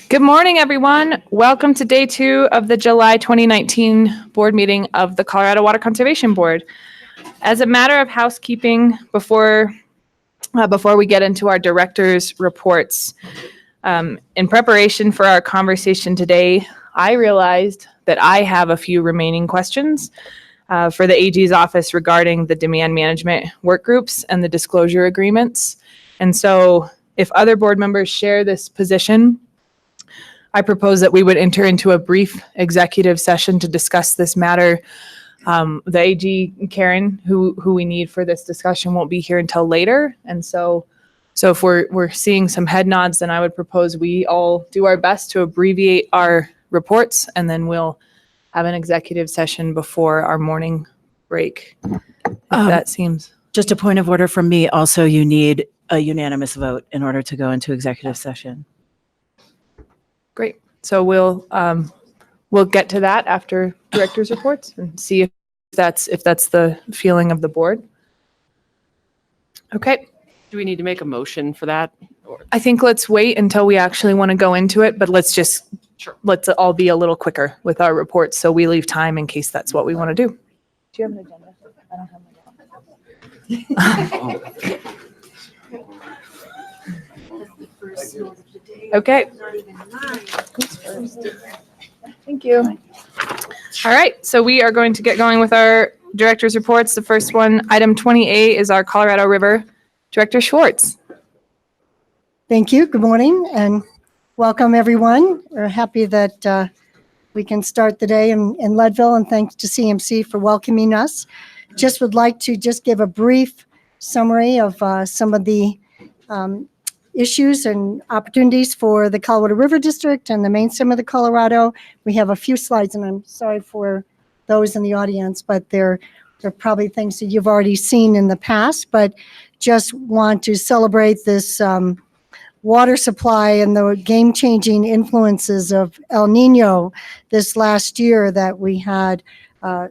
Good morning, everyone. Welcome to day 2 of the July 2019 board meeting of the Colorado Water Conservation Board. As a matter of housekeeping, before we get into our director's reports, in preparation for our conversation today, I realized that I have a few remaining questions for the AG's office regarding the demand management work groups and the disclosure agreements. And so if other board members share this position, I propose that we would enter into a brief executive session to discuss this matter. The AG, Karen, who we need for this discussion, won't be here until later. And so if we're seeing some head nods, then I would propose we all do our best to abbreviate our reports, and then we'll have an executive session before our morning break. If that seems. Just a point of order from me. Also, you need a unanimous vote in order to go into executive session. Great. So we'll get to that after director's reports and see if that's the feeling of the board. Okay. Do we need to make a motion for that? I think let's wait until we actually want to go into it, but let's all be a little quicker with our reports so we leave time in case that's what we want to do. Do you have an agenda? I don't have my Okay. Thank you. All right, so we are going to get going with our director's reports. The first one, item 28, is our Colorado River. Director Schwartz. Thank you. Good morning and welcome, everyone. We're happy that we can start the day in Leadville, and thanks to CMC for welcoming us. Just would like to just give a brief summary of some of the issues and opportunities for the Colorado River District and the main stem of the Colorado. We have a few slides, and I'm sorry for those in the audience, but they're probably things that you've already seen in the past, but just want to celebrate this water supply and the game-changing influences of El Nino this last year, that we had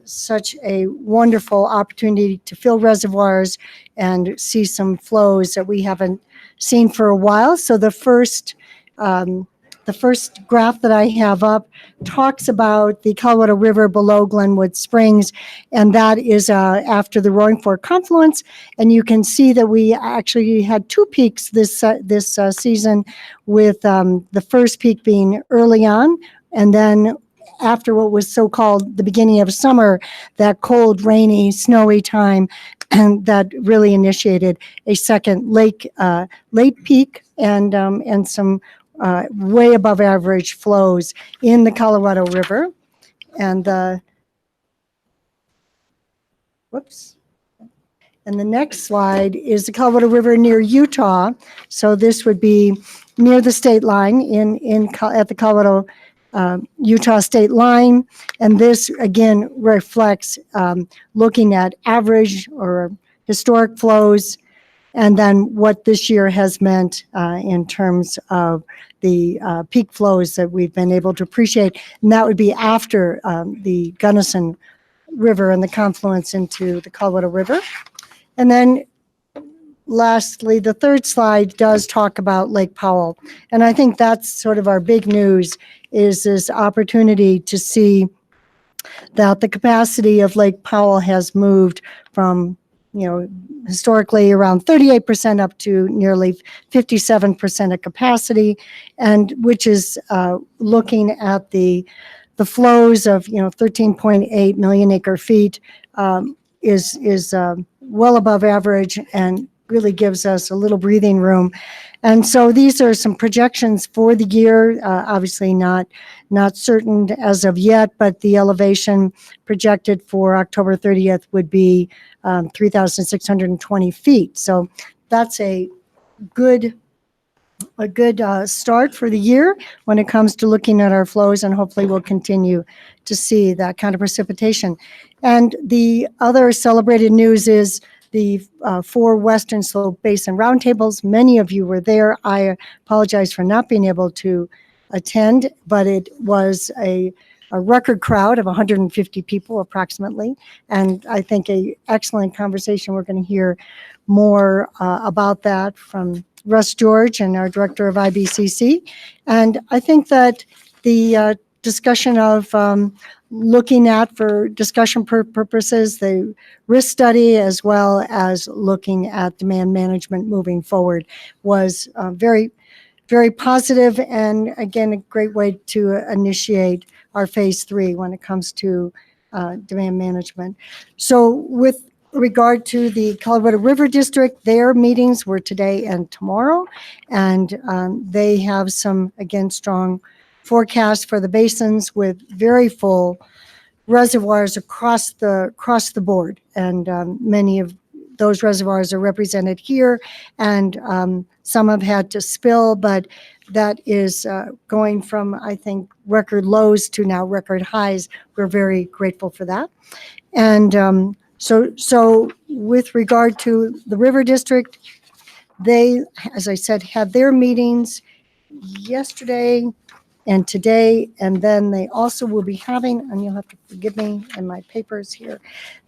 such a wonderful opportunity to fill reservoirs and see some flows that we haven't seen for a while. So the first graph that I have up talks about the Colorado River below Glenwood Springs, and that is after the Roaring Fork confluence. And you can see that we actually had 2 peaks this season, with the first peak being early on, and then after what was so-called the beginning of summer, that cold, rainy, snowy time, and that really initiated a second late peak and some way above average flows in the Colorado River. And the next slide is the Colorado River near Utah. So this would be near the state line at the Colorado Utah state line. And this again reflects looking at average or historic flows, and then what this year has meant in terms of the peak flows that we've been able to appreciate. And that would be after the Gunnison River and the confluence into the Colorado River. And then lastly, the third slide does talk about Lake Powell. And I think that's sort of our big news, is this opportunity to see that the capacity of Lake Powell has moved from, historically around 38% up to nearly 57% of capacity, and which is looking at the flows of 13.8 million acre feet is well above average, and really gives us a little breathing room. And so these are some projections for the year, obviously not certain as of yet, but the elevation projected for October 30th would be 3,620 feet. So that's a good start for the year when it comes to looking at our flows, and hopefully we'll continue to see that kind of precipitation. And the other celebrated news is the 4 Western Slope Basin roundtables. Many of you were there. I apologize for not being able to attend, but it was a record crowd of 150 people approximately. And I think a excellent conversation. We're going to hear more about that from Russ George and our director of IBCC. And I think that the discussion of looking at, for discussion purposes, the risk study as well as looking at demand management moving forward was very, very positive, and again, a great way to initiate our phase 3 when it comes to demand management. So with regard to the Colorado River District, their meetings were today and tomorrow, and they have some, again, strong forecasts for the basins with very full reservoirs across the board, and many of those reservoirs are represented here, and some have had to spill, but that is going from, I think, record lows to now record highs. We're very grateful for that. And so with regard to the River District, they, as I said, had their meetings yesterday and today, and then they also will be having, and you'll have to forgive me and my papers here,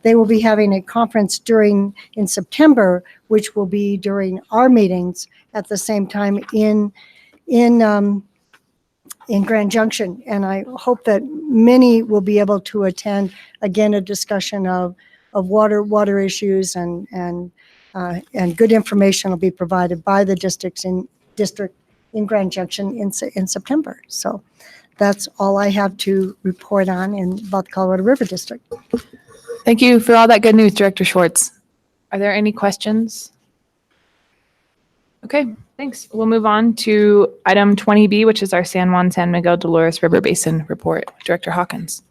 they will be having a conference in September, which will be during our meetings at the same time in Grand Junction. And I hope that many will be able to attend, again, a discussion of water issues, and good information will be provided by the district in Grand Junction in September. So that's all I have to report on about the Colorado River District. Thank you for all that good news, Director Schwartz. Are there any questions? Okay, thanks. We'll move on to item 20B, which is our San Juan San Miguel Dolores River Basin report. Director Hawkins.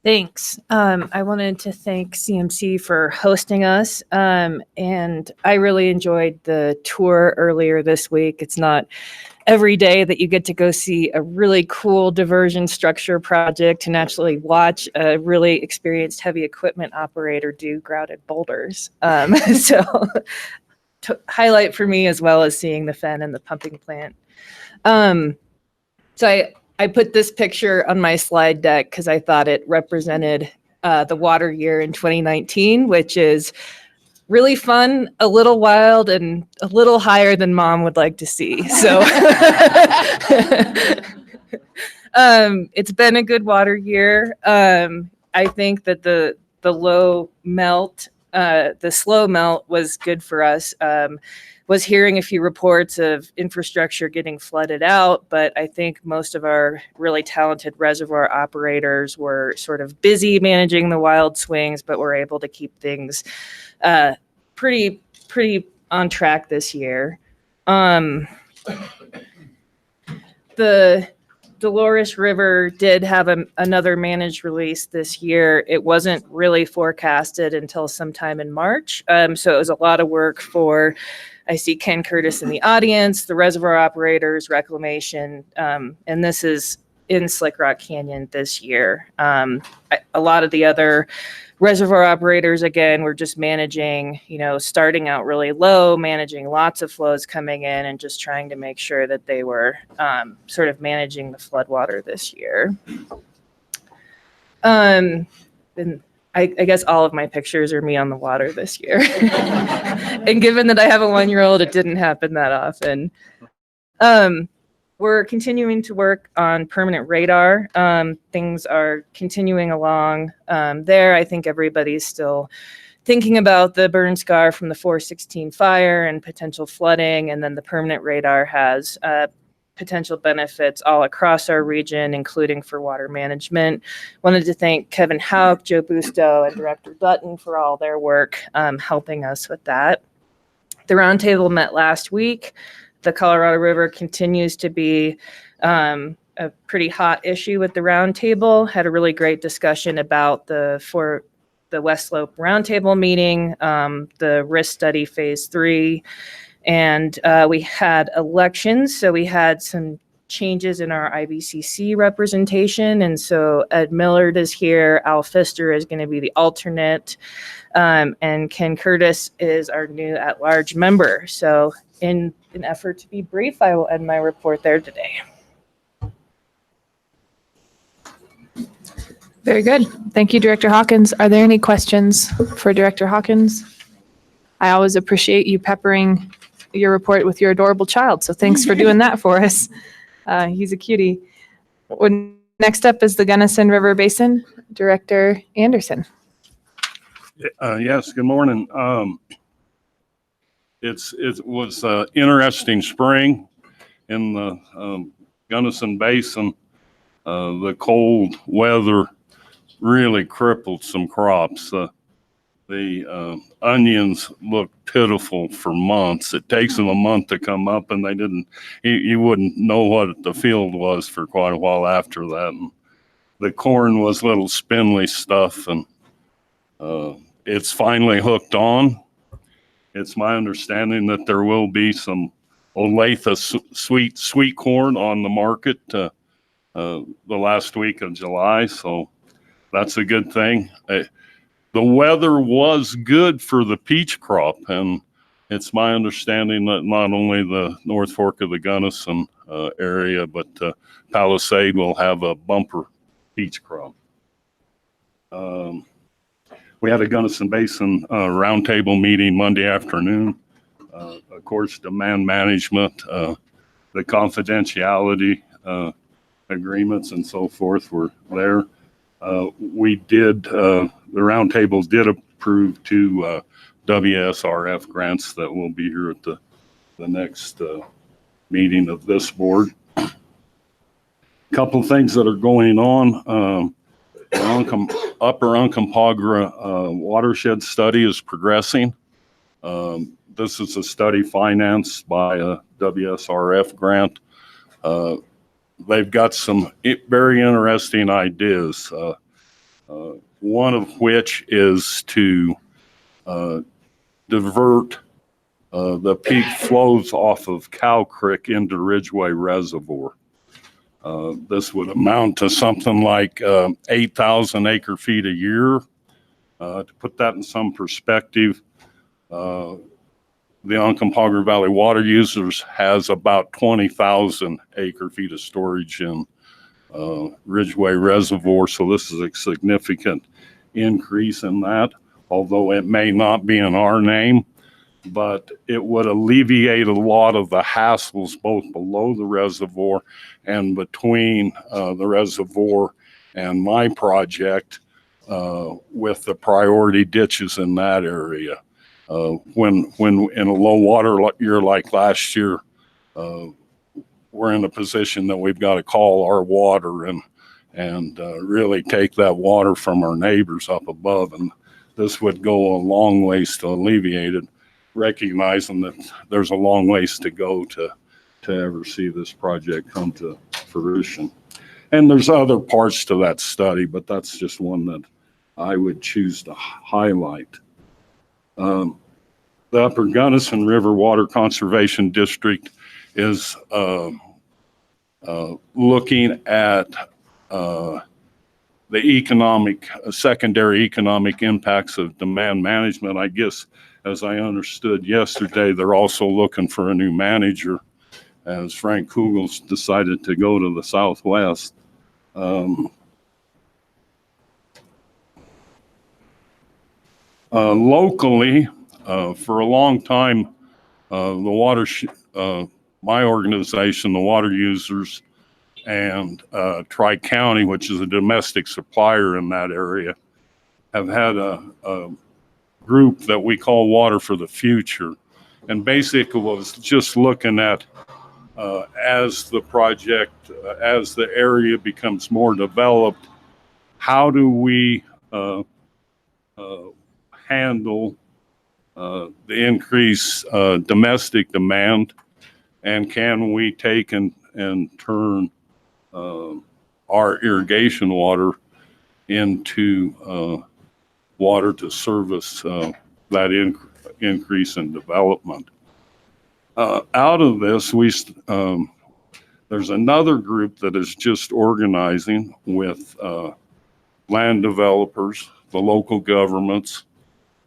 Thanks. I wanted to thank CMC for hosting us, and I really enjoyed the tour earlier this week. It's not every day that you get to go see a really cool diversion structure project and actually watch a really experienced heavy equipment operator do grouted boulders. So highlight for me, as well as seeing the fen and the pumping plant. So I put this picture on my slide deck because I thought it represented the water year in 2019, which is really fun, a little wild, and a little higher than Mom would like to see. So it's been a good water year. I think that the low melt, the slow melt was good for us. Was hearing a few reports of infrastructure getting flooded out, but I think most of our really talented reservoir operators were sort of busy managing the wild swings, but were able to keep things pretty on track this year. The Dolores River did have another managed release this year. It wasn't really forecasted until sometime in March, so it was a lot of work for, I see Ken Curtis in the audience, the reservoir operators, reclamation, and this is in Slick Rock Canyon this year. A lot of the other reservoir operators, again, were just managing, starting out really low, managing lots of flows coming in, and just trying to make sure that they were sort of managing the floodwater this year. And I guess all of my pictures are me on the water this year. And given that I have a 1-year-old, it didn't happen that often. We're continuing to work on permanent radar. Things are continuing along there. I think everybody's still thinking about the burn scar from the 416 fire and potential flooding. And then the permanent radar has potential benefits all across our region, including for water management. Wanted to thank Kevin Hauk, Joe Busto, and Director Dutton for all their work helping us with that. The roundtable met last week. The Colorado River continues to be a pretty hot issue with the roundtable. Had a really great discussion about the West Slope roundtable meeting, the risk study phase 3, and we had elections. So we had some changes in our IBCC representation. And so Ed Millard is here, Al Pfister is going to be the alternate, and Ken Curtis is our new at-large member. So in an effort to be brief, I will end my report there today. Very good. Thank you, Director Hawkins. Are there any questions for Director Hawkins? I always appreciate you peppering your report with your adorable child, so thanks for doing that for us. He's a cutie. Next up is the Gunnison River Basin, Director Anderson. Yes, good morning. It was an interesting spring in the Gunnison Basin. The cold weather really crippled some crops. The onions looked pitiful for months. It takes them a month to come up, and you wouldn't know what the field was for quite a while after that. And the corn was little spindly stuff, and it's finally hooked on. It's my understanding that there will be some Olathe sweet corn on the market the last week of July, so that's a good thing. The weather was good for the peach crop, and it's my understanding that not only the North Fork of the Gunnison area, but Palisade will have a bumper peach crop. We had a Gunnison Basin roundtable meeting Monday afternoon. Of course, demand management, the confidentiality agreements and so forth were there. The roundtable did approve two WSRF grants that will be here at the next meeting of this board. A couple of things that are going on. Upper Uncompahgre watershed study is progressing. This is a study financed by a WSRF grant. They've got some very interesting ideas, one of which is to divert the peak flows off of Cow Creek into Ridgeway Reservoir. This would amount to something like 8,000 acre feet a year. To put that in some perspective, the Uncompahgre Valley Water Users has about 20,000 acre feet of storage in Ridgeway Reservoir, so this is a significant increase in that, although it may not be in our name, but it would alleviate a lot of the hassles both below the reservoir and between the reservoir and my project with the priority ditches in that area. When in a low water year like last year, we're in a position that we've got to call our water and really take that water from our neighbors up above. And this would go a long ways to alleviate it, recognizing that there's a long ways to go to ever see this project come to fruition. And there's other parts to that study, but that's just one that I would choose to highlight. The Upper Gunnison River Water Conservation District is looking at the secondary economic impacts of demand management. I guess, as I understood yesterday, they're also looking for a new manager, as Frank Kugel's decided to go to the Southwest. Locally, for a long time, my organization, the Water Users, and Tri-County, which is a domestic supplier in that area, have had a group that we call Water for the Future. And basically was just looking at, as the project, as the area becomes more developed, how do we handle the increased domestic demand, and can we take and turn our irrigation water into water to service that increase in development. Out of this, There's another group that is just organizing with land developers, the local governments,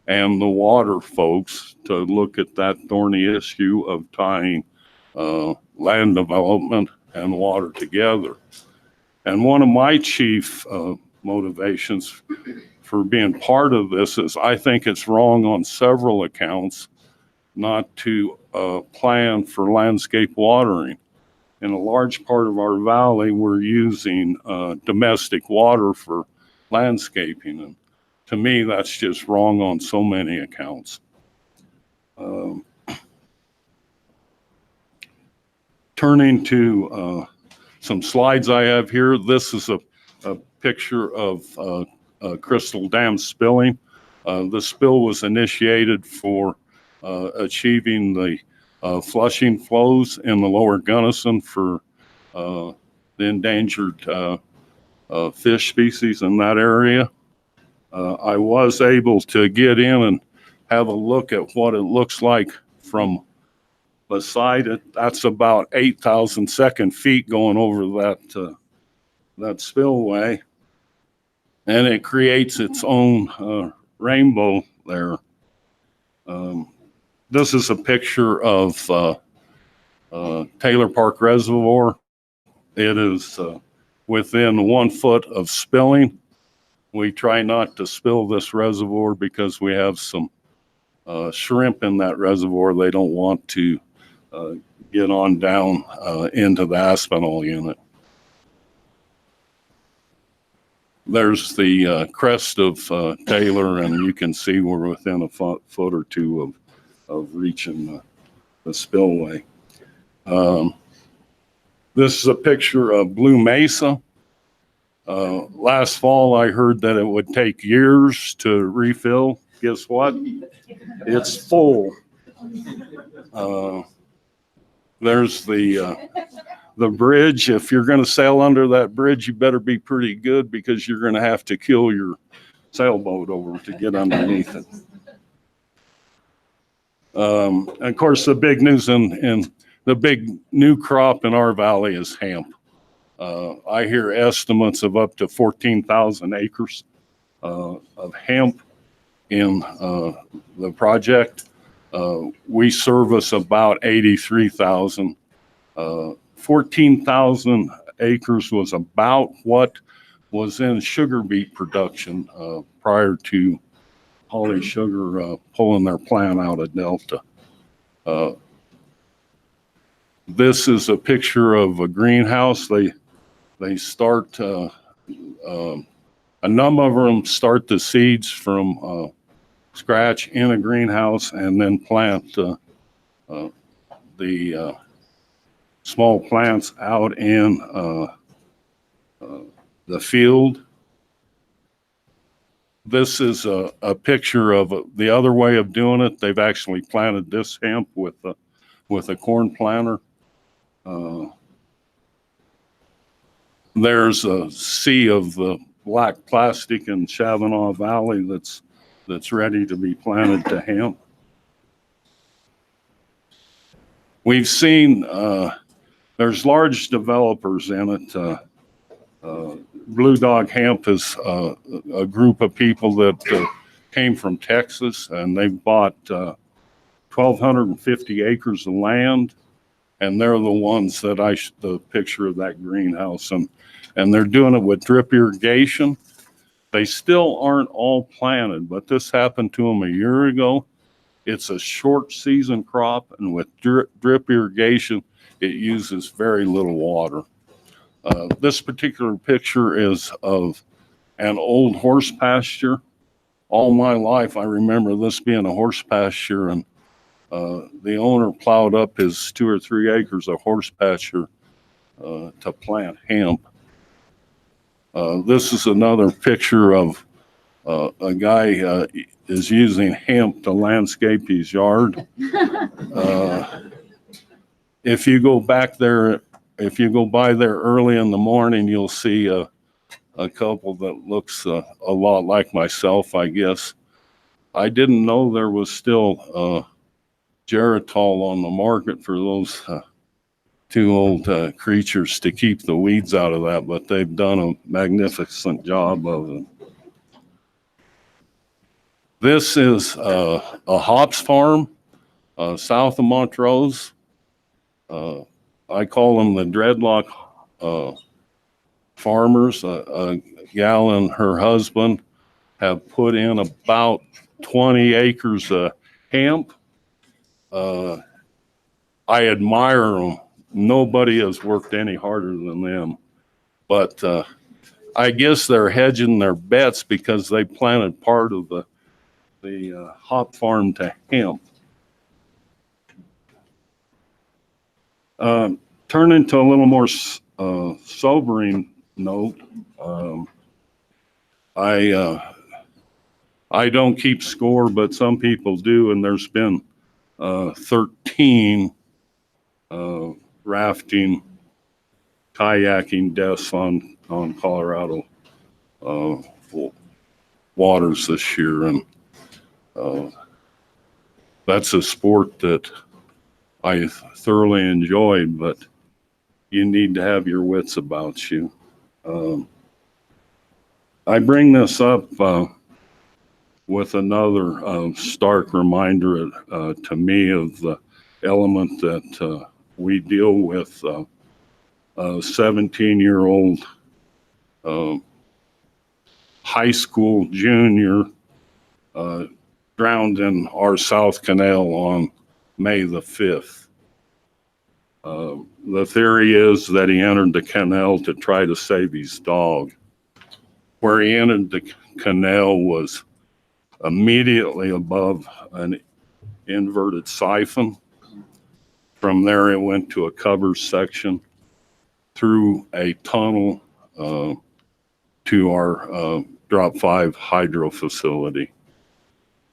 and the water folks to look at that thorny issue of tying land development and water together. And one of my chief motivations for being part of this is I think it's wrong on several accounts not to plan for landscape watering. In a large part of our valley, we're using domestic water for landscaping. And to me, that's just wrong on so many accounts. Turning to some slides I have here, this is a picture of Crystal Dam spilling. The spill was initiated for achieving the flushing flows in the lower Gunnison for the endangered fish species in that area. I was able to get in and have a look at what it looks like from beside it. That's about 8,000 second feet going over that spillway, and it creates its own rainbow there. This is a picture of Taylor Park Reservoir. It is within 1 foot of spilling. We try not to spill this reservoir because we have some shrimp in that reservoir. They don't want to get on down into the Aspinall unit. There's the crest of Taylor, and you can see we're within a foot or two of reaching the spillway. This is a picture of Blue Mesa. Last fall, I heard that it would take years to refill. Guess what? It's full. There's the bridge. If you're going to sail under that bridge, you better be pretty good because you're going to have to kill your sailboat over to get underneath it. And of course, the big news in the big new crop in our valley is hemp. I hear estimates of up to 14,000 acres of hemp in the project. We service about 83,000. 14,000 acres was about what was in sugar beet production prior to Holly Sugar pulling their plant out of Delta. This is a picture of a greenhouse. They start, a number of them start the seeds from scratch in a greenhouse and then plant the small plants out in the field. This is a picture of the other way of doing it. They've actually planted this hemp with a corn planter. There's a sea of the black plastic in Chavanaugh Valley that's ready to be planted to hemp. We've seen there's large developers in it. Blue Dog Hemp is a group of people that came from Texas, and they bought 1,250 acres of land, and they're the ones that the picture of that greenhouse, and they're doing it with drip irrigation. They still aren't all planted, but this happened to them a year ago. It's a short season crop, and with drip irrigation, it uses very little water. This particular picture is of an old horse pasture. All my life, I remember this being a horse pasture, and the owner plowed up his 2 or 3 acres of horse pasture to plant hemp. This is another picture of a guy is using hemp to landscape his yard. If you go back there, if you go by there early in the morning, you'll see a couple that looks a lot like myself, I guess. I didn't know there was still Geritol on the market for those two old creatures to keep the weeds out of that, but they've done a magnificent job of it. This is a hops farm south of Montrose. I call them the dreadlock farmers. A gal and her husband have put in about 20 acres of hemp. I admire them. Nobody has worked any harder than them. But I guess they're hedging their bets because they planted part of the hop farm to hemp. Turning to a little more sobering note, I don't keep score, but some people do, and there's been 13 rafting, kayaking deaths on Colorado waters this year, and that's a sport that I thoroughly enjoyed, but you need to have your wits about you. I bring this up with another stark reminder to me of the element that we deal with. A 17-year-old high school junior drowned in our South Canal on May the 5th. The theory is that he entered the canal to try to save his dog. Where he entered the canal was immediately above an inverted siphon. From there, it went to a cover section through a tunnel to our Drop 5 hydro facility.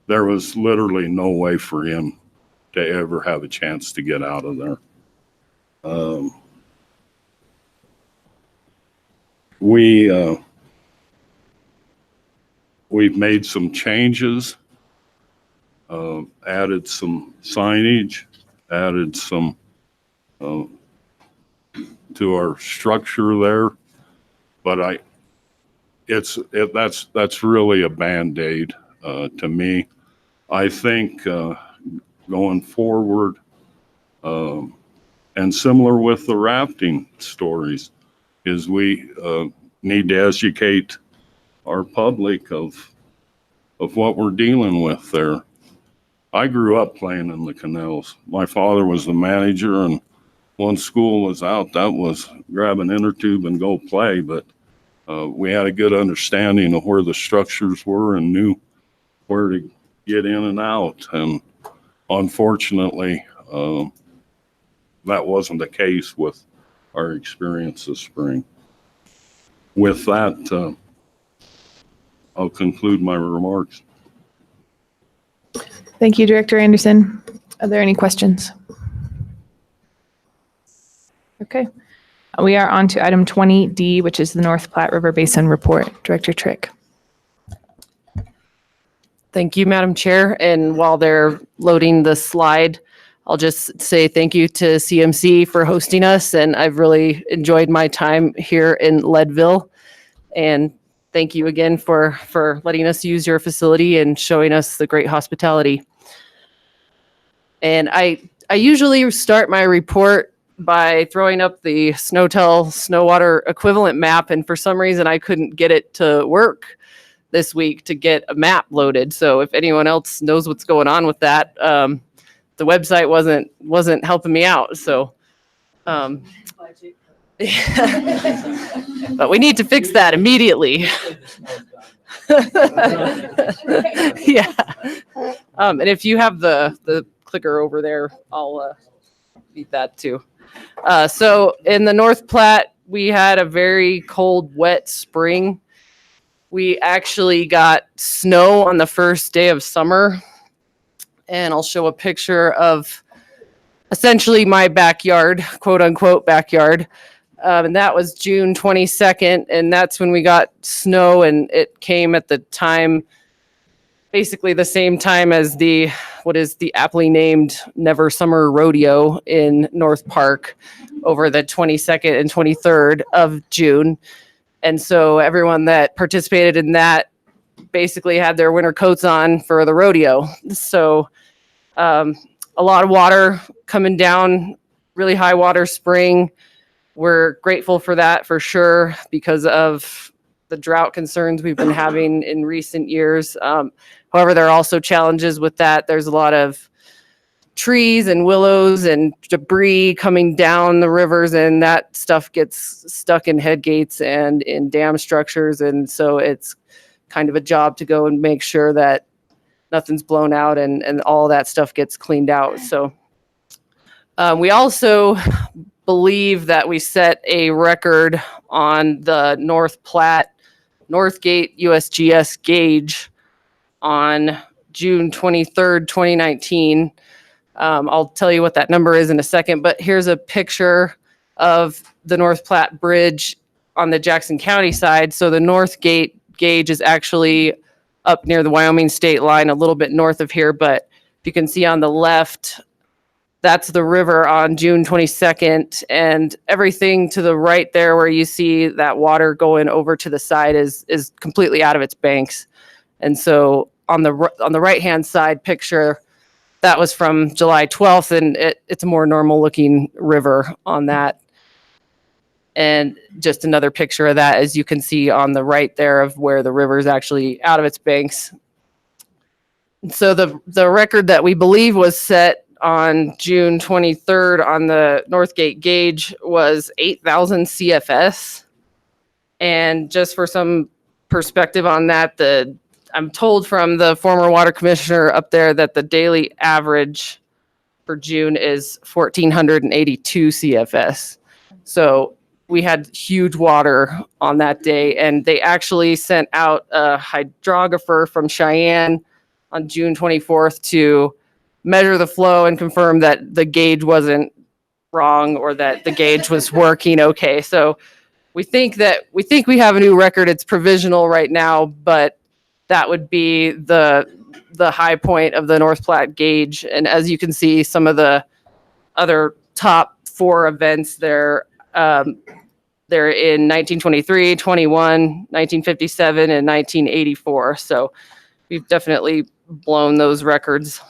There was literally no way for him to ever have a chance to get out of there. We've made some changes, added some signage, added some to our structure there, but that's really a Band-Aid to me. I think going forward, and similar with the rafting stories, is we need to educate our public of what we're dealing with there. I grew up playing in the canals. My father was the manager, and when school was out, that was grab an inner tube and go play. But we had a good understanding of where the structures were and knew where to get in and out. And unfortunately, that wasn't the case with our experience this spring. With that, I'll conclude my remarks. Thank you, Director Anderson. Are there any questions? Okay. We are on to item 20D, which is the North Platte River Basin Report. Director Trick. Thank you, Madam Chair. And while they're loading the slide, I'll just say thank you to CMC for hosting us. And I've really enjoyed my time here in Leadville. And thank you again for letting us use your facility and showing us the great hospitality. And I usually start my report by throwing up the SNOTEL snow water equivalent map. And for some reason, I couldn't get it to work this week to get a map loaded. So if anyone else knows what's going on with that, the website wasn't helping me out. So, but we need to fix that immediately. Yeah. And if you have the clicker over there, I'll beat that too. So in the North Platte, we had a very cold, wet spring. We actually got snow on the first day of summer. And I'll show a picture of essentially my backyard, quote unquote backyard. And that was June 22nd. And that's when we got snow, and it came at the time basically the same time as what is the aptly named Never Summer Rodeo in North Park over the 22nd and 23rd of June. And so everyone that participated in that basically had their winter coats on for the rodeo. So a lot of water coming down, really high water spring. We're grateful for that for sure because of the drought concerns we've been having in recent years. However, there are also challenges with that. There's a lot of trees and willows and debris coming down the rivers, and that stuff gets stuck in head gates and in dam structures. And so it's kind of a job to go and make sure that nothing's blown out and all that stuff gets cleaned out. So we also believe that we set a record on the North Platte Northgate USGS gauge on June 23rd, 2019. I'll tell you what that number is in a second, but here's a picture of the North Platte Bridge on the Jackson County side. So the Northgate gauge is actually up near the Wyoming state line, a little bit north of here, but you can see on the left, that's the river on June 22nd, and everything to the right there where you see that water going over to the side is completely out of its banks. And so on the right-hand side picture, that was from July 12th, and it's a more normal looking river on that. And just another picture of that, as you can see on the right there, of where the river is actually out of its banks. So the record that we believe was set on June 23rd on the Northgate gauge was 8,000 CFS. And just for some perspective on that, I'm told from the former water commissioner up there that the daily average for June is 1,482 CFS. So we had huge water on that day, and they actually sent out a hydrographer from Cheyenne on June 24th to measure the flow and confirm that the gauge wasn't wrong or that the gauge was working okay. So we think we have a new record. It's provisional right now, but that would be the high point of the North Platte gauge. And as you can see, some of the other top 4 events there, they're in 1923, 21, 1957, and 1984. So we've definitely blown those records.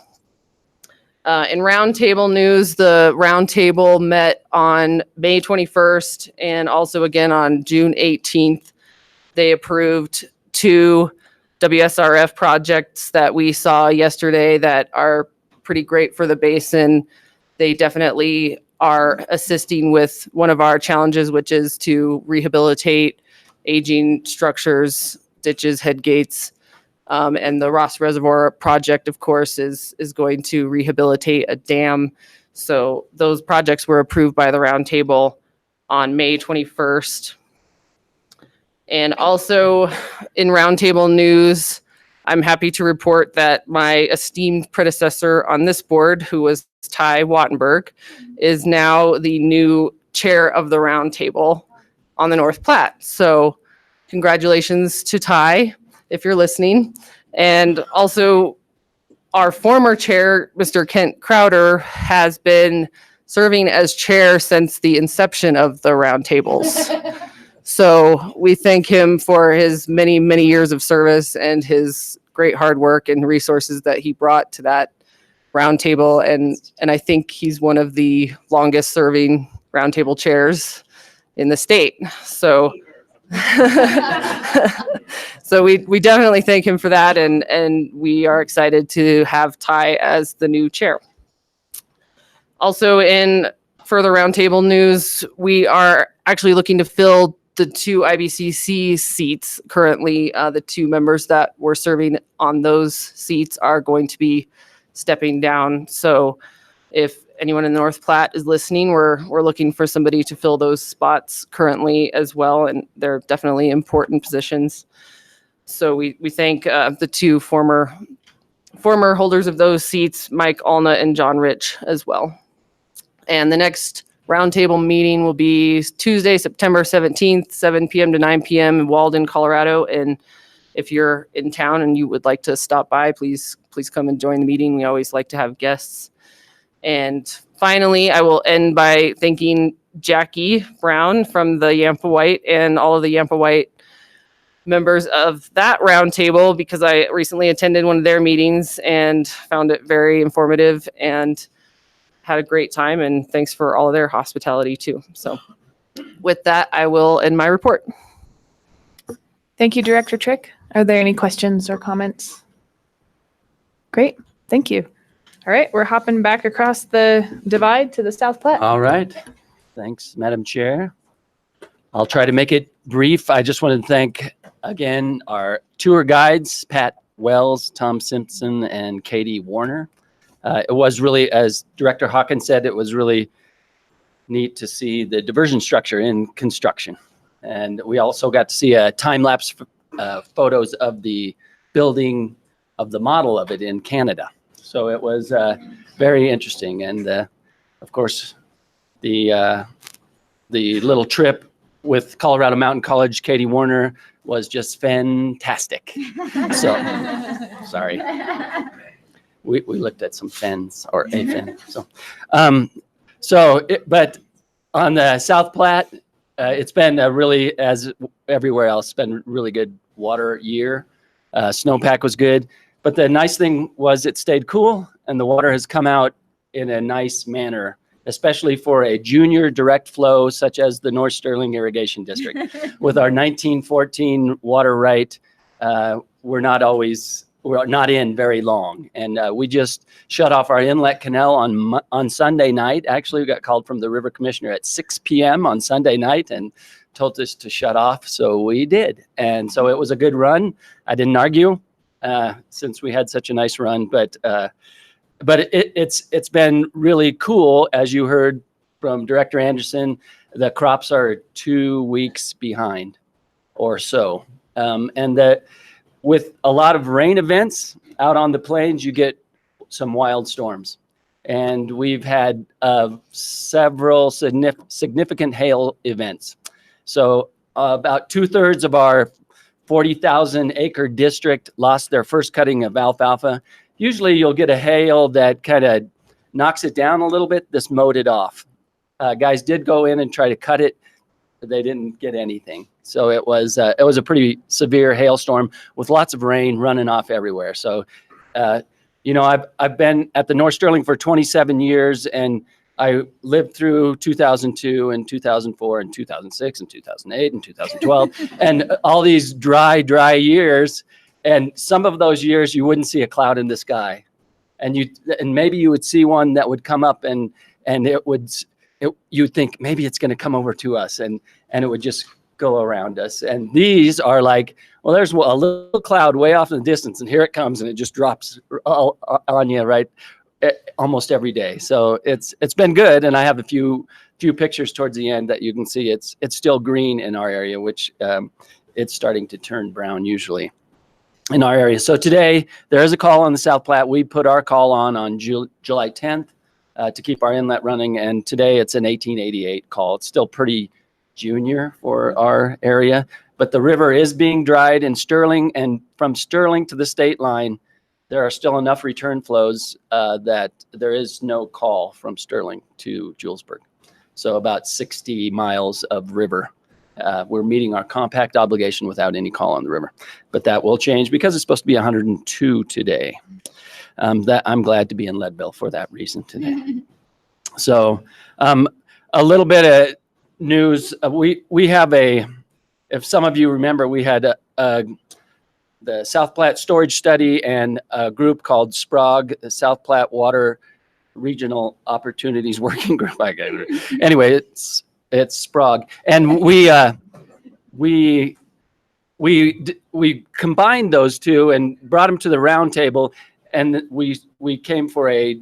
In roundtable news, the roundtable met on May 21st and also again on June 18th. They approved 2 WSRF projects that we saw yesterday that are pretty great for the basin. They definitely are assisting with one of our challenges, which is to rehabilitate aging structures, ditches, head gates. And the Ross Reservoir project, of course, is going to rehabilitate a dam. So those projects were approved by the roundtable on May 21st. And also in roundtable news, I'm happy to report that my esteemed predecessor on this board, who was Ty Wattenberg, is now the new chair of the roundtable on the North Platte. So congratulations to Ty, if you're listening. And also our former chair, Mr. Kent Crowder, has been serving as chair since the inception of the roundtables. So we thank him for his many, many years of service and his great hard work and resources that he brought to that roundtable. And I think he's one of the longest serving roundtable chairs in the state. So so we definitely thank him for that, and we are excited to have Ty as the new chair. Also in further roundtable news, we are actually looking to fill the 2 IBCC seats. Currently, the 2 members that were serving on those seats are going to be stepping down. So if anyone in the North Platte is listening, we're looking for somebody to fill those spots currently as well, and they're definitely important positions. So we thank the 2 former holders of those seats, Mike Alna and John Rich as well. And the next roundtable meeting will be Tuesday, September 17th, 7 p.m. to 9 p.m. in Walden, Colorado. And if you're in town and you would like to stop by, please come and join the meeting. We always like to have guests. And finally, I will end by thanking Jackie Brown from the Yampa White and all of the Yampa White members of that roundtable, because I recently attended one of their meetings and found it very informative and had a great time. And thanks for all of their hospitality too. So with that, I will end my report. Thank you, Director Trick. Are there any questions or comments? Great, thank you. All right, we're hopping back across the divide to the South Platte. All right. Thanks, Madam Chair. I'll try to make it brief. I just want to thank again our tour guides, Pat Wells, Tom Simpson, and Katie Warner. It was really, as Director Hawkins said, it was really neat to see the diversion structure in construction. And we also got to see a time-lapse photos of the building of the model of it in Canada. So it was very interesting. And of course, the little trip with Colorado Mountain College, Katie Warner, was just fantastic. So, sorry. We looked at some fens, or a fen. But on the South Platte, it's been a really, as everywhere else, been a really good water year. Snowpack was good. But the nice thing was it stayed cool, and the water has come out in a nice manner, especially for a junior direct flow such as the North Sterling Irrigation District. With our 1914 water right, we're not in very long. And we just shut off our inlet canal on Sunday night. Actually, we got called from the river commissioner at 6 p.m. on Sunday night and told us to shut off. So we did. And so it was a good run. I didn't argue since we had such a nice run, but it's been really cool. As you heard from Director Anderson, the crops are 2 weeks behind or so. And with a lot of rain events out on the plains, you get some wild storms. And we've had several significant hail events. So about 2/3 of our 40,000 acre district lost their first cutting of alfalfa. Usually you'll get a hail that kind of knocks it down a little bit. This mowed it off. Guys did go in and try to cut it, but they didn't get anything. So it was a pretty severe hailstorm with lots of rain running off everywhere. So, I've been at the North Sterling for 27 years, and I lived through 2002 and 2004 and 2006 and 2008 and 2012 and all these dry years. And some of those years you wouldn't see a cloud in the sky, and maybe you would see one that would come up and you'd think maybe it's going to come over to us, and it would just go around us. And these are like, well, there's a little cloud way off in the distance, and here it comes, and it just drops all on you, right? Almost every day. So it's been good. And I have a few pictures towards the end that you can see it's still green in our area, which it's starting to turn brown usually in our area. So today there is a call on the South Platte. We put our call on July 10th to keep our inlet running. And today it's an 1888 call. It's still pretty junior for our area, but the river is being dried in Sterling, and from Sterling to the state line, there are still enough return flows that there is no call from Sterling to Julesburg. So about 60 miles of river. We're meeting our compact obligation without any call on the river, but that will change because it's supposed to be 102 today. That I'm glad to be in Leadville for that reason today. So a little bit of news. We have if some of you remember, we had the South Platte Storage Study and a group called SPROG, the South Platte Water Regional Opportunities Working Group. Anyway, it's SPROG, and we combined those two and brought them to the round table, and we came for a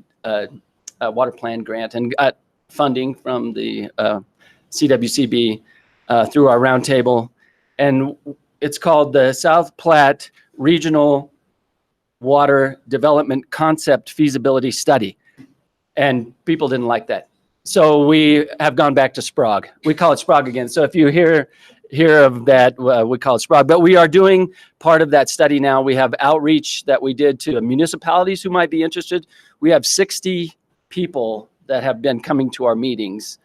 water plan grant and got funding from the CWCB through our round table, and it's called the South Platte Regional Water Development Concept Feasibility Study. And people didn't like that. So we have gone back to SPROG. We call it SPROG again. So if you hear hear of that, we call it SPROG. But we are doing part of that study now. We have outreach that we did to municipalities who might be interested. We have 60 people that have been coming to our meetings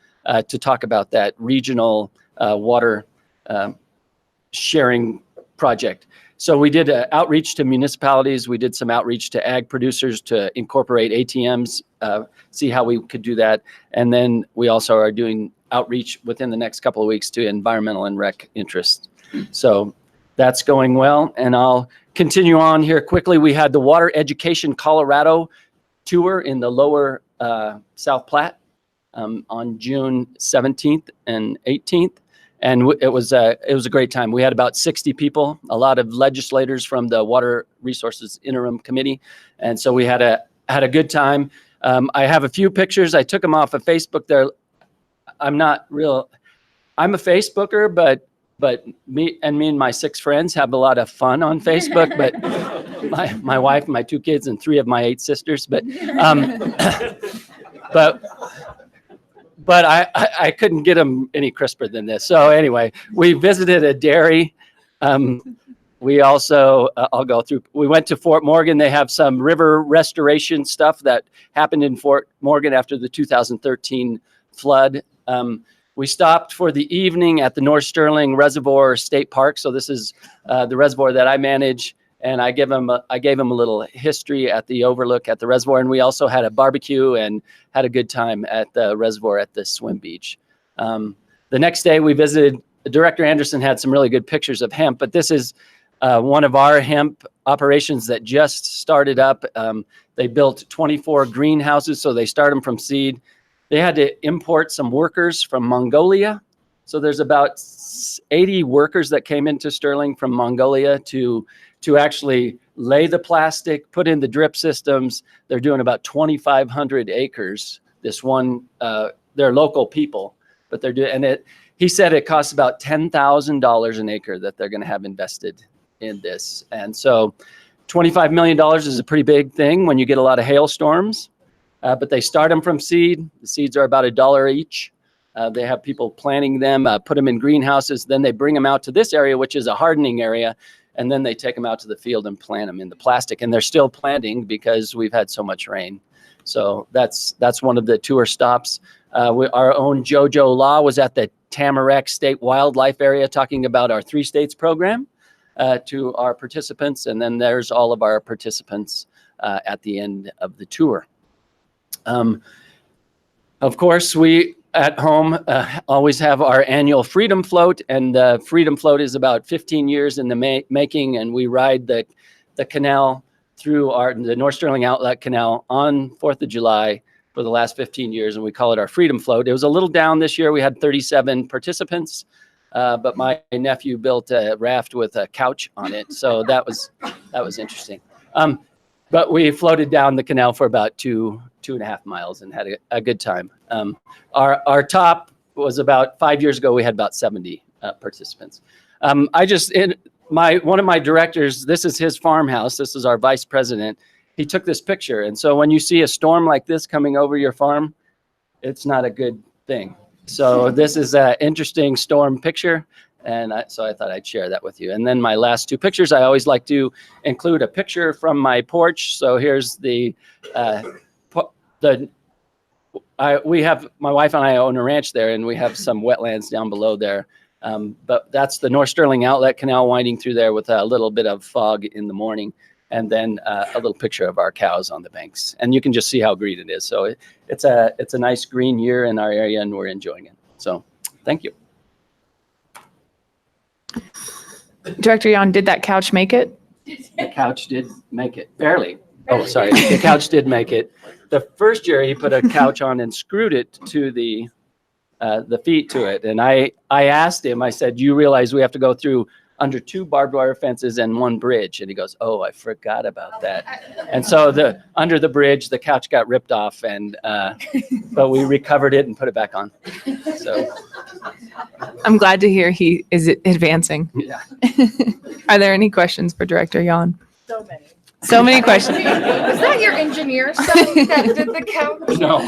to talk about that regional water sharing project. So we did outreach to municipalities. We did some outreach to ag producers to incorporate ATMs, see how we could do that. And then we also are doing outreach within the next couple of weeks to environmental and rec interests. So that's going well. And I'll continue on here quickly. We had the Water Education Colorado tour in the lower South Platte on June 17th and 18th. And it was a great time. We had about 60 people, a lot of legislators from the Water Resources Interim Committee. And so we had a good time. I have a few pictures. I took them off of Facebook there. I'm a Facebooker, but me and my 6 friends have a lot of fun on Facebook, but my wife, my 2 kids, and 3 of my 8 sisters, but I couldn't get them any crisper than this. So anyway, we visited a dairy. We also, I'll go through, we went to Fort Morgan. They have some river restoration stuff that happened in Fort Morgan after the 2013 flood. We stopped for the evening at the North Sterling Reservoir State Park. So this is the reservoir that I manage. And I gave him a little history at the overlook at the reservoir. And we also had a barbecue and had a good time at the reservoir at the swim beach. The next day we visited, Director Anderson had some really good pictures of hemp, but this is one of our hemp operations that just started up. They built 24 greenhouses, so they start them from seed. They had to import some workers from Mongolia. So there's about 80 workers that came into Sterling from Mongolia to actually lay the plastic, put in the drip systems. They're doing about 2,500 acres. This one, they're local people, but they're doing, and he said it costs about $10,000 an acre that they're going to have invested in this. And so $25 million is a pretty big thing when you get a lot of hailstorms, but they start them from seed. The seeds are about $1 each. They have people planting them, put them in greenhouses. Then they bring them out to this area, which is a hardening area. And then they take them out to the field and plant them in the plastic. And they're still planting because we've had so much rain. So that's one of the tour stops. Our own JoJo Law was at the Tamarack State Wildlife Area talking about our 3 states program to our participants. And then there's all of our participants at the end of the tour. Of course, we at home always have our annual Freedom Float, and the Freedom Float is about 15 years in the making, and we ride the canal through the North Sterling Outlet Canal on 4th of July for the last 15 years, and we call it our Freedom Float. It was a little down this year. We had 37 participants, but my nephew built a raft with a couch on it, so that was interesting. But we floated down the canal for about 2.5 miles and had a good time. Our top was about 5 years ago. We had about 70 participants. One of my directors, this is his farmhouse. This is our vice president. He took this picture. And so when you see a storm like this coming over your farm, it's not a good thing. So this is an interesting storm picture. And so I thought I'd share that with you. And then my last 2 pictures, I always like to include a picture from my porch. So here's my wife and I own a ranch there, and we have some wetlands down below there. But that's the North Sterling Outlet Canal winding through there with a little bit of fog in the morning. And then a little picture of our cows on the banks. And you can just see how green it is. So it's a nice green year in our area, and we're enjoying it. So thank you. Director Yon, did that couch make it? The couch did make it, barely. Oh, sorry, the couch did make it. The first year he put a couch on and screwed it to the feet to it. And I asked him, I said, you realize we have to go through under 2 barbed wire fences and 1 bridge. And he goes, oh, I forgot about that. And so under the bridge, the couch got ripped off, and but we recovered it and put it back on. So I'm glad to hear he is advancing. yeah. Are there any questions for Director Yon? So many. So many questions. Was that your engineer saying that did the couch? No.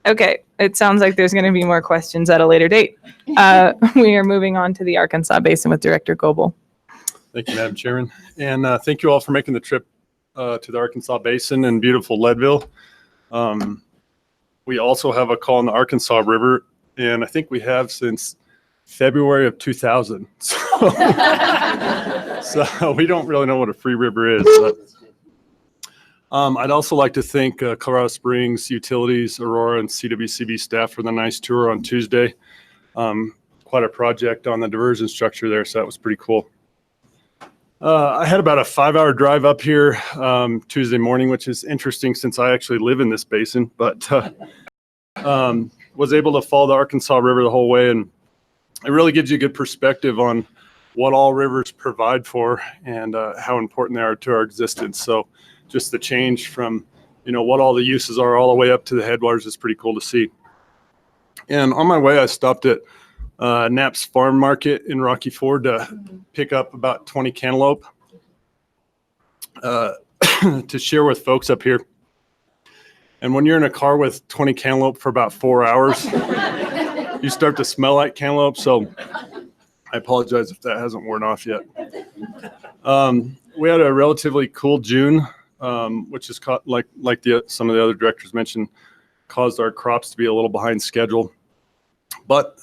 Okay, it sounds like there's going to be more questions at a later date. We are moving on to the Arkansas Basin with Director Goebel. Thank you, Madam Chairman. And thank you all for making the trip to the Arkansas Basin and beautiful Leadville. We also have a call on the Arkansas River, and I think we have since February of 2000. So we don't really know what a free river is. But, I'd also like to thank Colorado Springs Utilities, Aurora, and CWCB staff for the nice tour on Tuesday. Quite a project on the diversion structure there, so that was pretty cool. I had about a 5-hour drive up here Tuesday morning, which is interesting since I actually live in this basin, but was able to follow the Arkansas River the whole way, and it really gives you a good perspective on what all rivers provide for and how important they are to our existence. So just the change from, what all the uses are all the way up to the headwaters is pretty cool to see. And on my way, I stopped at Knapp's Farm Market in Rocky Ford to pick up about 20 cantaloupe to share with folks up here. And when you're in a car with 20 cantaloupe for about 4 hours, you start to smell like cantaloupe. So I apologize if that hasn't worn off yet. We had a relatively cool June, which is like some of the other directors mentioned, caused our crops to be a little behind schedule. But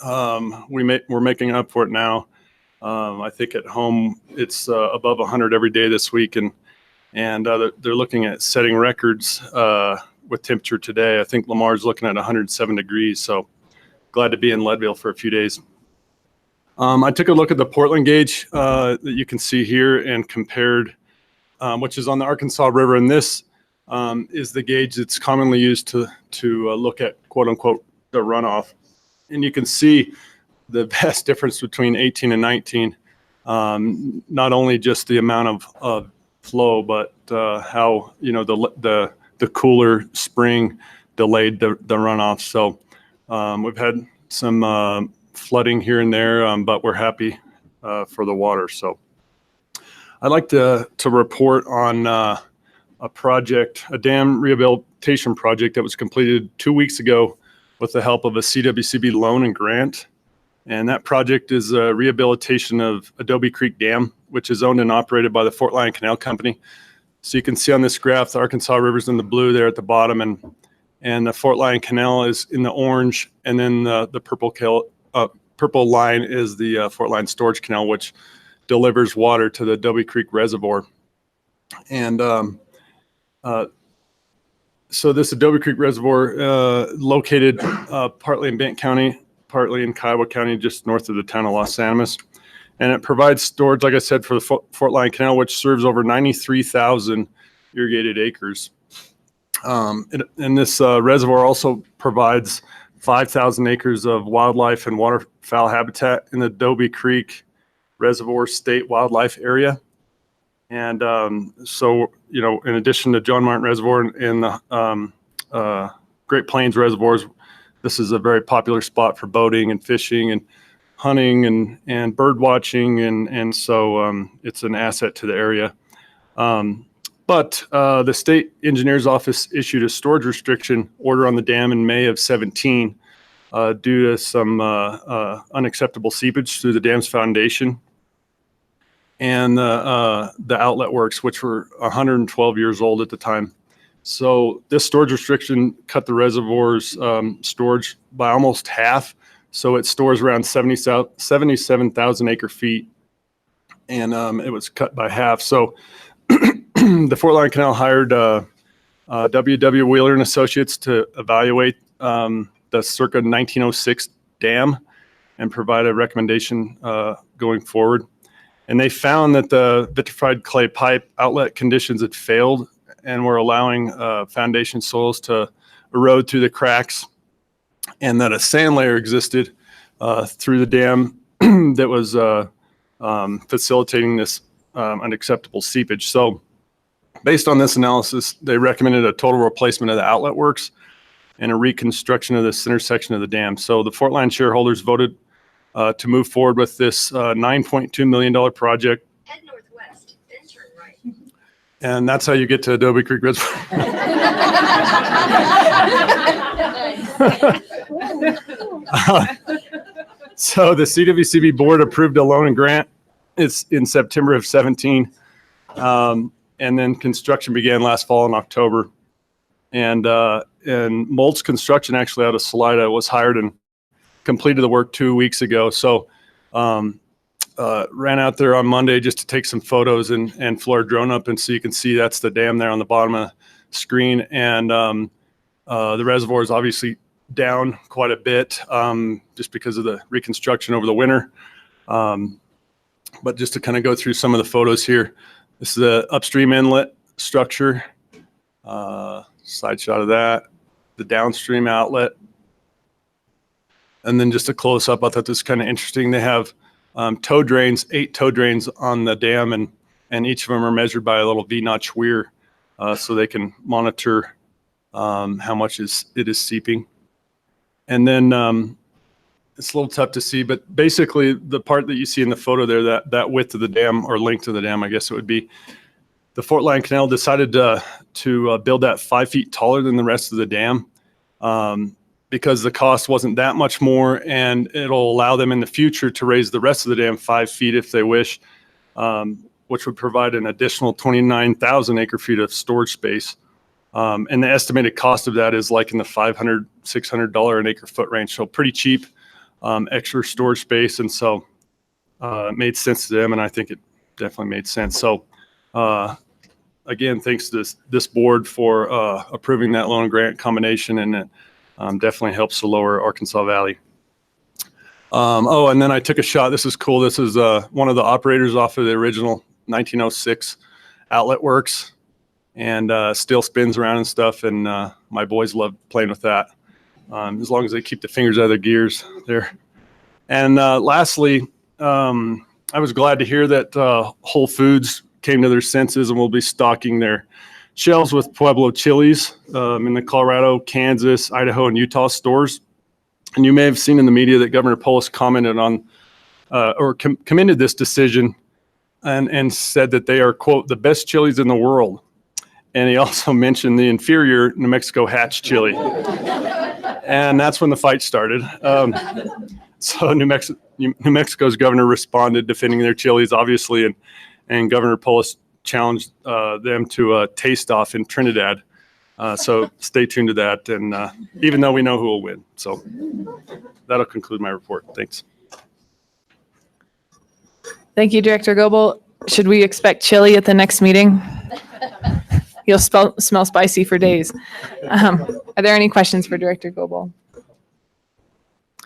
we're making up for it now. I think at home it's above 100 every day this week, and they're looking at setting records with temperature today. I think Lamar's looking at 107 degrees. So glad to be in Leadville for a few days. I took a look at the Portland gauge that you can see here and compared, which is on the Arkansas River, and this is the gauge that's commonly used to look at quote unquote the runoff. And you can see the vast difference between 18 and 19, not only just the amount of flow, but how the cooler spring delayed the runoff. So we've had some flooding here and there, but we're happy for the water. So I'd like to report on a project, a dam rehabilitation project that was completed 2 weeks ago with the help of a CWCB loan and grant. And that project is a rehabilitation of Adobe Creek Dam, which is owned and operated by the Fort Lyon Canal Company. So you can see on this graph, the Arkansas River's in the blue there at the bottom, and the Fort Lyon Canal is in the orange, and then the purple line is the Fort Lyon Storage Canal, which delivers water to the Adobe Creek Reservoir. And so this Adobe Creek Reservoir located partly in Benton County, partly in Kiowa County, just north of the town of Los Animas. And it provides storage, like I said, for the Fort Lyon Canal, which serves over 93,000 irrigated acres. And this reservoir also provides 5,000 acres of wildlife and waterfowl habitat in the Adobe Creek Reservoir State Wildlife Area. And so, in addition to John Martin Reservoir and the Great Plains Reservoirs, this is a very popular spot for boating and fishing and hunting and bird watching. And so it's an asset to the area. But the state engineer's office issued a storage restriction order on the dam in May of 17 due to some unacceptable seepage through the dam's foundation and the outlet works, which were 112 years old at the time. So this storage restriction cut the reservoir's storage by almost half. So it stores around 77,000 acre feet, and it was cut by half. So the Fort Lyon Canal hired W.W. Wheeler and Associates to evaluate the circa 1906 dam and provide a recommendation going forward. And they found that the vitrified clay pipe outlet conditions had failed and were allowing foundation soils to erode through the cracks, and that a sand layer existed through the dam that was facilitating this unacceptable seepage. So based on this analysis, they recommended a total replacement of the outlet works and a reconstruction of the center section of the dam. So the Fort Lyon shareholders voted to move forward with this $9.2 million project. Head northwest, then turn right. And that's how you get to Adobe Creek Reservoir. So the CWCB board approved a loan and grant. It's in September of 17. And then construction began last fall in October. And Moltz Construction, actually out of Salida, was hired and completed the work 2 weeks ago. So ran out there on Monday just to take some photos and flew our drone up, and so you can see that's the dam there on the bottom of the screen. And the reservoir is obviously down quite a bit just because of the reconstruction over the winter. But just to kind of go through some of the photos here, this is the upstream inlet structure, side shot of that, the downstream outlet. And then just a close up, I thought this was kind of interesting. They have tow drains, 8 tow drains on the dam, and each of them are measured by a little V-notch weir, so they can monitor how much it is seeping. And then it's a little tough to see, but basically the part that you see in the photo there, that width of the dam, or length of the dam, I guess it would be, the Fort Lyon Canal decided to build that 5 feet taller than the rest of the dam because the cost wasn't that much more, and it'll allow them in the future to raise the rest of the dam 5 feet if they wish, which would provide an additional 29,000 acre feet of storage space. And the estimated cost of that is like in the $500, $600 an acre foot range. So pretty cheap, extra storage space. And so it made sense to them, and I think it definitely made sense. So again, thanks to this board for approving that loan and grant combination, and it definitely helps the lower Arkansas Valley. Oh, and then I took a shot. This is cool. This is one of the operators off of the original 1906 Outlet Works, and still spins around and stuff. And my boys love playing with that, as long as they keep the fingers out of their gears there. And lastly, I was glad to hear that Whole Foods came to their senses and will be stocking their shelves with Pueblo chilies in the Colorado, Kansas, Idaho, and Utah stores. And you may have seen in the media that Governor Polis commented on or commended this decision and said that they are, quote, the best chilies in the world. And he also mentioned the inferior New Mexico Hatch chili. And that's when the fight started. So New Mexico's governor responded, defending their chilies, obviously, and Governor Polis challenged them to a taste-off in Trinidad. So stay tuned to that, and even though we know who will win. So that'll conclude my report. Thanks. Thank you, Director Goebel. Should we expect chili at the next meeting? You'll smell spicy for days. Are there any questions for Director Goebel?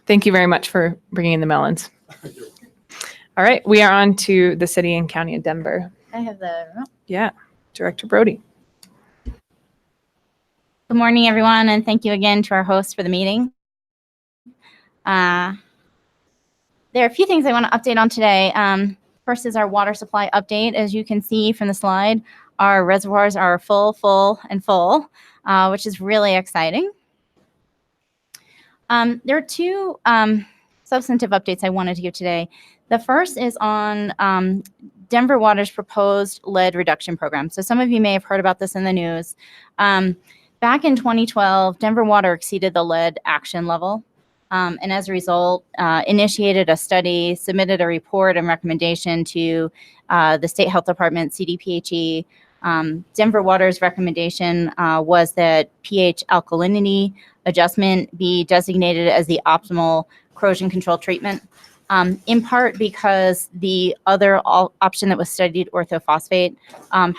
Thank you very much for bringing in the melons. All right, we are on to the city and county of Denver. I have the remote. Yeah, Director Brody. Good morning, everyone, and thank you again to our host for the meeting. There are a few things I want to update on today. First is our water supply update. As you can see from the slide, our reservoirs are full, which is really exciting. There are two substantive updates I wanted to give today. The first is on Denver Water's proposed lead reduction program. So some of you may have heard about this in the news. Back in 2012, Denver Water exceeded the lead action level, and as a result, initiated a study, submitted a report and recommendation to the State Health Department, CDPHE. Denver Water's recommendation was that pH alkalinity adjustment be designated as the optimal corrosion control treatment, in part because the other option that was studied, orthophosphate,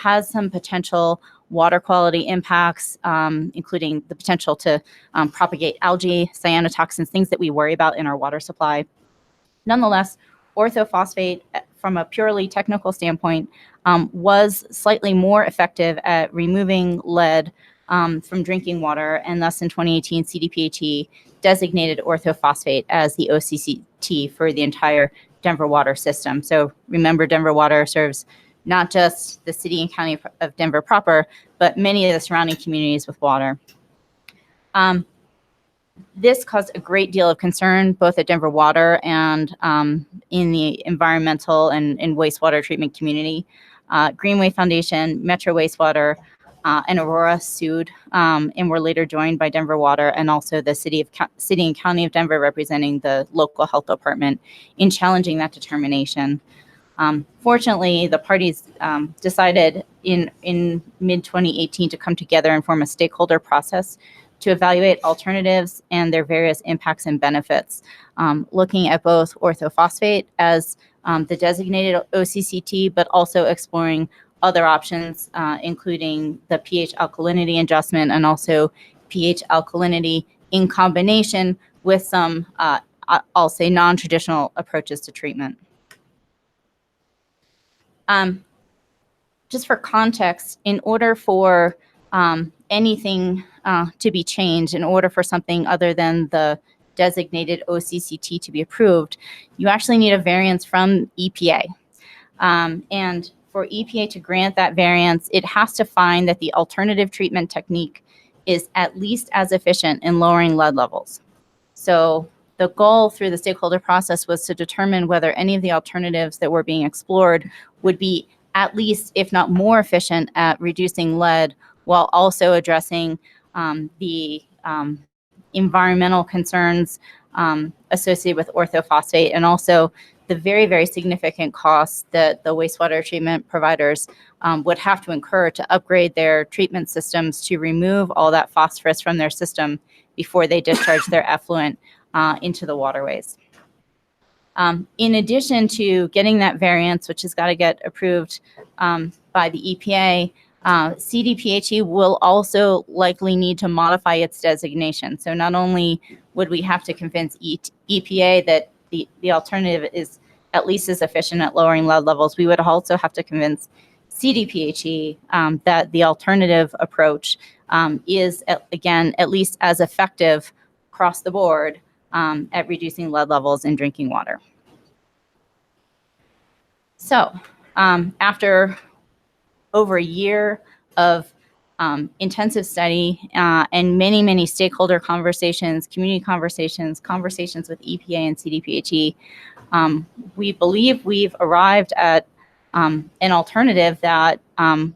has some potential water quality impacts, including the potential to propagate algae, cyanotoxins, things that we worry about in our water supply. Nonetheless, orthophosphate, from a purely technical standpoint, was slightly more effective at removing lead from drinking water, and thus in 2018, CDPHE designated orthophosphate as the OCCT for the entire Denver water system. So remember, Denver Water serves not just the city and county of Denver proper, but many of the surrounding communities with water. This caused a great deal of concern, both at Denver Water and in the environmental and wastewater treatment community. Greenway Foundation, Metro Wastewater, and Aurora sued and were later joined by Denver Water and also the city and county of Denver representing the local health department in challenging that determination. Fortunately, the parties decided in mid-2018 to come together and form a stakeholder process to evaluate alternatives and their various impacts and benefits, looking at both orthophosphate as the designated OCCT, but also exploring other options, including the pH alkalinity adjustment and also pH alkalinity in combination with some, I'll say, non-traditional approaches to treatment. Just for context, in order for anything to be changed, in order for something other than the designated OCCT to be approved, you actually need a variance from EPA. And for EPA to grant that variance, it has to find that the alternative treatment technique is at least as efficient in lowering lead levels. So the goal through the stakeholder process was to determine whether any of the alternatives that were being explored would be at least, if not more efficient at reducing lead while also addressing the environmental concerns associated with orthophosphate and also the very, very significant costs that the wastewater treatment providers would have to incur to upgrade their treatment systems to remove all that phosphorus from their system before they discharge their effluent into the waterways. In addition to getting that variance, which has got to get approved by the EPA, CDPHE will also likely need to modify its designation. So not only would we have to convince EPA that the alternative is at least as efficient at lowering lead levels, we would also have to convince CDPHE that the alternative approach is, again, at least as effective across the board at reducing lead levels in drinking water. So after over a year of intensive study and many, many stakeholder conversations, community conversations, conversations with EPA and CDPHE, we believe we've arrived at an alternative that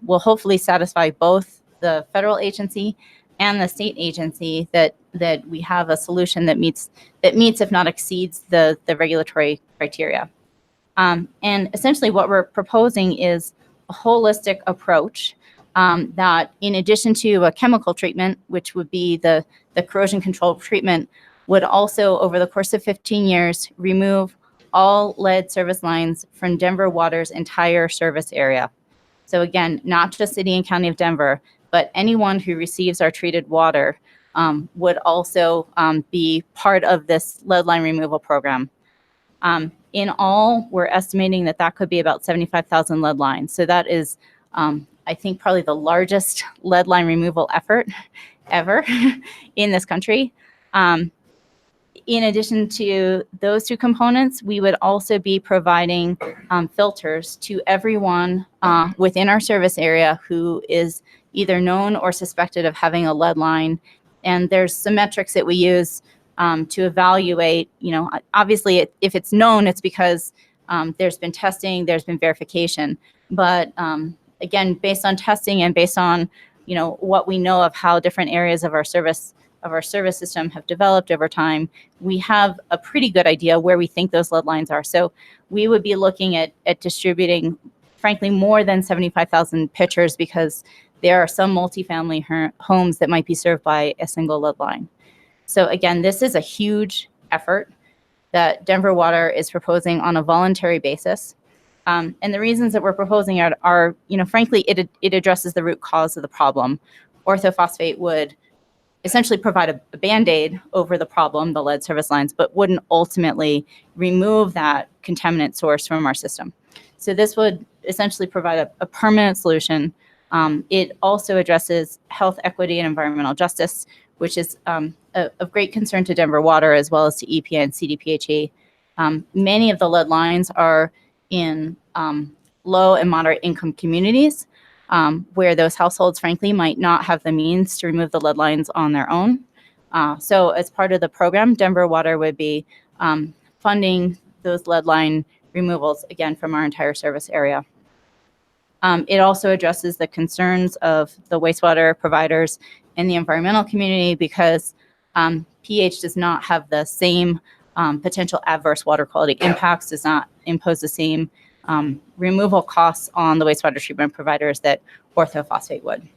will hopefully satisfy both the federal agency and the state agency that we have a solution that meets, if not exceeds, the regulatory criteria. And essentially what we're proposing is a holistic approach that, in addition to a chemical treatment, which would be the corrosion control treatment, would also, over the course of 15 years, remove all lead service lines from Denver Water's entire service area. So again, not just City and County of Denver, but anyone who receives our treated water would also be part of this lead line removal program. In all, we're estimating that that could be about 75,000 lead lines. So that is, I think, probably the largest lead line removal effort ever in this country. In addition to those two components, we would also be providing filters to everyone within our service area who is either known or suspected of having a lead line. And there's some metrics that we use to evaluate, obviously if it's known, it's because there's been testing, there's been verification. But again, based on testing and based on, what we know of how different areas of our service system have developed over time, we have a pretty good idea where we think those lead lines are. So we would be looking at distributing, frankly, more than 75,000 pitchers because there are some multifamily homes that might be served by a single lead line. So again, this is a huge effort that Denver Water is proposing on a voluntary basis. And the reasons that we're proposing are frankly, it addresses the root cause of the problem. Orthophosphate would essentially provide a Band-Aid over the problem, the lead service lines, but wouldn't ultimately remove that contaminant source from our system. So this would essentially provide a permanent solution. It also addresses health equity and environmental justice, which is of great concern to Denver Water as well as to EPA and CDPHE. Many of the lead lines are in low and moderate income communities where those households, frankly, might not have the means to remove the lead lines on their own. So as part of the program, Denver Water would be funding those lead line removals, again, from our entire service area. It also addresses the concerns of the wastewater providers and the environmental community because pH does not have the same potential adverse water quality impacts, does not impose the same removal costs on the wastewater treatment providers that orthophosphate would.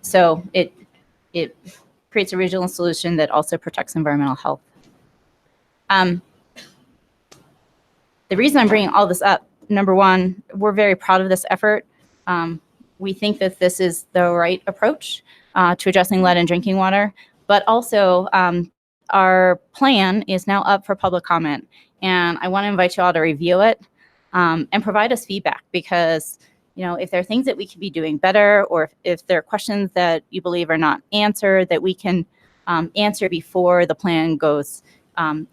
So it creates a regional solution that also protects environmental health. The reason I'm bringing all this up, number one, we're very proud of this effort. We think that this is the right approach to addressing lead in drinking water, but also our plan is now up for public comment. And I want to invite you all to review it and provide us feedback because, you know, if there are things that we could be doing better or if there are questions that you believe are not answered that we can answer before the plan goes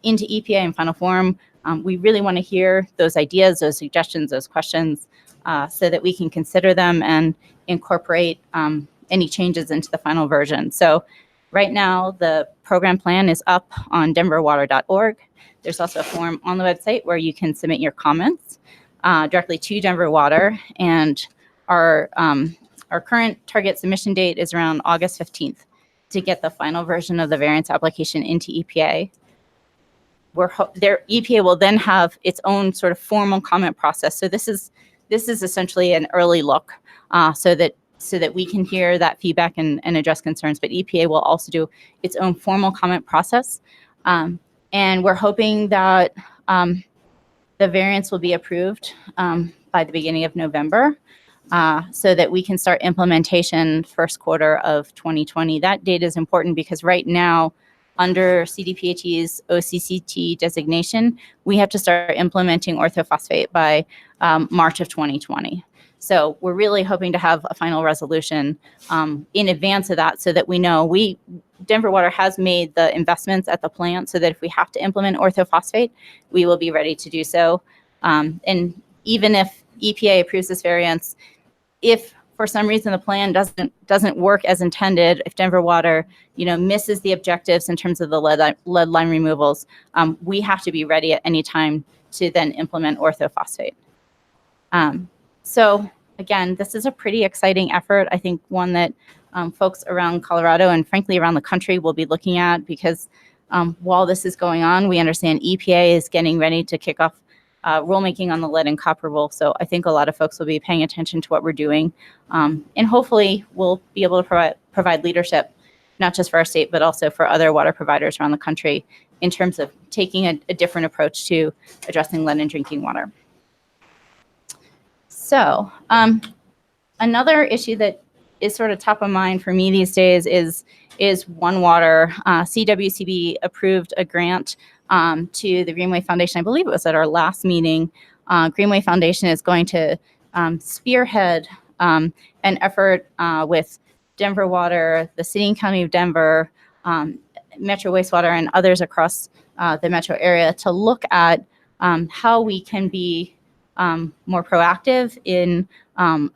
into EPA in final form, we really want to hear those ideas, those suggestions, those questions so that we can consider them and incorporate any changes into the final version. So right now, the program plan is up on denverwater.org. There's also a form on the website where you can submit your comments directly to Denver Water. And our current target submission date is around August 15th to get the final version of the variance application into EPA. EPA will then have its own sort of formal comment process. So this is essentially an early look so that we can hear that feedback and address concerns. But EPA will also do its own formal comment process. And we're hoping that the variance will be approved by the beginning of November so that we can start implementation first quarter of 2020. That date is important because right now, under CDPHE's OCCT designation, we have to start implementing orthophosphate by March of 2020. So we're really hoping to have a final resolution in advance of that so that we know Denver Water has made the investments at the plant so that if we have to implement orthophosphate, we will be ready to do so. And even if EPA approves this variance, if for some reason the plan doesn't work as intended, if Denver Water, misses the objectives in terms of the lead line removals, we have to be ready at any time to then implement orthophosphate. So again, this is a pretty exciting effort. I think one that folks around Colorado and frankly around the country will be looking at because while this is going on, we understand EPA is getting ready to kick off rulemaking on the lead and copper rule. So I think a lot of folks will be paying attention to what we're doing. And hopefully we'll be able to provide leadership, not just for our state, but also for other water providers around the country in terms of taking a different approach to addressing lead in drinking water. So another issue that is sort of top of mind for me these days is One Water. CWCB approved a grant to the Greenway Foundation. I believe it was at our last meeting. Greenway Foundation is going to spearhead an effort with Denver Water, the City and County of Denver, Metro Wastewater, and others across the metro area to look at how we can be more proactive in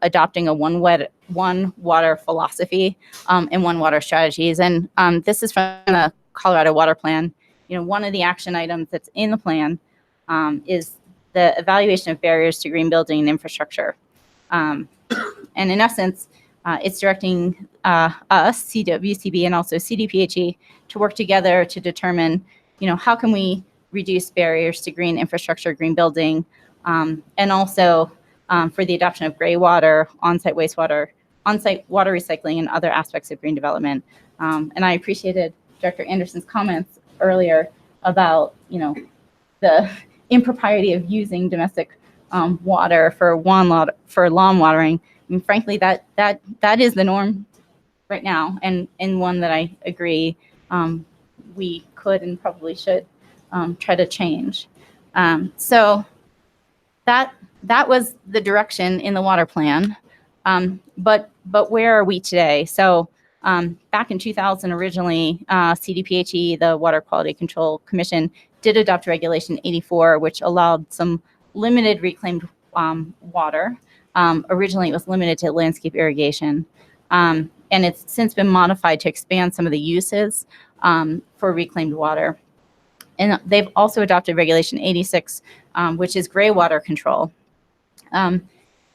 adopting a one water philosophy and one water strategies. And this is from the Colorado Water Plan. One of the action items that's in the plan is the evaluation of barriers to green building and infrastructure. And in essence, it's directing us, CWCB, and also CDPHE to work together to determine, how can we reduce barriers to green infrastructure, green building, and also for the adoption of gray water, on-site wastewater, on-site water recycling, and other aspects of green development. And I appreciated Director Anderson's comments earlier about, the impropriety of using domestic water for lawn watering. I mean, frankly, that is the norm right now, and one that I agree we could and probably should try to change. So that was the direction in the water plan. But where are we today? So back in 2000, originally, CDPHE, the Water Quality Control Commission, did adopt Regulation 84, which allowed some limited reclaimed water. Originally, it was limited to landscape irrigation. And it's since been modified to expand some of the uses for reclaimed water. And they've also adopted Regulation 86, which is Graywater Control.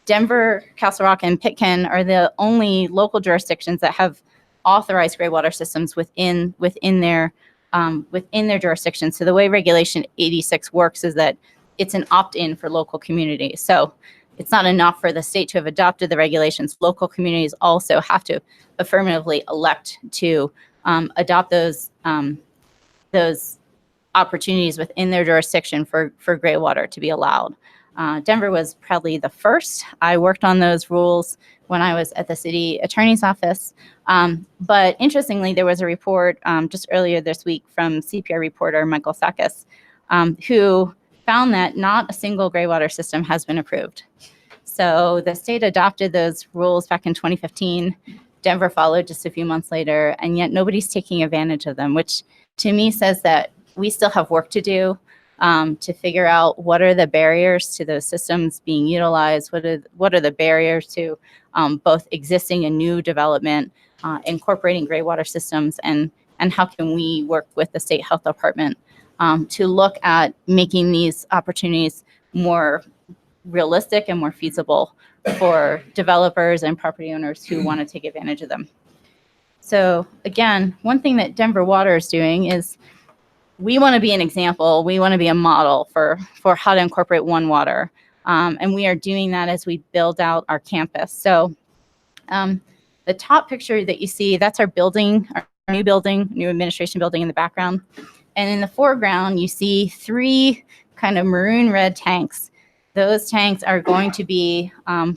Denver, Castle Rock, and Pitkin are the only local jurisdictions that have authorized gray water systems within their jurisdiction. So the way Regulation 86 works is that it's an opt-in for local communities. So it's not enough for the state to have adopted the regulations. Local communities also have to affirmatively elect to adopt those opportunities within their jurisdiction for gray water to be allowed. Denver was proudly the first. I worked on those rules when I was at the city attorney's office. But interestingly, there was a report just earlier this week from CPR reporter Michael Sakis, who found that not a single gray water system has been approved. So the state adopted those rules back in 2015. Denver followed just a few months later, and yet nobody's taking advantage of them, which to me says that we still have work to do to figure out what are the barriers to those systems being utilized, what are the barriers to both existing and new development, incorporating gray water systems, and how can we work with the state health department to look at making these opportunities more realistic and more feasible for developers and property owners who want to take advantage of them. So again, one thing that Denver Water is doing is we want to be an example. We want to be a model for how to incorporate One Water. And we are doing that as we build out our campus. So the top picture that you see, that's our building, our new administration building in the background. And in the foreground, you see 3 kind of maroon red tanks. Those tanks are going to be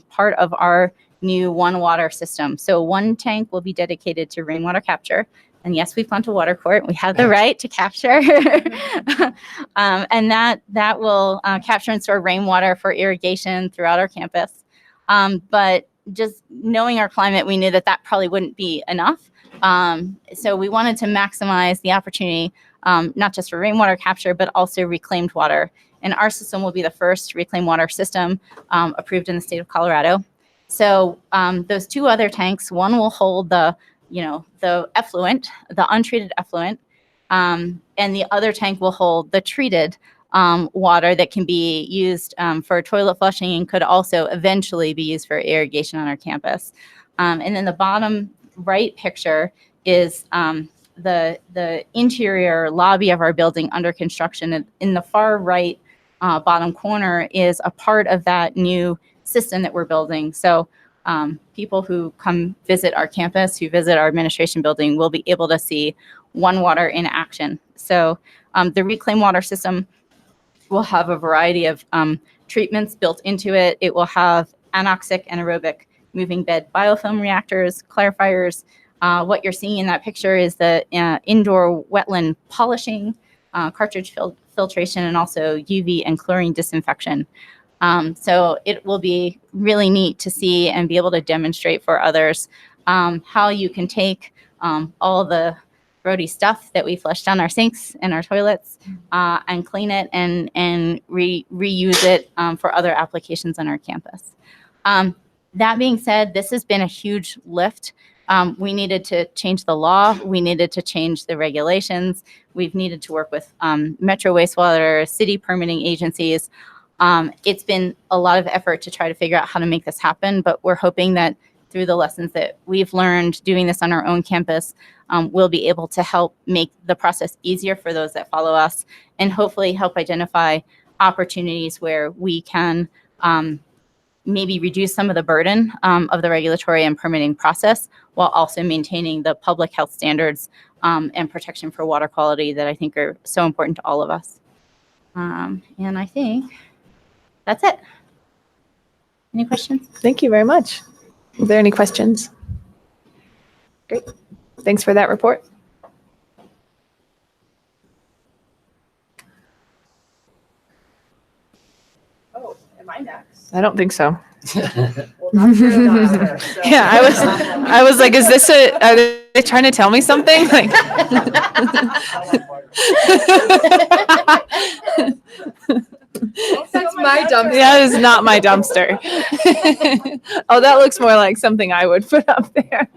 part of our new One Water system. So one tank will be dedicated to rainwater capture. And yes, we've gone to water court. We have the right to capture. And that will capture and store rainwater for irrigation throughout our campus. But just knowing our climate, we knew that probably wouldn't be enough. So we wanted to maximize the opportunity, not just for rainwater capture, but also reclaimed water. And our system will be the first reclaimed water system approved in the state of Colorado. So those 2 other tanks, one will hold the effluent, the untreated effluent, and the other tank will hold the treated water that can be used for toilet flushing and could also eventually be used for irrigation on our campus. And then the bottom right picture is the interior lobby of our building under construction. And in the far right bottom corner is a part of that new system that we're building. So people who come visit our campus, who visit our administration building, will be able to see One Water in action. So the reclaimed water system will have a variety of treatments built into it. It will have anoxic and aerobic moving bed biofilm reactors, clarifiers. What you're seeing in that picture is the indoor wetland polishing, cartridge filtration, and also UV and chlorine disinfection. So it will be really neat to see and be able to demonstrate for others how you can take all the grody stuff that we flush down our sinks and our toilets and clean it and reuse it for other applications on our campus. That being said, this has been a huge lift. We needed to change the law. We needed to change the regulations. We've needed to work with Metro Wastewater, city permitting agencies. It's been a lot of effort to try to figure out how to make this happen, but we're hoping that through the lessons that we've learned doing this on our own campus, we'll be able to help make the process easier for those that follow us and hopefully help identify opportunities where we can maybe reduce some of the burden of the regulatory and permitting process while also maintaining the public health standards and protection for water quality that I think are so important to all of us. And I think that's it. Any questions? Thank you very much. Are there any questions? Great. Thanks for that report. Oh, am I next? I don't think so. Well, not sure I'm not her, so. Yeah, I was like, is this are they trying to tell me something? Like, That's my dumpster. that is not my dumpster. Oh, that looks more like something I would put up there.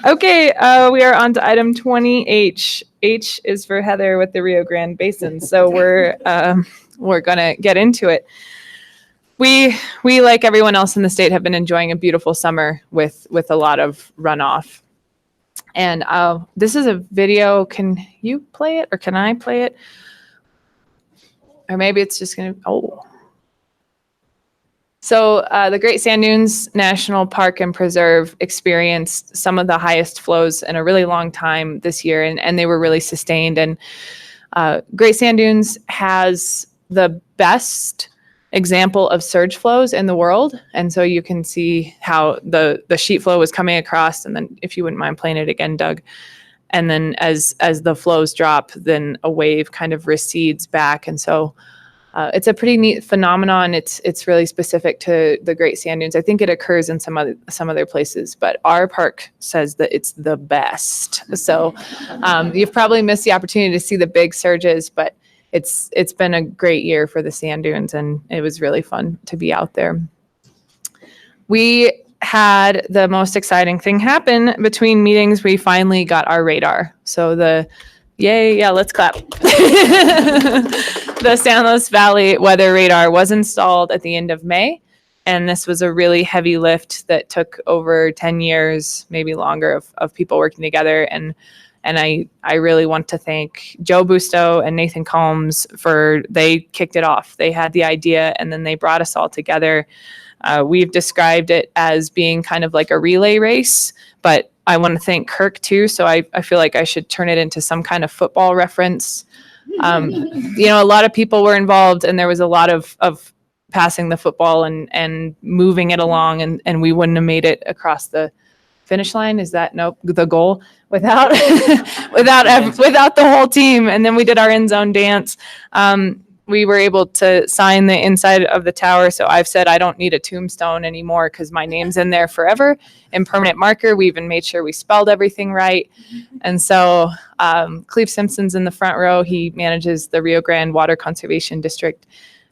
Okay, we are on to item 20H, H is for Heather with the Rio Grande Basin. So we're gonna get into it. We like everyone else in the state have been enjoying a beautiful summer with a lot of runoff. And this is a video. Can you play it or can I play it? Or maybe it's just gonna. Oh. So the Great Sand Dunes National Park and Preserve experienced some of the highest flows in a really long time this year, and they were really sustained. And Great Sand Dunes has the best example of surge flows in the world. And so you can see how the sheet flow was coming across. And then if you wouldn't mind playing it again, Doug. And then as the flows drop, then a wave kind of recedes back. And so it's a pretty neat phenomenon. It's really specific to the Great Sand Dunes. I think it occurs in some other places, but our park says that it's the best. So you've probably missed the opportunity to see the big surges, but it's been a great year for the sand dunes, and it was really fun to be out there. We had the most exciting thing happen between meetings. We finally got our radar. So let's clap. The San Luis Valley Weather Radar was installed at the end of May, and this was a really heavy lift that took over 10 years, maybe longer, of people working together. And I really want to thank Joe Busto and Nathan Combs they kicked it off. They had the idea, and then they brought us all together. We've described it as being kind of like a relay race, but I want to thank Kirk too. So I feel like I should turn it into some kind of football reference. A lot of people were involved, and there was a lot of passing the football and moving it along, and we wouldn't have made it across the finish line. Is that the goal without without the whole team? And then we did our end zone dance. We were able to sign the inside of the tower. So I've said I don't need a tombstone anymore because my name's in there forever in permanent marker. We even made sure we spelled everything right. And so Cleve Simpson's in the front row. He manages the Rio Grande Water Conservation District.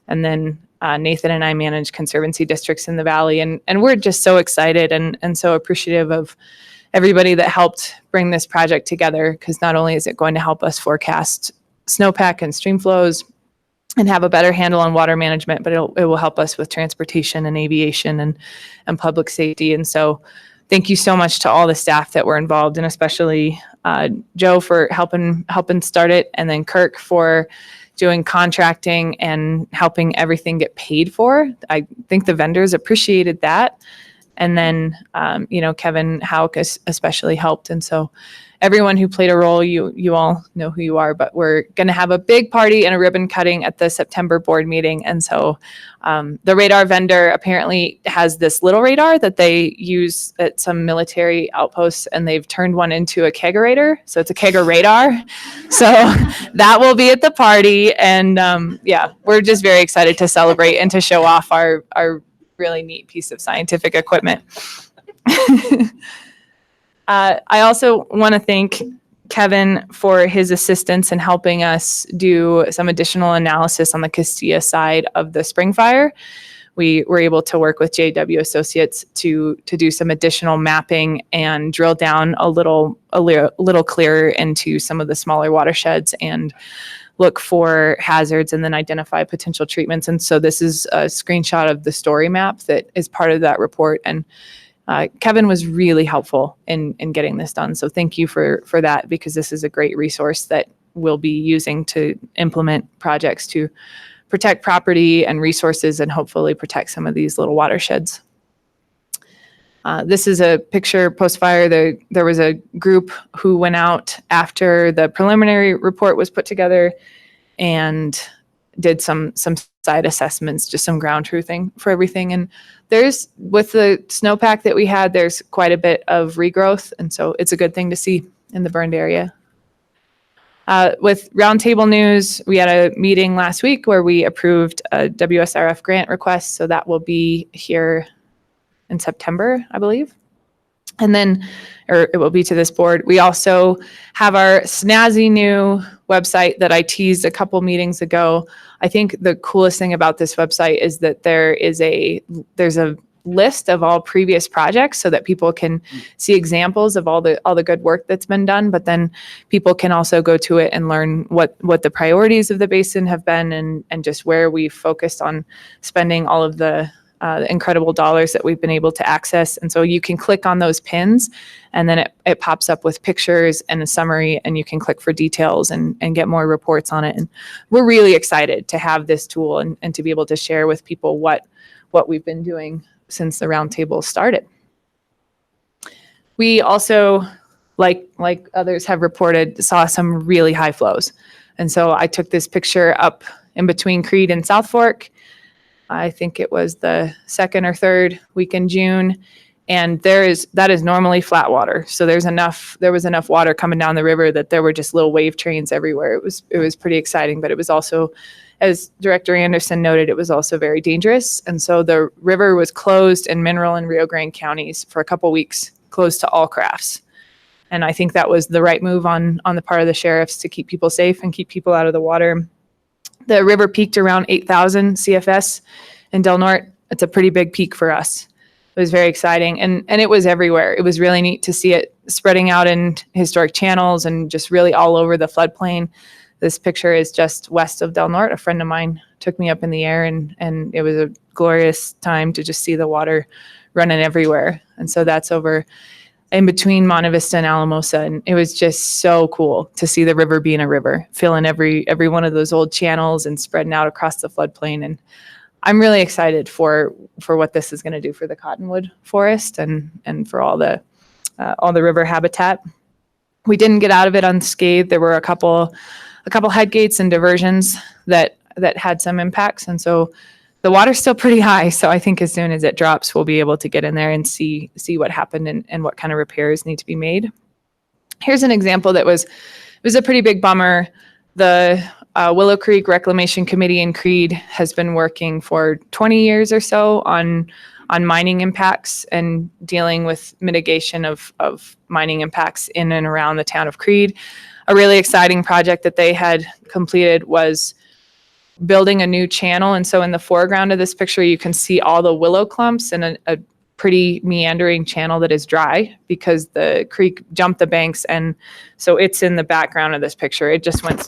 And then Nathan and I manage conservancy districts in the valley. And we're just so excited and so appreciative of everybody that helped bring this project together, because not only is it going to help us forecast snowpack and stream flows and have a better handle on water management, but it will help us with transportation and aviation and public safety. And so thank you so much to all the staff that were involved, and especially Joe for helping start it, and then Kirk for doing contracting and helping everything get paid for. I think the vendors appreciated that. And then, Kevin Hauk especially helped. And so everyone who played a role, you all know who you are, but we're going to have a big party and a ribbon cutting at the September board meeting. And so the radar vendor apparently has this little radar that they use at some military outposts, and they've turned one into a kegerator. So it's a kegger radar. So that will be at the party. And we're just very excited to celebrate and to show off our really neat piece of scientific equipment. I also want to thank Kevin for his assistance in helping us do some additional analysis on the Castilla side of the spring fire. We were able to work with JW Associates to do some additional mapping and drill down a little clearer into some of the smaller watersheds and look for hazards and then identify potential treatments. And so this is a screenshot of the story map that is part of that report. And Kevin was really helpful in getting this done. So thank you for that, because this is a great resource that we'll be using to implement projects to protect property and resources and hopefully protect some of these little watersheds. This is a picture post-fire. There was a group who went out after the preliminary report was put together and did some site assessments, just some ground truthing for everything. And with the snowpack that we had, there's quite a bit of regrowth. And so it's a good thing to see in the burned area. With Roundtable News, we had a meeting last week where we approved a WSRF grant request. So that will be here in September, I believe. And then, or it will be to this board. We also have our snazzy new website that I teased a couple meetings ago. I think the coolest thing about this website is that there's a list of all previous projects so that people can see examples of all the good work that's been done, but then people can also go to it and learn what the priorities of the basin have been and just where we've focused on spending all of the incredible dollars that we've been able to access. And so you can click on those pins and then it pops up with pictures and a summary, and you can click for details and get more reports on it. And we're really excited to have this tool and to be able to share with people what we've been doing since the roundtable started. We also, like others have reported, saw some really high flows. And so I took this picture up in between Creed and South Fork. I think it was the second or third week in June. And that is normally flat water. So there was enough water coming down the river that there were just little wave trains everywhere. It was pretty exciting, but it was also, as Director Anderson noted, it was also very dangerous. And so the river was closed in Mineral and Rio Grande counties for a couple weeks, closed to all crafts. And I think that was the right move on the part of the sheriffs to keep people safe and keep people out of the water. The river peaked around 8,000 CFS in Del Norte. It's a pretty big peak for us. It was very exciting. And it was everywhere. It was really neat to see it spreading out in historic channels and just really all over the floodplain. This picture is just west of Del Norte. A friend of mine took me up in the air and it was a glorious time to just see the water running everywhere. And so that's over in between Monte Vista and Alamosa. And it was just so cool to see the river being a river, filling every one of those old channels and spreading out across the floodplain. And I'm really excited for what this is going to do for the cottonwood forest and for all the river habitat. We didn't get out of it unscathed. There were a couple head gates and diversions that had some impacts. And so the water's still pretty high. So I think as soon as it drops, we'll be able to get in there and see what happened and what kind of repairs need to be made. Here's an example that was a pretty big bummer. The Willow Creek Reclamation Committee in Creed has been working for 20 years or so on mining impacts and dealing with mitigation of mining impacts in and around the town of Creed. A really exciting project that they had completed was building a new channel. And so in the foreground of this picture, you can see all the willow clumps and a pretty meandering channel that is dry because the creek jumped the banks. And so it's in the background of this picture. It just went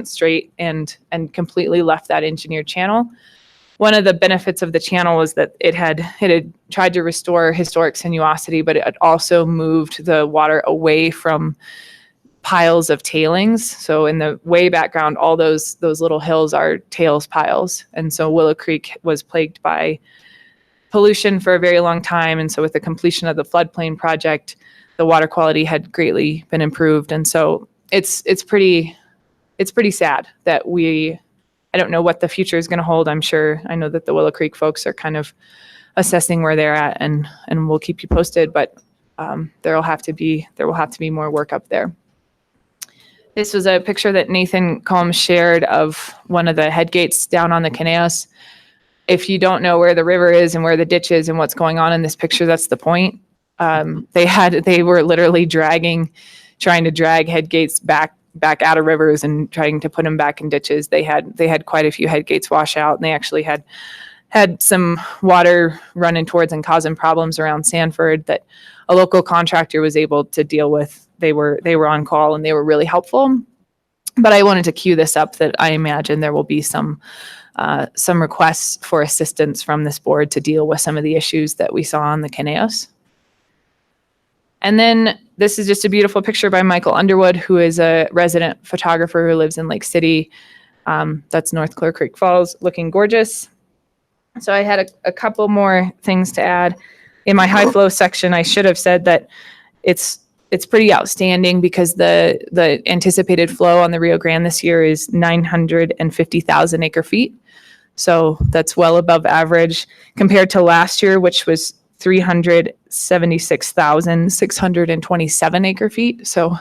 straight and completely left that engineered channel. One of the benefits of the channel was that it had tried to restore historic sinuosity, but it had also moved the water away from piles of tailings. So in the way background, all those little hills are tails piles. And so Willow Creek was plagued by pollution for a very long time. And so with the completion of the floodplain project, the water quality had greatly been improved. And so it's pretty sad that I don't know what the future is going to hold. I know that the Willow Creek folks are kind of assessing where they're at and we'll keep you posted, but there will have to be more work up there. This was a picture that Nathan Combs shared of one of the head gates down on the Caneos. If you don't know where the river is and where the ditch is and what's going on in this picture, that's the point. They were literally trying to drag head gates back out of rivers and trying to put them back in ditches. They had quite a few head gates wash out, and they actually had some water running towards and causing problems around Sanford that a local contractor was able to deal with. They were on call and they were really helpful. But I wanted to cue this up that I imagine there will be some requests for assistance from this board to deal with some of the issues that we saw on the Caneos. And then this is just a beautiful picture by Michael Underwood, who is a resident photographer who lives in Lake City. That's North Clear Creek Falls, looking gorgeous. So I had a couple more things to add. In my high flow section, I should have said that it's pretty outstanding because the anticipated flow on the Rio Grande this year is 950,000 acre feet. So that's well above average compared to last year, which was 376,627 acre feet. So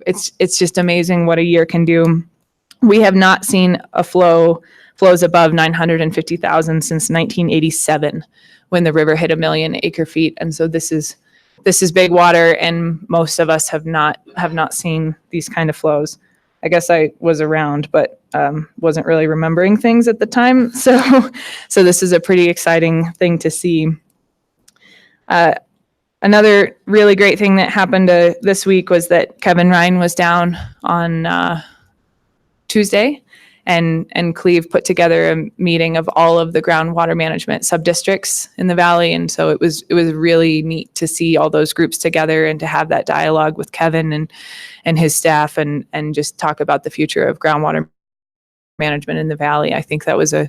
it's just amazing what a year can do. We have not seen flows above 950,000 since 1987 when the river hit 1 million acre feet. And so this is big water, and most of us have not seen these kind of flows. I guess I was around, but wasn't really remembering things at the time. So this is a pretty exciting thing to see. Another really great thing that happened this week was that Kevin Ryan was down on Tuesday, and Cleve put together a meeting of all of the groundwater management subdistricts in the valley, and so it was really neat to see all those groups together and to have that dialogue with Kevin and his staff and just talk about the future of groundwater management in the valley. I think that was a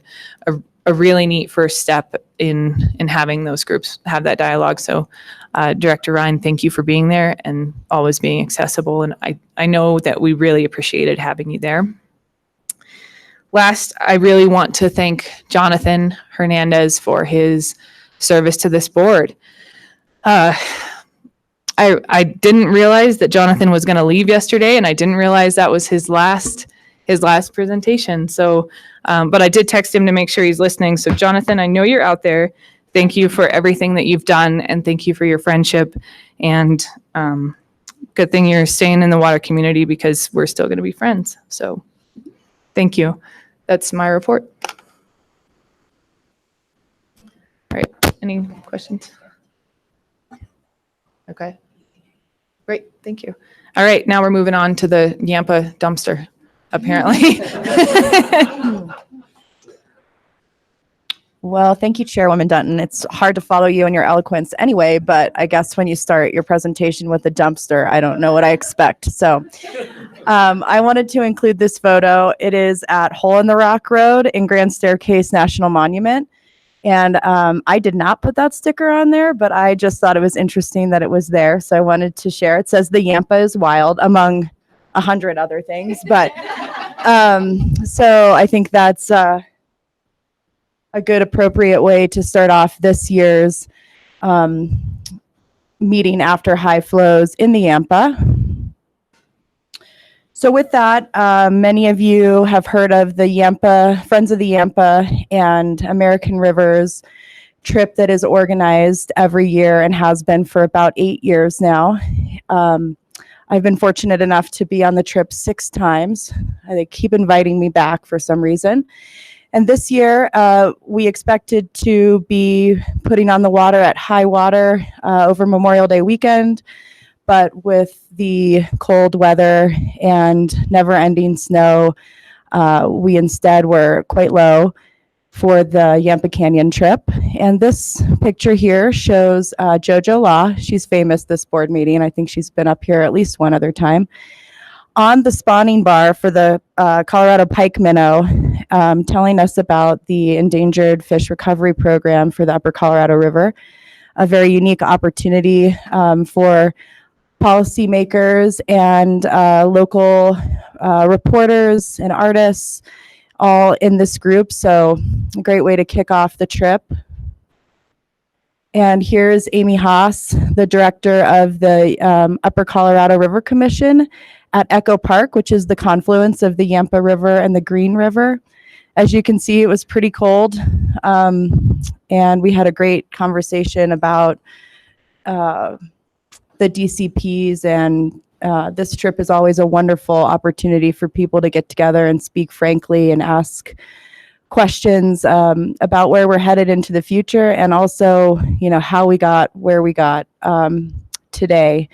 really neat first step in having those groups have that dialogue. So Director Ryan, thank you for being there and always being accessible. And I know that we really appreciated having you there. Last, I really want to thank Jonathan Hernandez for his service to this board. I didn't realize that Jonathan was going to leave yesterday, and I didn't realize that was his last presentation. So, but I did text him to make sure he's listening. So Jonathan, I know you're out there. Thank you for everything that you've done, and thank you for your friendship. And good thing you're staying in the water community, because we're still going to be friends. So thank you. That's my report. All right, any questions? Okay, great, thank you. All right, now we're moving on to the Yampa dumpster, apparently. Well, thank you, Chairwoman Dutton. It's hard to follow you and your eloquence anyway, but I guess when you start your presentation with a dumpster, I don't know what I expect. So I wanted to include this photo. It is at Hole in the Rock Road in Grand Staircase National Monument. And I did not put that sticker on there, but I just thought it was interesting that it was there. So I wanted to share. It says the Yampa is wild, among 100 other things. But so I think that's a good appropriate way to start off this year's meeting after high flows in the Yampa. So with that, many of you have heard of the Yampa, Friends of the Yampa and American Rivers trip that is organized every year and has been for about 8 years now. I've been fortunate enough to be on the trip 6 times. They keep inviting me back for some reason. And this year, we expected to be putting on the water at high water over Memorial Day weekend, but with the cold weather and never-ending snow, we instead were quite low for the Yampa Canyon trip. And this picture here shows JoJo Law. She's famous this board meeting. I think she's been up here at least one other time. On the spawning bar for the Colorado pike minnow, telling us about the endangered fish recovery program for the Upper Colorado River, a very unique opportunity for policymakers and local reporters and artists all in this group. So a great way to kick off the trip. And here's Amy Haas, the director of the Upper Colorado River Commission at Echo Park, which is the confluence of the Yampa River and the Green River. As you can see, it was pretty cold, and we had a great conversation about the DCPs, and this trip is always a wonderful opportunity for people to get together and speak frankly and ask questions about where we're headed into the future, and also, you know, how we got where we got today.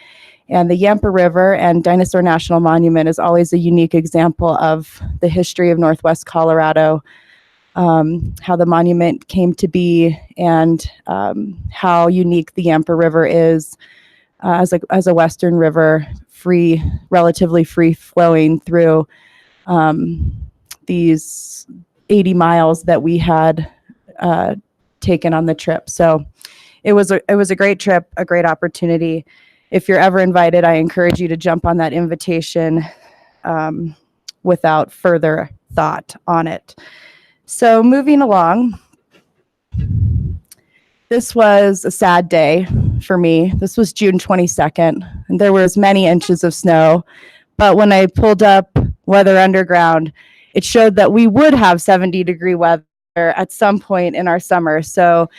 And the Yampa River and Dinosaur National Monument is always a unique example of the history of Northwest Colorado, how the monument came to be, and how unique the Yampa River is as a western river, relatively free flowing through these 80 miles that we had taken on the trip. So it was a great trip, a great opportunity. If you're ever invited, I encourage you to jump on that invitation without further thought on it. So moving along, this was a sad day for me. This was June 22nd, and there was many inches of snow. But when I pulled up Weather Underground, it showed that we would have 70-degree weather at some point in our summer. So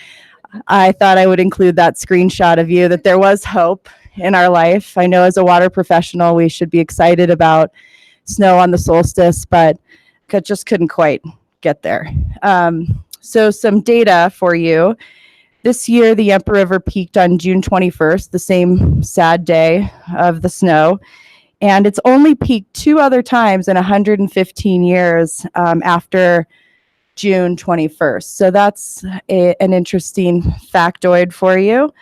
I thought I would include that screenshot of you, that there was hope in our life. I know as a water professional, we should be excited about snow on the solstice, but just couldn't quite get there. So some data for you. This year, the Yampa River peaked on June 21st, the same sad day of the snow. And it's only peaked 2 other times in 115 years after June 21st. So that's an interesting factoid for you.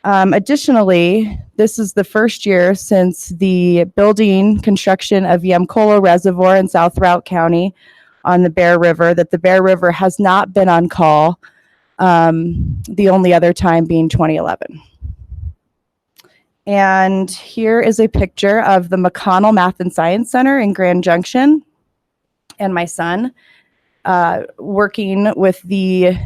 Additionally, this is the first year since the building construction of Yamcolo Reservoir in South Routt County on the Bear River that the Bear River has not been on call, the only other time being 2011. And here is a picture of the McConnell Math and Science Center in Grand Junction and my son working with the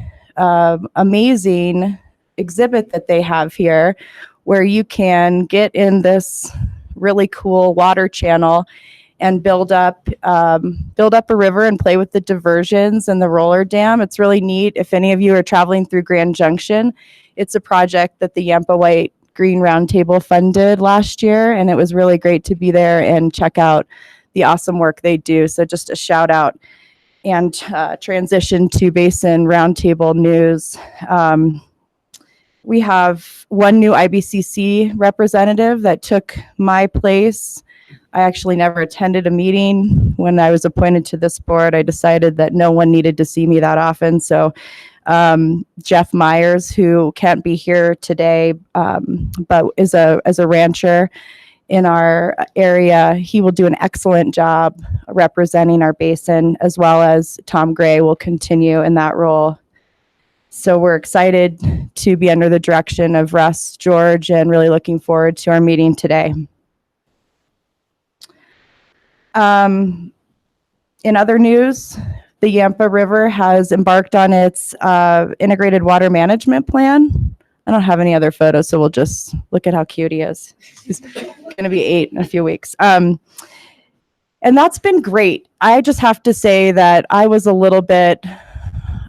amazing exhibit that they have here, where you can get in this really cool water channel and build up a river and play with the diversions and the roller dam. It's really neat. If any of you are traveling through Grand Junction, it's a project that the Yampa White Green Roundtable funded last year, and it was really great to be there and check out the awesome work they do. So just a shout out and transition to Basin Roundtable news. We have one new IBCC representative that took my place. I actually never attended a meeting. When I was appointed to this board, I decided that no one needed to see me that often. So Jeff Myers, who can't be here today, but is as a rancher in our area, he will do an excellent job representing our basin, as well as Tom Gray will continue in that role. So we're excited to be under the direction of Russ George and really looking forward to our meeting today. In other news, the Yampa River has embarked on its integrated water management plan. I don't have any other photos, so we'll just look at how cute he is. He's going to be 8 in a few weeks. And that's been great. I just have to say that I was a little bit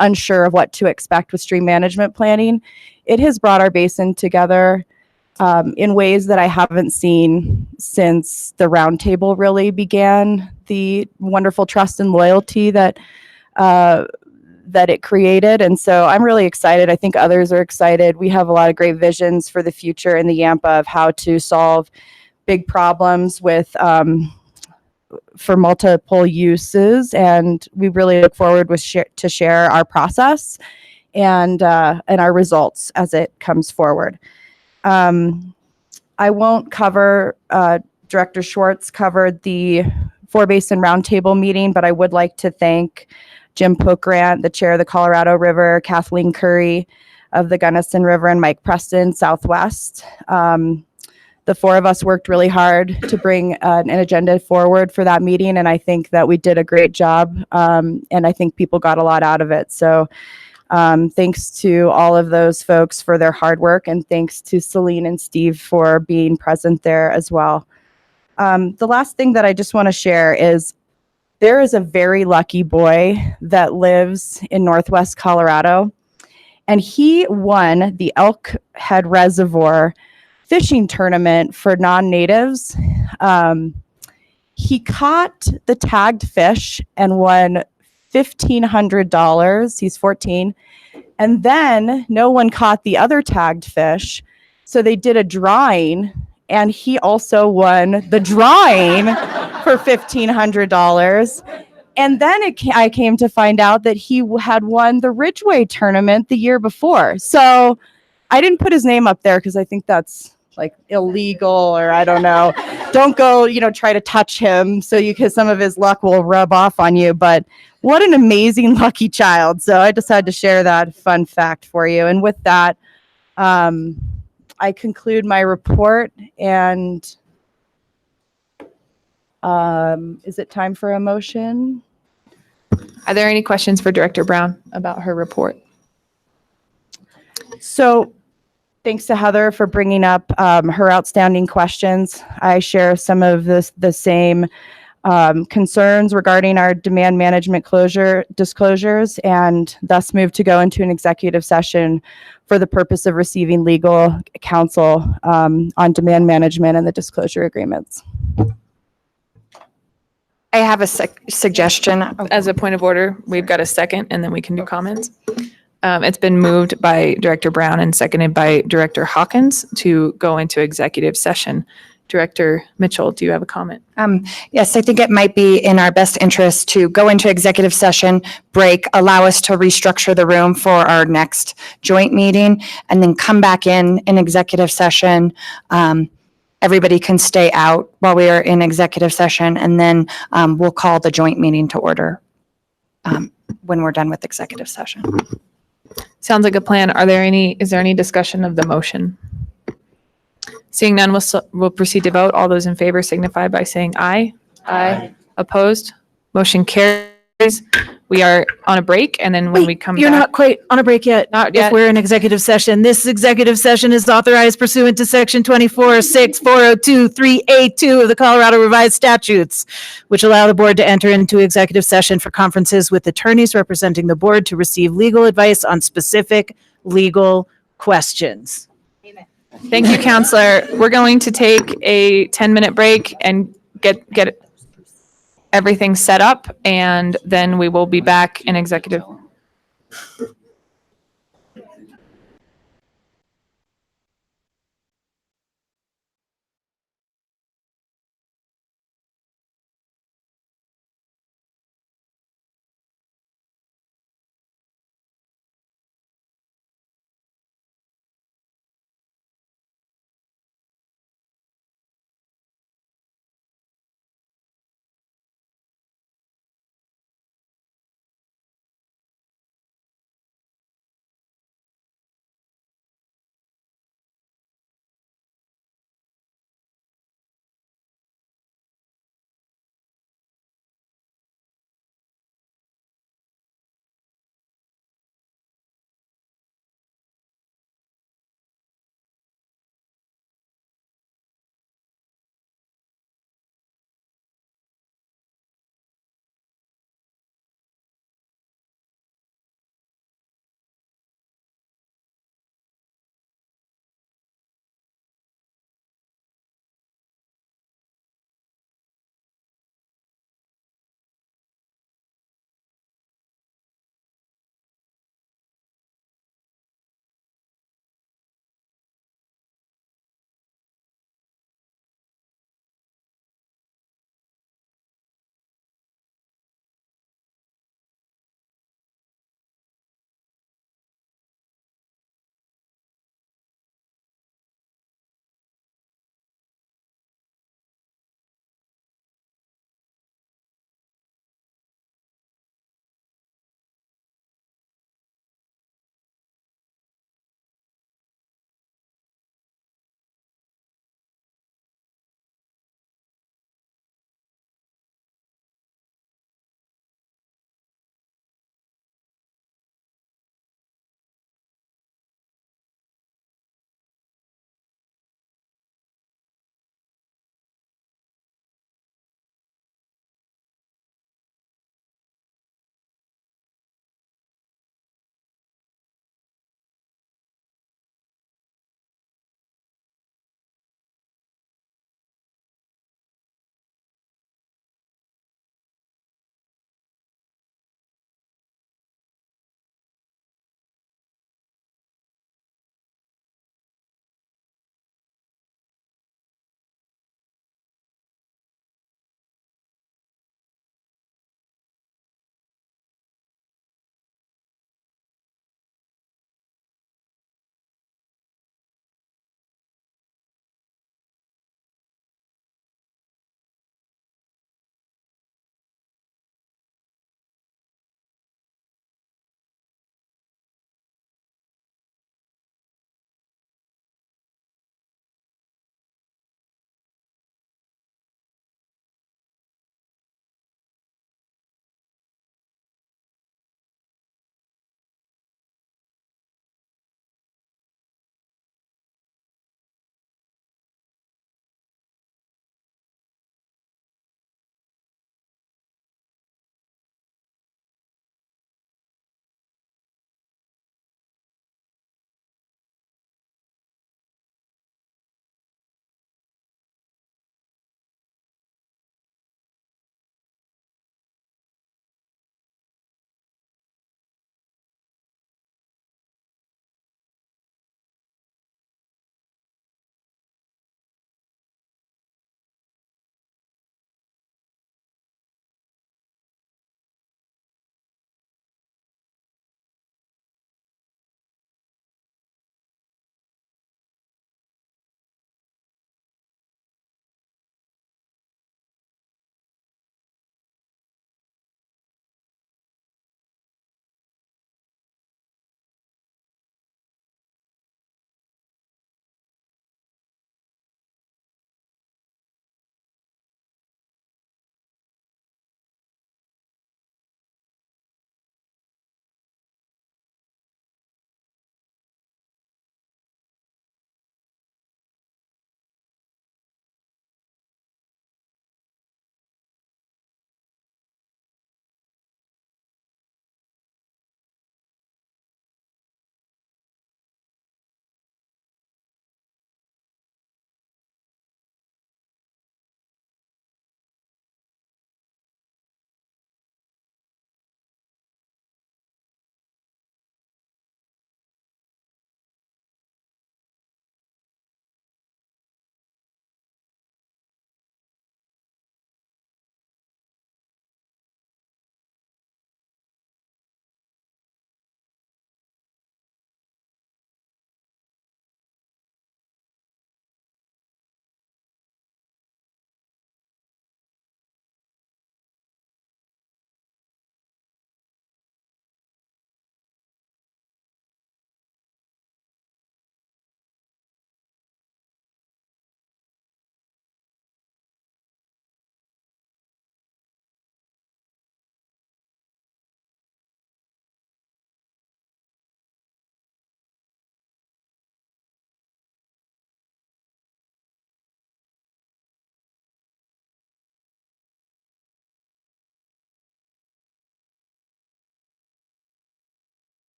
unsure of what to expect with stream management planning. It has brought our basin together in ways that I haven't seen since the roundtable really began. The wonderful trust and loyalty that it created. And so I'm really excited. I think others are excited. We have a lot of great visions for the future in the Yampa of how to solve big problems with for multiple uses, and we really look forward to share our process and our results as it comes forward. I won't cover, Director Schwartz covered the 4-Basin Roundtable meeting, but I would like to thank Jim Pokrant, the chair of the Colorado River, Kathleen Curry of the Gunnison River, and Mike Preston, Southwest. The 4 of us worked really hard to bring an agenda forward for that meeting, and I think that we did a great job, and I think people got a lot out of it. So thanks to all of those folks for their hard work, and thanks to Celine and Steve for being present there as well. The last thing that I just want to share is there is a very lucky boy that lives in Northwest Colorado, and he won the Elk Head Reservoir fishing tournament for non-natives. He caught the tagged fish and won $1,500. He's 14. And then no one caught the other tagged fish. So they did a drawing, and he also won the drawing for $1,500. And then I came to find out that he had won the Ridgeway tournament the year before. So I didn't put his name up there because I think that's like illegal, or I don't know. Don't go, try to touch him because some of his luck will rub off on you. But what an amazing lucky child. So I just had to share that fun fact for you. And with that, I conclude my report. And is it time for a motion? Are there any questions for Director Brown about her report? So thanks to Heather for bringing up her outstanding questions. I share some of the same concerns regarding our demand management disclosures, and thus move to go into an executive session for the purpose of receiving legal counsel on demand management and the disclosure agreements. I have a suggestion. As a point of order, we've got a second and then we can do comments. It's been moved by Director Brown and seconded by Director Hawkins to go into executive session. Director Mitchell, do you have a comment? Yes, I think it might be in our best interest to go into executive session, break, allow us to restructure the room for our next joint meeting, and then come back in executive session. Everybody can stay out while we are in executive session, and then we'll call the joint meeting to order when we're done with executive session. Sounds like a plan. Is there any discussion of the motion? Seeing none, we'll proceed to vote. All those in favor signify by saying aye. Aye. Opposed? Motion carries. We are on a break, and then when we come You're back. not quite on a break yet. Not If yet. we're in executive session, this executive session is authorized pursuant to section 24-6-402-3A2 of the Colorado Revised Statutes, which allow the board to enter into executive session for conferences with attorneys representing the board to receive legal advice on specific legal questions. Thank you, Counselor. We're going to take a 10-minute break and get everything set up, and then we will be back in executive.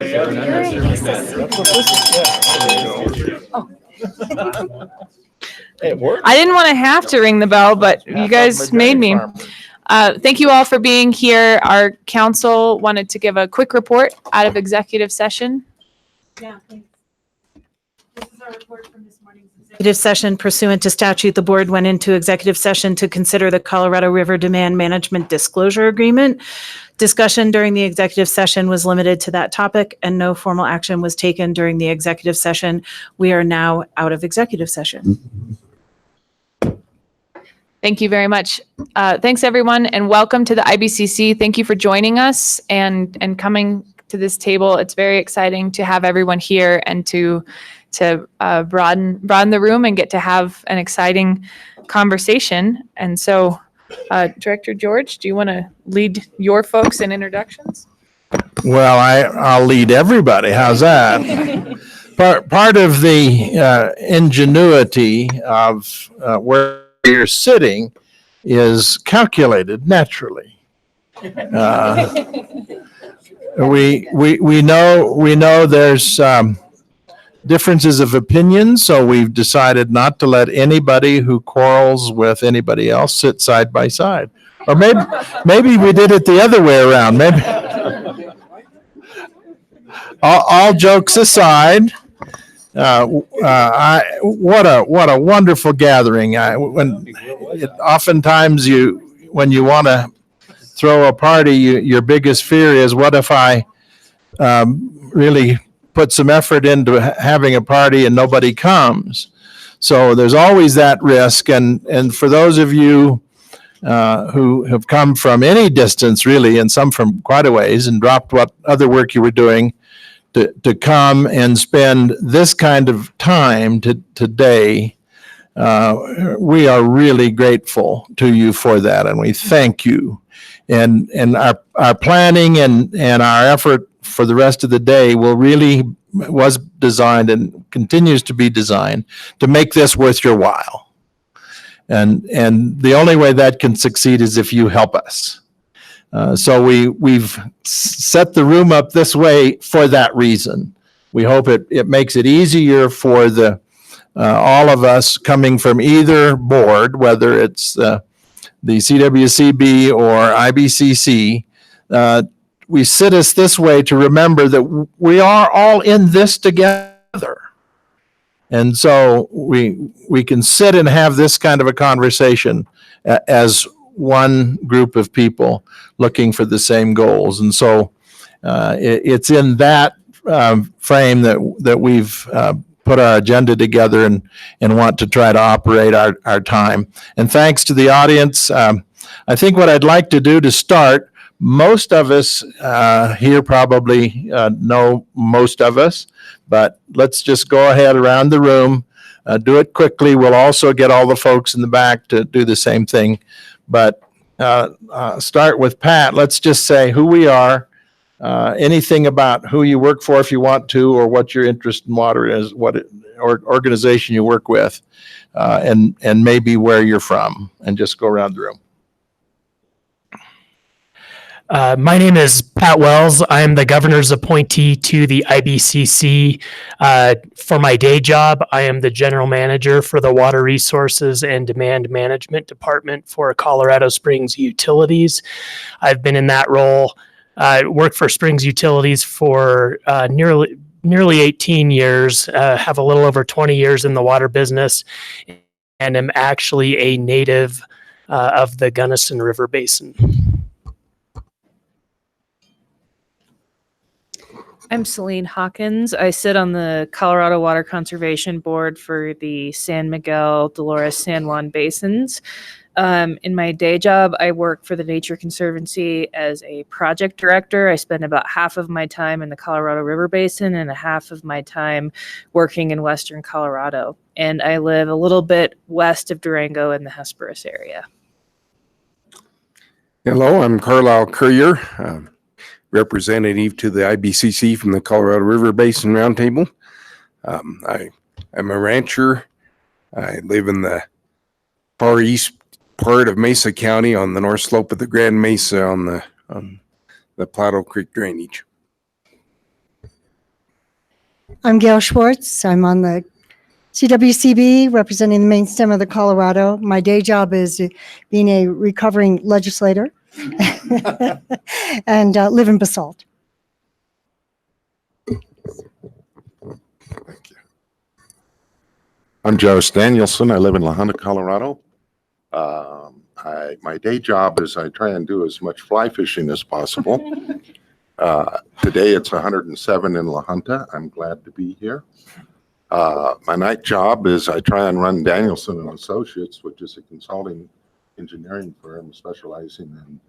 I didn't want to have to ring the bell, but you guys made me. Thank you all for being here. Our council wanted to give a quick report out of executive session. Yeah, please. This is our report from this morning's executive session. Pursuant to statute, the board went into executive session to consider the Colorado River Demand Management Disclosure Agreement. Discussion during the executive session was limited to that topic, and no formal action was taken during the executive session. We are now out of executive session. Thank you very much. Thanks, everyone, and welcome to the IBCC. Thank you for joining us and coming to this table. It's very exciting to have everyone here and to broaden the room and get to have an exciting conversation. And so, Director George, do you want to lead your folks in introductions? Well, I'll lead everybody. How's that? Part of the ingenuity of where you're sitting is calculated naturally. We know there's differences of opinion, so we've decided not to let anybody who quarrels with anybody else sit side by side. Or maybe we did it the other way around. Maybe. All jokes aside, what a wonderful gathering. Oftentimes when you want to throw a party, your biggest fear is, what if I really put some effort into having a party and nobody comes? So there's always that risk. And for those of you who have come from any distance, really, and some from quite a ways, and dropped what other work you were doing to come and spend this kind of time today, we are really grateful to you for that, and we thank you. And our planning and our effort for the rest of the day was designed and continues to be designed to make this worth your while. And the only way that can succeed is if you help us. So we've set the room up this way for that reason. We hope it makes it easier for all of us coming from either board, whether it's the CWCB or IBCC. We sit us this way to remember that we are all in this together. And so we can sit and have this kind of a conversation as one group of people looking for the same goals. And so it's in that frame that we've put our agenda together and want to try to operate our time. And thanks to the audience. I think what I'd like to do to start, most of us here probably know most of us, but let's just go ahead around the room, do it quickly. We'll also get all the folks in the back to do the same thing. But start with Pat. Let's just say who we are, anything about who you work for if you want to, or what your interest in water is, or organization you work with, and maybe where you're from, and just go around the room. My name is Pat Wells. I am the governor's appointee to the IBCC. For my day job, I am the general manager for the Water Resources and Demand Management Department for Colorado Springs Utilities. I've been in that role. I worked for Springs Utilities for nearly 18 years, have a little over 20 years in the water business, and am actually a native of the Gunnison River Basin. I'm Celine Hawkins. I sit on the Colorado Water Conservation Board for the San Miguel, Dolores, San Juan basins. In my day job, I work for the Nature Conservancy as a project director. I spend about half of my time in the Colorado River Basin and a half of my time working in Western Colorado. And I live a little bit west of Durango in the Hesperus area. Hello, I'm Carlisle Courier, representative to the IBCC from the Colorado River Basin Roundtable. I'm a rancher. I live in the far east part of Mesa County on the north slope of the Grand Mesa on the Plateau Creek drainage. I'm Gail Schwartz. I'm on the CWCB representing the main stem of the Colorado. My day job is being a recovering legislator and live in Basalt. I'm Joe Danielson. I live in La Junta, Colorado. My day job is I try and do as much fly fishing as possible. Today it's 107 in La Junta. I'm glad to be here. My night job is I try and run Danielson and Associates, which is a consulting engineering firm specializing in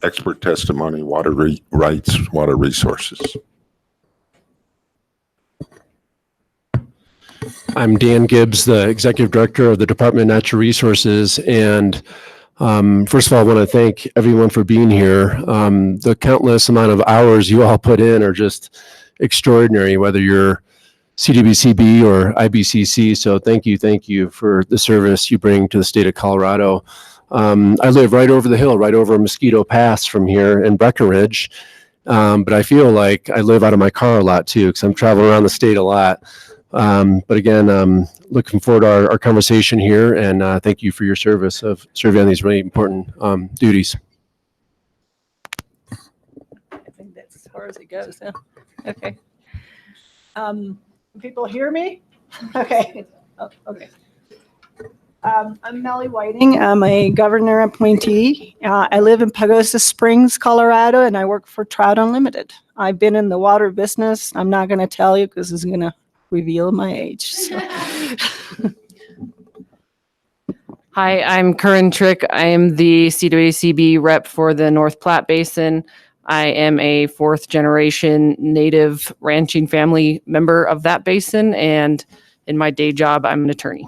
expert testimony, water rights, water resources. I'm Dan Gibbs, the Executive Director of the Department of Natural Resources. And first of all, I want to thank everyone for being here. The countless amount of hours you all put in are just extraordinary, whether you're CWCB or IBCC. So thank you for the service you bring to the state of Colorado. I live right over the hill, right over Mosquito Pass from here in Breckenridge. But I feel like I live out of my car a lot too, because I'm traveling around the state a lot. But again, looking forward to our conversation here, and thank you for your service of serving on these really important duties. I think that's as far as it goes. Huh? Okay. People hear me? Okay. Oh, okay. I'm Melly Whiting. I'm a governor appointee. I live in Pagosa Springs, Colorado, and I work for Trout Unlimited. I've been in the water business. I'm not going to tell you because it's going to reveal my age. So. Hi, I'm Curran Trick. I am the CWCB rep for the North Platte Basin. I am a fourth generation native ranching family member of that basin, and in my day job, I'm an attorney.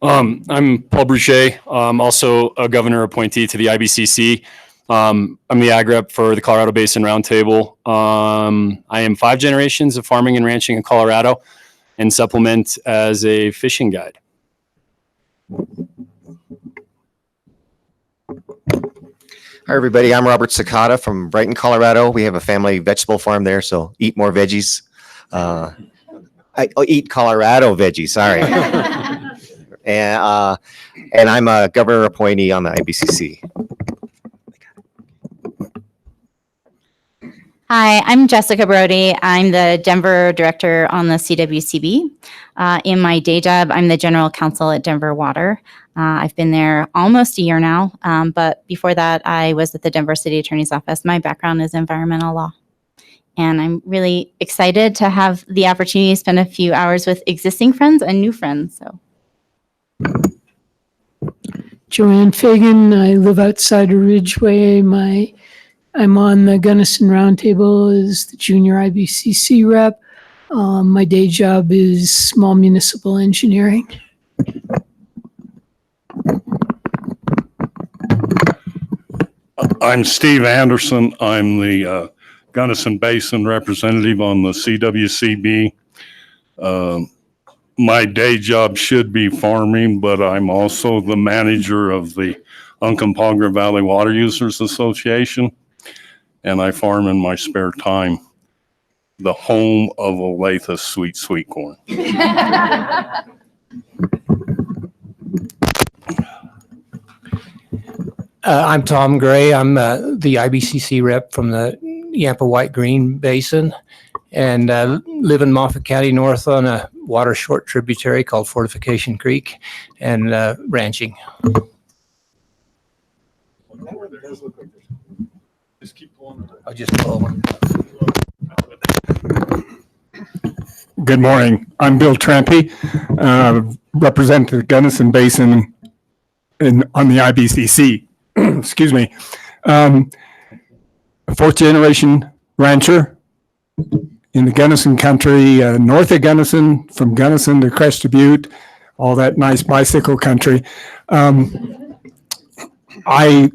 I'm Paul Boucher. I'm also a governor appointee to the IBCC. I'm the ag rep for the Colorado Basin Roundtable. I am 5 generations of farming and ranching in Colorado and supplement as a fishing guide. Hi, everybody. I'm Robert Sakata from Brighton, Colorado. We have a family vegetable farm there, so eat more veggies. I eat Colorado veggies, sorry. And I'm a governor appointee on the IBCC. Hi, I'm Jessica Brody. I'm the Denver director on the CWCB. In my day job, I'm the general counsel at Denver Water. I've been there almost a year now, but before that, I was at the Denver City Attorney's Office. My background is environmental law. And I'm really excited to have the opportunity to spend a few hours with existing friends and new friends. So, Joanne Fagan. I live outside of Ridgeway. I'm on the Gunnison Roundtable as the junior IBCC rep. My day job is small municipal engineering. I'm Steve Anderson. I'm the Gunnison Basin representative on the CWCB. My day job should be farming, but I'm also the manager of the Uncompahgre Valley Water Users Association, and I farm in my spare time, the home of Olathe sweet corn. I'm Tom Gray. I'm the IBCC rep from the Yampa White Green Basin, and live in Moffat County North on a water short tributary called Fortification Creek, and ranching. I'll just pull one. Good morning. I'm Bill Trampy, represent the Gunnison Basin on the IBCC. Excuse me. A fourth generation rancher in the Gunnison country, north of Gunnison, from Gunnison to Crested Butte, all that nice bicycle country. I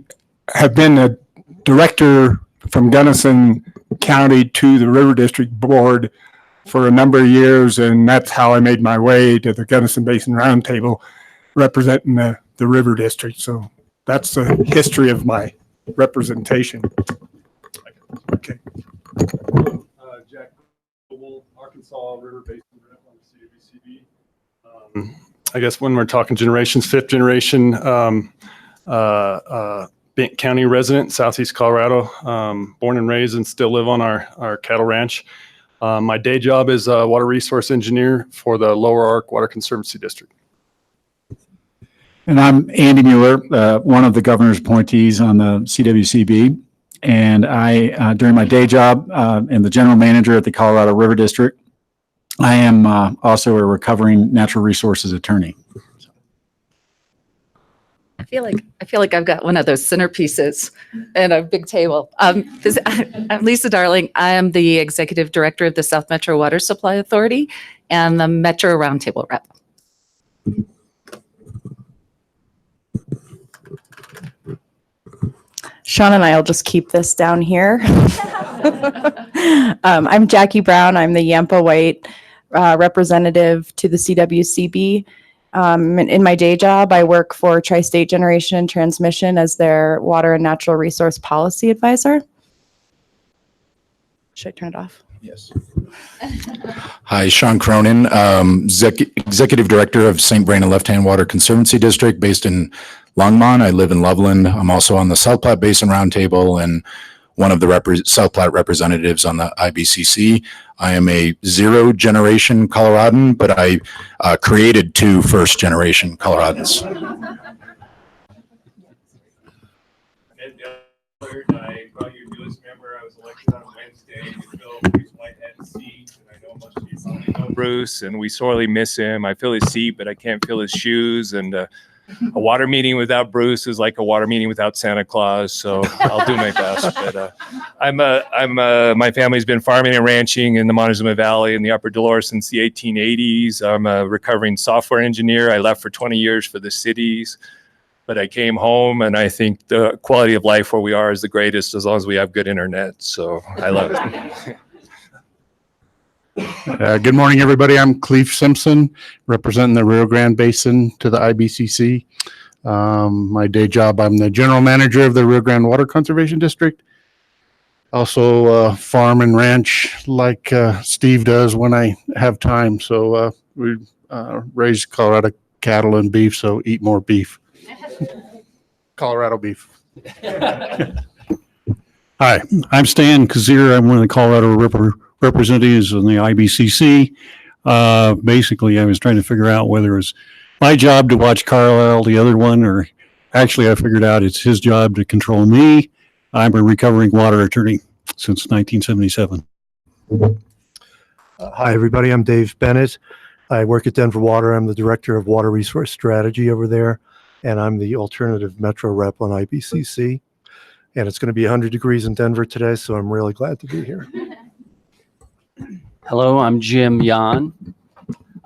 have been a director from Gunnison County to the River District Board for a number of years, and that's how I made my way to the Gunnison Basin Roundtable representing the River District. So that's the history of my representation. Okay. Arkansas River Basin rep on the CWCB. I guess when we're talking generations, fifth generation Benton County resident, Southeast Colorado, born and raised and still live on our cattle ranch. My day job is a water resource engineer for the Lower Ark Water Conservancy District. And I'm Andy Mueller, one of the governor's appointees on the CWCB. And I, during my day job, am the general manager at the Colorado River District. I am also a recovering natural resources attorney. I feel like I've got one of those centerpieces and a big table. I'm Lisa Darling. I am the executive director of the South Metro Water Supply Authority and the Metro Roundtable rep. Sean and I will just keep this down here. I'm Jackie Brown. I'm the Yampa White representative to the CWCB. In my day job, I work for Tri-State Generation and Transmission as their water and natural resource policy advisor. Should I turn it off? Yes. Hi, Sean Cronin, Executive Director of St. Vrain and Left Hand Water Conservancy District based in Longmont. I live in Loveland. I'm also on the South Platte Basin Roundtable and one of the South Platte representatives on the IBCC. I am a zero generation Coloradan, but I created two first generation Coloradans. I brought your newest member. I was elected on Wednesday to fill Bruce Whitehead's seat, and I know most of you probably know Bruce, and we sorely miss him. I fill his seat, but I can't fill his shoes, and a water meeting without Bruce is like a water meeting without Santa Claus. So I'll do my best. But my family's been farming and ranching in the Montezuma Valley in the Upper Dolores since the 1880s. I'm a recovering software engineer. I left for 20 years for the cities. But I came home, and I think the quality of life where we are is the greatest as long as we have good internet. So I love it. Good morning, everybody. I'm Cleve Simpson, representing the Rio Grande Basin to the IBCC. My day job, I'm the general manager of the Rio Grande Water Conservation District. Also farm and ranch like Steve does when I have time. So we raise Colorado cattle and beef, so eat more beef. Colorado beef. Hi, I'm Stan Kazir. I'm one of the Colorado River representatives in the IBCC. Basically, I was trying to figure out whether it was my job to watch Carlisle, the other one, or actually I figured out it's his job to control me. I'm a recovering water attorney since 1977. Hi, everybody. I'm Dave Bennett. I work at Denver Water. I'm the Director of Water Resource Strategy over there, and I'm the alternative Metro rep on IBCC. And it's going to be 100 degrees in Denver today, so I'm really glad to be here. Hello, I'm Jim Yan.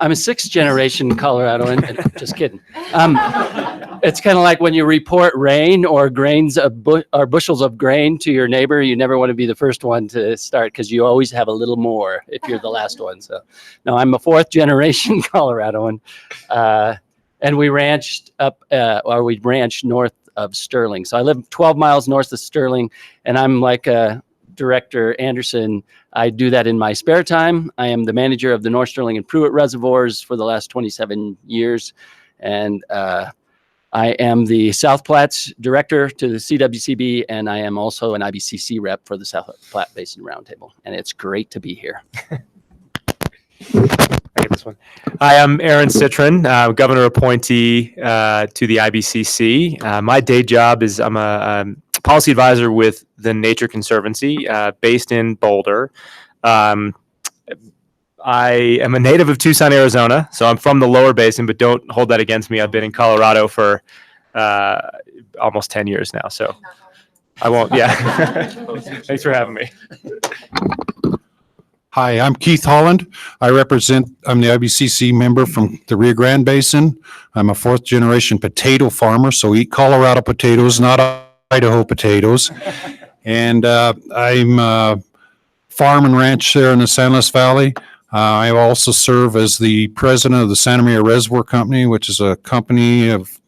I'm a sixth generation Coloradoan. Just kidding. It's kind of like when you report rain or bushels of grain to your neighbor, you never want to be the first one to start because you always have a little more if you're the last one. So no, I'm a fourth generation Coloradoan. And we ranched we ranched north of Sterling. So I live 12 miles north of Sterling, and I'm like Director Anderson. I do that in my spare time. I am the manager of the North Sterling and Pruitt reservoirs for the last 27 years. And I am the South Platte's director to the CWCB, and I am also an IBCC rep for the South Platte Basin Roundtable. And it's great to be here. This one. Hi, I'm Aaron Citron, governor appointee to the IBCC. My day job is I'm a policy advisor with the Nature Conservancy based in Boulder. I am a native of Tucson, Arizona, so I'm from the lower basin, but don't hold that against me. I've been in Colorado for almost 10 years now, so I won't. Yeah. Thanks for having me. Hi, I'm Keith Holland. I'm the IBCC member from the Rio Grande Basin. I'm a fourth generation potato farmer, so eat Colorado potatoes, not Idaho potatoes. And I'm farm and ranch there in the San Luis Valley. I also serve as the president of the Santa Maria Reservoir Company, which is a company of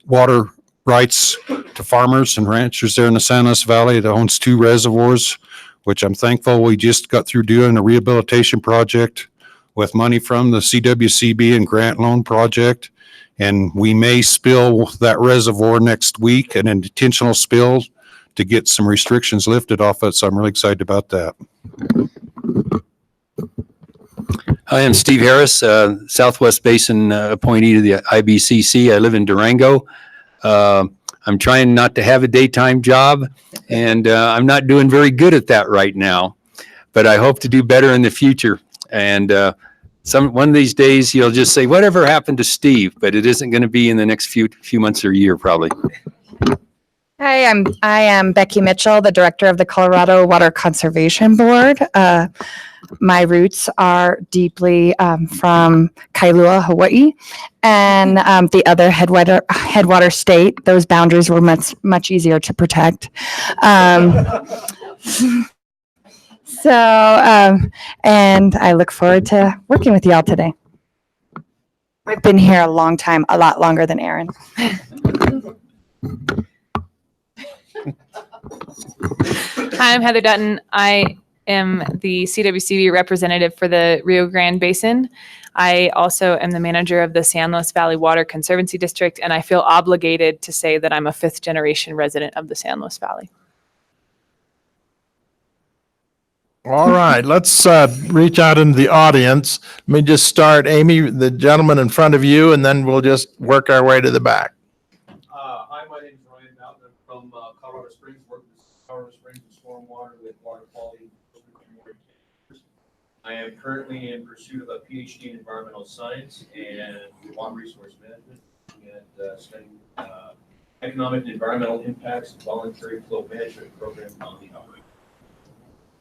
water rights to farmers and ranchers there in the San Luis Valley that owns 2 reservoirs, which I'm thankful we just got through doing a rehabilitation project with money from the CWCB and grant loan project. And we may spill that reservoir next week, an intentional spill, to get some restrictions lifted off it. So I'm really excited about that. I am Steve Harris, Southwest Basin appointee to the IBCC. I live in Durango. I'm trying not to have a daytime job, and I'm not doing very good at that right now, but I hope to do better in the future. And one of these days you'll just say, whatever happened to Steve? But it isn't going to be in the next few months or year, probably. Hi, I am Becky Mitchell, the director of the Colorado Water Conservation Board. My roots are deeply from Kailua, Hawaii, and the other headwater state. Those boundaries were much easier to protect. And I look forward to working with y'all today. We've been here a long time, a lot longer than Aaron. Hi, I'm Heather Dutton. I am the CWCB representative for the Rio Grande Basin. I also am the manager of the San Luis Valley Water Conservancy District, and I feel obligated to say that I'm a fifth-generation resident of the San Luis Valley. All right, let's reach out into the audience. Let me just start, Amy, the gentleman in front of you, and then we'll just work our way to the back. Hi, my name is Ryan Mountain. I'm from Colorado Springs, working with Colorado Springs and Stormwater with water quality. I am currently in pursuit of a PhD in environmental science and water resource management and studying economic and environmental impacts of voluntary flow management program on the outreach.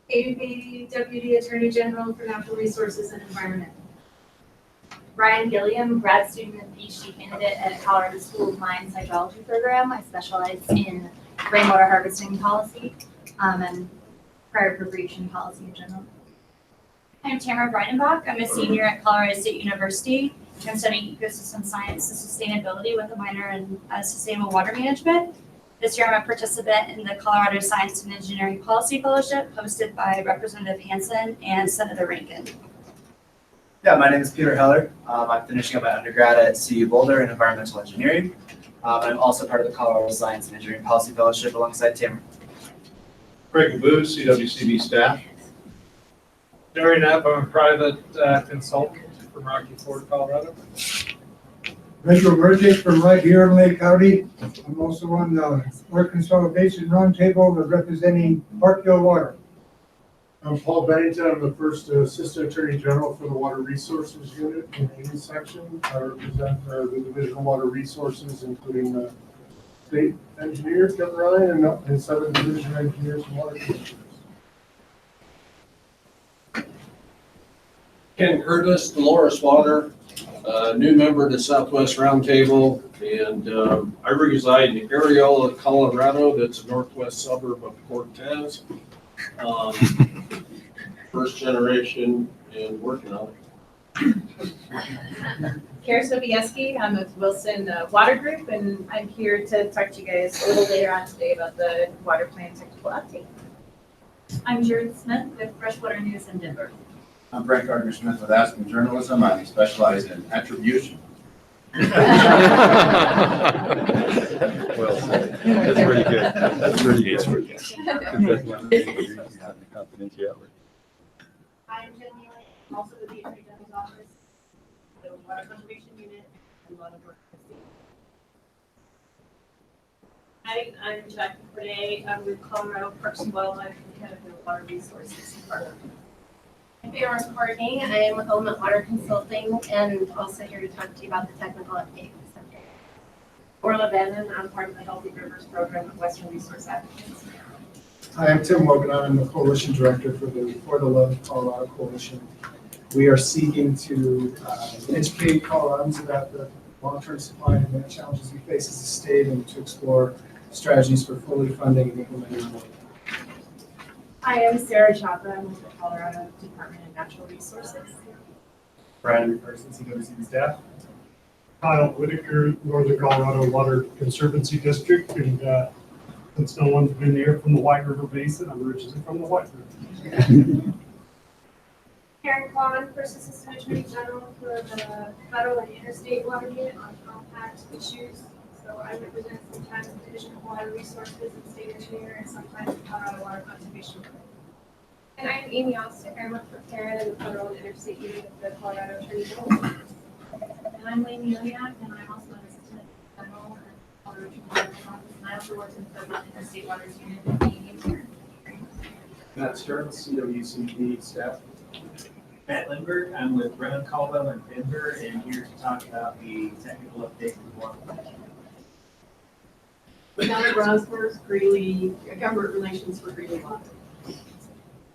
Katie Beatty, Deputy Attorney General for Natural Resources and Environment. Ryan Gilliam, grad student and PhD candidate at Colorado School of Mines Hydrology Program. I specialize in rainwater harvesting policy and prior appropriation policy in general. I'm Tamara Breidenbach. I'm a senior at Colorado State University. I'm studying ecosystem science and sustainability with a minor in sustainable water management. This year, I'm a participant in the Colorado Science and Engineering Policy Fellowship hosted by Representative Hansen and Senator Rankin. Yeah, my name is Peter Heller. I'm finishing up my undergrad at CU Boulder in environmental engineering. I'm also part of the Colorado Science and Engineering Policy Fellowship alongside Tim. Craig Booth, CWCB staff. Jerry Knapp, I'm a private consultant from Rocky Ford, Colorado. Metro Burgess from right here in Lake County. I'm also on the Water Consolidation Roundtable representing Parkville Water. I'm Paul Bennington. I'm the first Assistant Attorney General for the Water Resources Unit in the East Section. I represent the Division of Water Resources, including the State Engineer, Kevin Ryan, and 7 Division Engineers and Water Commissioners. Ken Curtis, Dolores Water, new member to Southwest Roundtable, and I reside in Ariola, Colorado. That's a northwest suburb of Cortez. First generation and working on it. Kara Sobieski, I'm with Wilson Water Group, and I'm here to talk to you guys a little later on today about the water plan technical update. I'm Jared Smith with Freshwater News in Denver. I'm Brent Gardner-Smith with Aspen Journalism. I specialize in attribution. Well said. That's pretty good. That's pretty good. Confidentiality. I'm Jen Neely, also with the Attorney General's Office, the Water Conservation Unit, and a lot of work. Hi, I'm Jackie Corday. I'm with Colorado Parks and Wildlife and head of the Water Resources Department. I'm Aaron Courtney. I am with Element Water Consulting and also here to talk to you about the technical update. Orla Bannon, I'm part of the Healthy Rivers Program of Western Resource Advocates. Hi, I'm Tim Wogan. I'm the Coalition Director for the For the Love Colorado Coalition. We are seeking to educate Coloradans about the long-term supply and demand challenges we face as a state and to explore strategies for fully funding and implementing them. Hi, I'm Sarah Chapa. I'm with the Colorado Department of Natural Resources. Brian McPherson, CWCB staff. Kyle Whitaker, Northern Colorado Water Conservancy District, and Since no one's been here from the White River Basin, I'm originally from the White River. Karen Kwan, First Assistant Attorney General for the Federal and Interstate Water Unit on compact issues. So I represent sometimes the Division of Water Resources and State Engineer and sometimes the Colorado Water Conservation. And I'm Amy Ostick. I work for Karen in the Federal and Interstate Unit of the Colorado Attorney General. And I'm Lainey Iliak, and I'm also an Assistant General in the Colorado Attorney General's Office. And I also work in the Federal and Interstate Waters Unit in the here. Matt Stern, CWCB staff. Matt Lindberg, I'm with Brennan Caldwell in Denver and here to talk about the technical update for water. Donna Brosworth, Greeley, Government Relations for Greeley Water.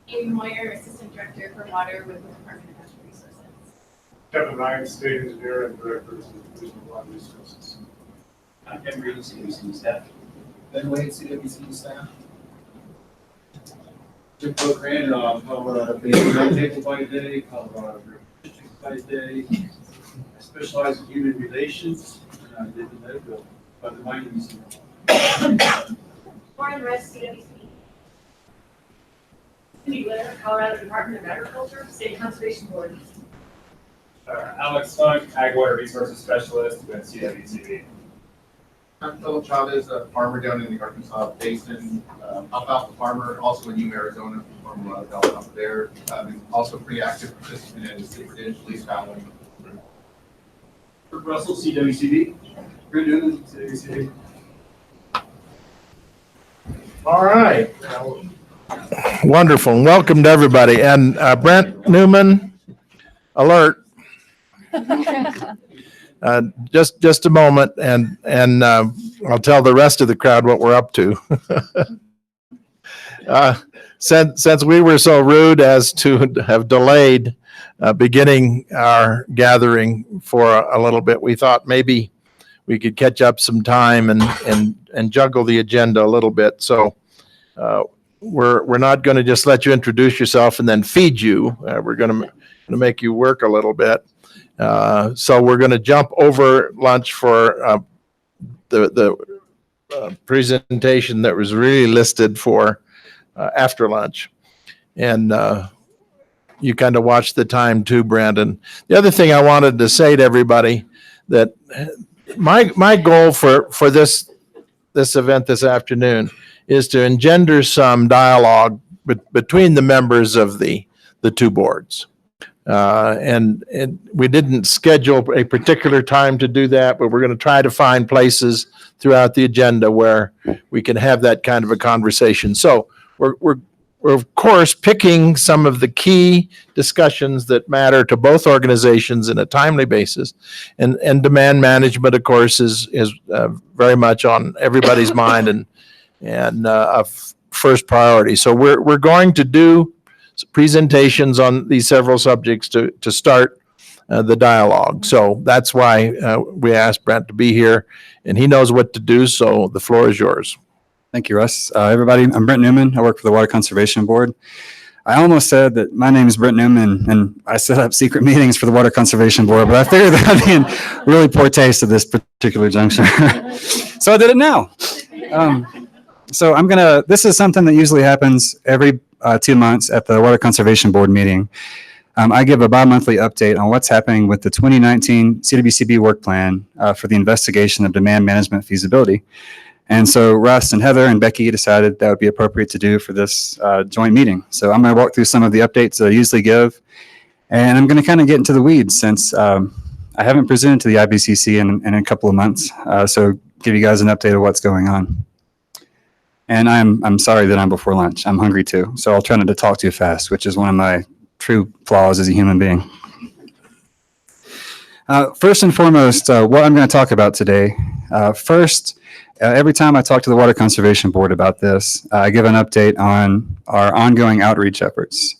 Amy Moyer, Assistant Director for Water with the Department of Natural Resources. Kevin Ryan, State Engineer and Director of the Division of Water Resources. I'm Kevin Green, CWCB staff. Ben Wade, CWCB staff. Jim Cochran, Colorado Basin Roundtable by day, Colorado River District by day. I specialize in human relations and I did the medical by the mining museum. Warren Rest, CWCB. Cindy Blair, Colorado Department of Agriculture, State Conservation Board. Alex Funk, Ag Water Resources Specialist with CWCB. I'm Philip Chavez, a farmer down in the Arkansas Basin, alfalfa farmer, also in Yuma, Arizona, from up there. Also pretty active participant in the Super Lease Valley. Rick Russell, CWCB. Drew Newman, CWCB. All right. Wonderful. And welcome to everybody. And Brent Newman, alert. Just a moment, and I'll tell the rest of the crowd what we're up to. Since we were so rude as to have delayed beginning our gathering for a little bit, we thought maybe we could catch up some time and juggle the agenda a little bit. So we're not going to just let you introduce yourself and then feed you. We're going to make you work a little bit. So we're going to jump over lunch for the presentation that was really listed for after lunch. And you kind of watch the time too, Brandon. The other thing I wanted to say to everybody that my goal for this event this afternoon is to engender some dialogue between the members of the two boards. And we didn't schedule a particular time to do that, but we're going to try to find places throughout the agenda where we can have that kind of a conversation. So we're of course picking some of the key discussions that matter to both organizations in a timely basis, and demand management, of course, is very much on everybody's mind and a first priority. So we're going to do presentations on these several subjects to start the dialogue. So that's why we asked Brent to be here, and he knows what to do, so the floor is yours. Thank you, Russ. Everybody, I'm Brent Newman. I work for the Water Conservation Board. I almost said that my name is Brent Newman, and I set up secret meetings for the Water Conservation Board, but I figured that would be in really poor taste at this particular juncture. So I did it now. So this is something that usually happens every 2 months at the Water Conservation Board meeting. I give a bi-monthly update on what's happening with the 2019 CWCB work plan for the investigation of demand management feasibility. And so Russ and Heather and Becky decided that would be appropriate to do for this joint meeting. So I'm going to walk through some of the updates that I usually give, and I'm going to kind of get into the weeds since I haven't presented to the IBCC in a couple of months. So give you guys an update of what's going on. And I'm sorry that I'm before lunch. I'm hungry too. So I'll try not to talk too fast, which is one of my true flaws as a human being. First and foremost, what I'm going to talk about today. First, every time I talk to the Water Conservation Board about this, I give an update on our ongoing outreach efforts.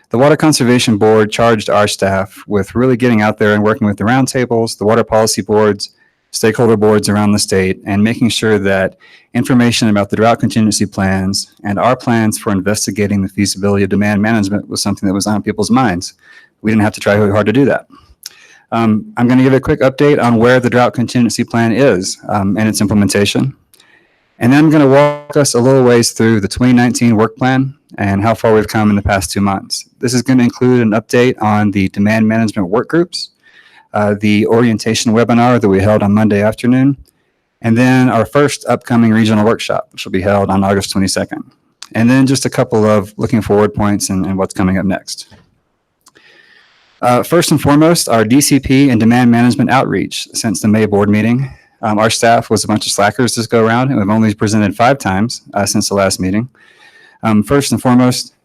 The Water Conservation Board charged our staff with really getting out there and working with the roundtables, the water policy boards, stakeholder boards around the state, and making sure that information about the drought contingency plans and our plans for investigating the feasibility of demand management was something that was on people's minds. We didn't have to try really hard to do that. I'm going to give a quick update on where the drought contingency plan is and its implementation. And then I'm going to walk us a little ways through the 2019 work plan and how far we've come in the past 2 months. This is going to include an update on the demand management work groups, the orientation webinar that we held on Monday afternoon, and then our first upcoming regional workshop, which will be held on August 22nd. And then just a couple of looking forward points and what's coming up next. First and foremost, our DCP and demand management outreach since the May board meeting. Our staff was a bunch of slackers this go around, and we've only presented 5 times since the last meeting. First and foremost,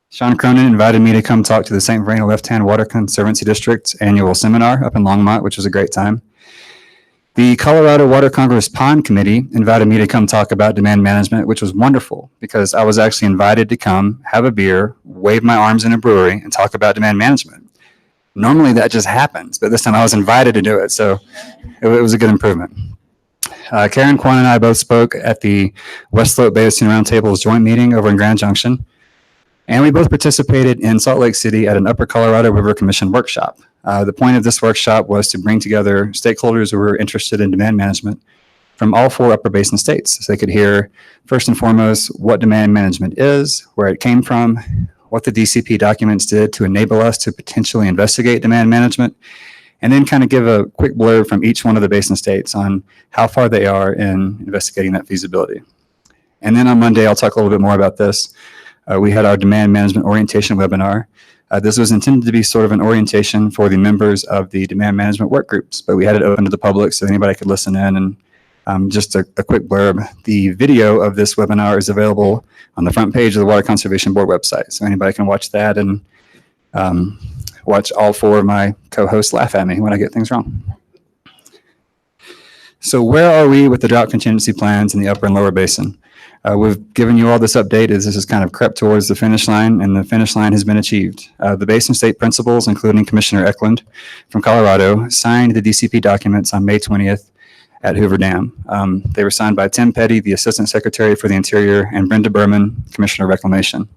Sean Cronin invited me to come talk to the St. Verena Left-Hand Water Conservancy District's annual seminar up in Longmont, which was a great time. The Colorado Water Congress Pond Committee invited me to come talk about demand management, which was wonderful because I was actually invited to come have a beer, wave my arms in a brewery, and talk about demand management. Normally that just happens, but this time I was invited to do it, so it was a good improvement. Karen Kwan and I both spoke at the West Slope Basin Roundtable's joint meeting over in Grand Junction, and we both participated in Salt Lake City at an Upper Colorado River Commission workshop. The point of this workshop was to bring together stakeholders who were interested in demand management from all 4 Upper Basin states, so they could hear, first and foremost, what demand management is, where it came from, what the DCP documents did to enable us to potentially investigate demand management, and then kind of give a quick blurb from each one of the basin states on how far they are in investigating that feasibility. And then on Monday, I'll talk a little bit more about this. We had our demand management orientation webinar. This was intended to be sort of an orientation for the members of the demand management work groups, but we had it open to the public so anybody could listen in. And just a quick blurb, the video of this webinar is available on the front page of the Water Conservation Board website. So anybody can watch that and watch all 4 of my co-hosts laugh at me when I get things wrong. So where are we with the drought contingency plans in the upper and lower basin? We've given you all this update as this has kind of crept towards the finish line, and the finish line has been achieved. The Basin State Principals, including Commissioner Eklund from Colorado, signed the DCP documents on May 20th at Hoover Dam. They were signed by Tim Petty, the Assistant Secretary for the Interior, and Brenda Berman, Commissioner of Reclamation.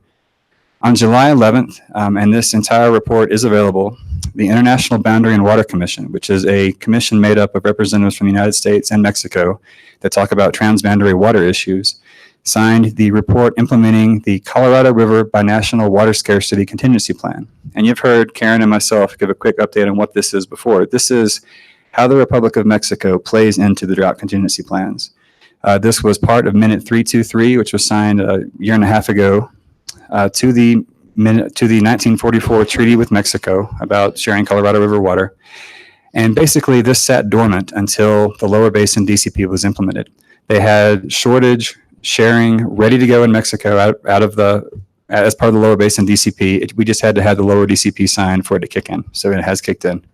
On July 11th, and this entire report is available, the International Boundary and Water Commission, which is a commission made up of representatives from the United States and Mexico that talk about transboundary water issues, signed the report implementing the Colorado River Binational Water Scarcity Contingency Plan. And you've heard Karen and myself give a quick update on what this is before. This is how the Republic of Mexico plays into the drought contingency plans. This was part of Minute 323, which was signed a year and a half ago to the 1944 treaty with Mexico about sharing Colorado River water. And basically this sat dormant until the lower basin DCP was implemented. They had shortage sharing ready to go in Mexico as part of the lower basin DCP. We just had to have the lower DCP signed for it to kick in. So it has kicked in.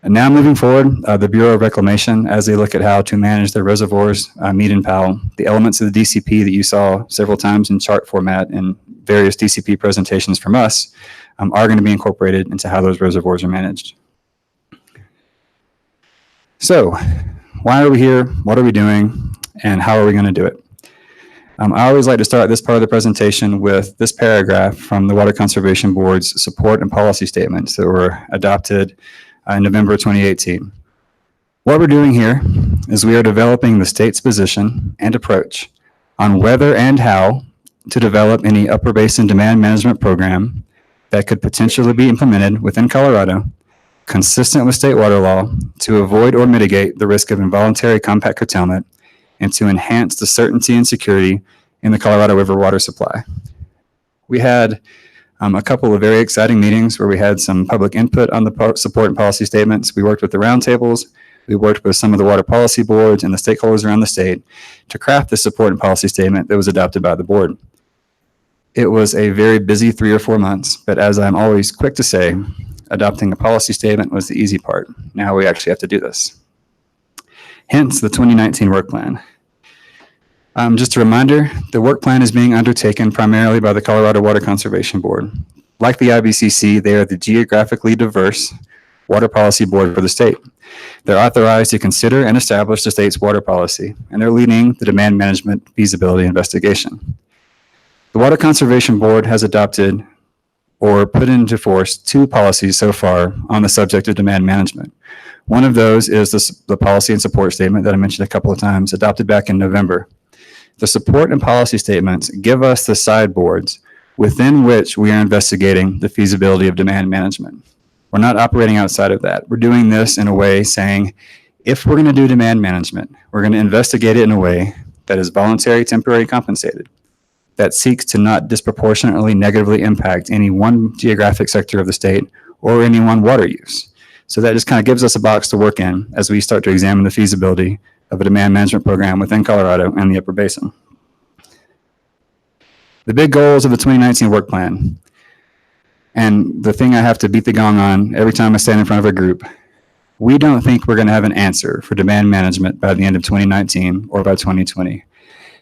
And now moving forward, the Bureau of Reclamation, as they look at how to manage their reservoirs, meet and PAL, the elements of the DCP that you saw several times in chart format and various DCP presentations from us are going to be incorporated into how those reservoirs are managed. So why are we here? What are we doing? And how are we going to do it? I always like to start this part of the presentation with this paragraph from the Water Conservation Board's support and policy statements that were adopted in November 2018. What we're doing here is we are developing the state's position and approach on whether and how to develop any upper basin demand management program that could potentially be implemented within Colorado, consistent with state water law, to avoid or mitigate the risk of involuntary compact curtailment and to enhance the certainty and security in the Colorado River water supply. We had a couple of very exciting meetings where we had some public input on the support and policy statements. We worked with the roundtables. We worked with some of the water policy boards and the stakeholders around the state to craft the support and policy statement that was adopted by the board. It was a very busy 3 or 4 months, but as I'm always quick to say, adopting a policy statement was the easy part. Now we actually have to do this. Hence the 2019 work plan. Just a reminder, the work plan is being undertaken primarily by the Colorado Water Conservation Board. Like the IBCC, they are the geographically diverse water policy board for the state. They're authorized to consider and establish the state's water policy, and they're leading the demand management feasibility investigation. The Water Conservation Board has adopted or put into force 2 policies so far on the subject of demand management. One of those is the policy and support statement that I mentioned a couple of times, adopted back in November. The support and policy statements give us the sideboards within which we are investigating the feasibility of demand management. We're not operating outside of that. We're doing this in a way saying, if we're going to do demand management, we're going to investigate it in a way that is voluntary, temporary, compensated, that seeks to not disproportionately negatively impact any one geographic sector of the state or any one water use. So that just kind of gives us a box to work in as we start to examine the feasibility of a demand management program within Colorado and the Upper Basin. The big goals of the 2019 work plan, and the thing I have to beat the gong on every time I stand in front of a group, we don't think we're going to have an answer for demand management by the end of 2019 or by 2020.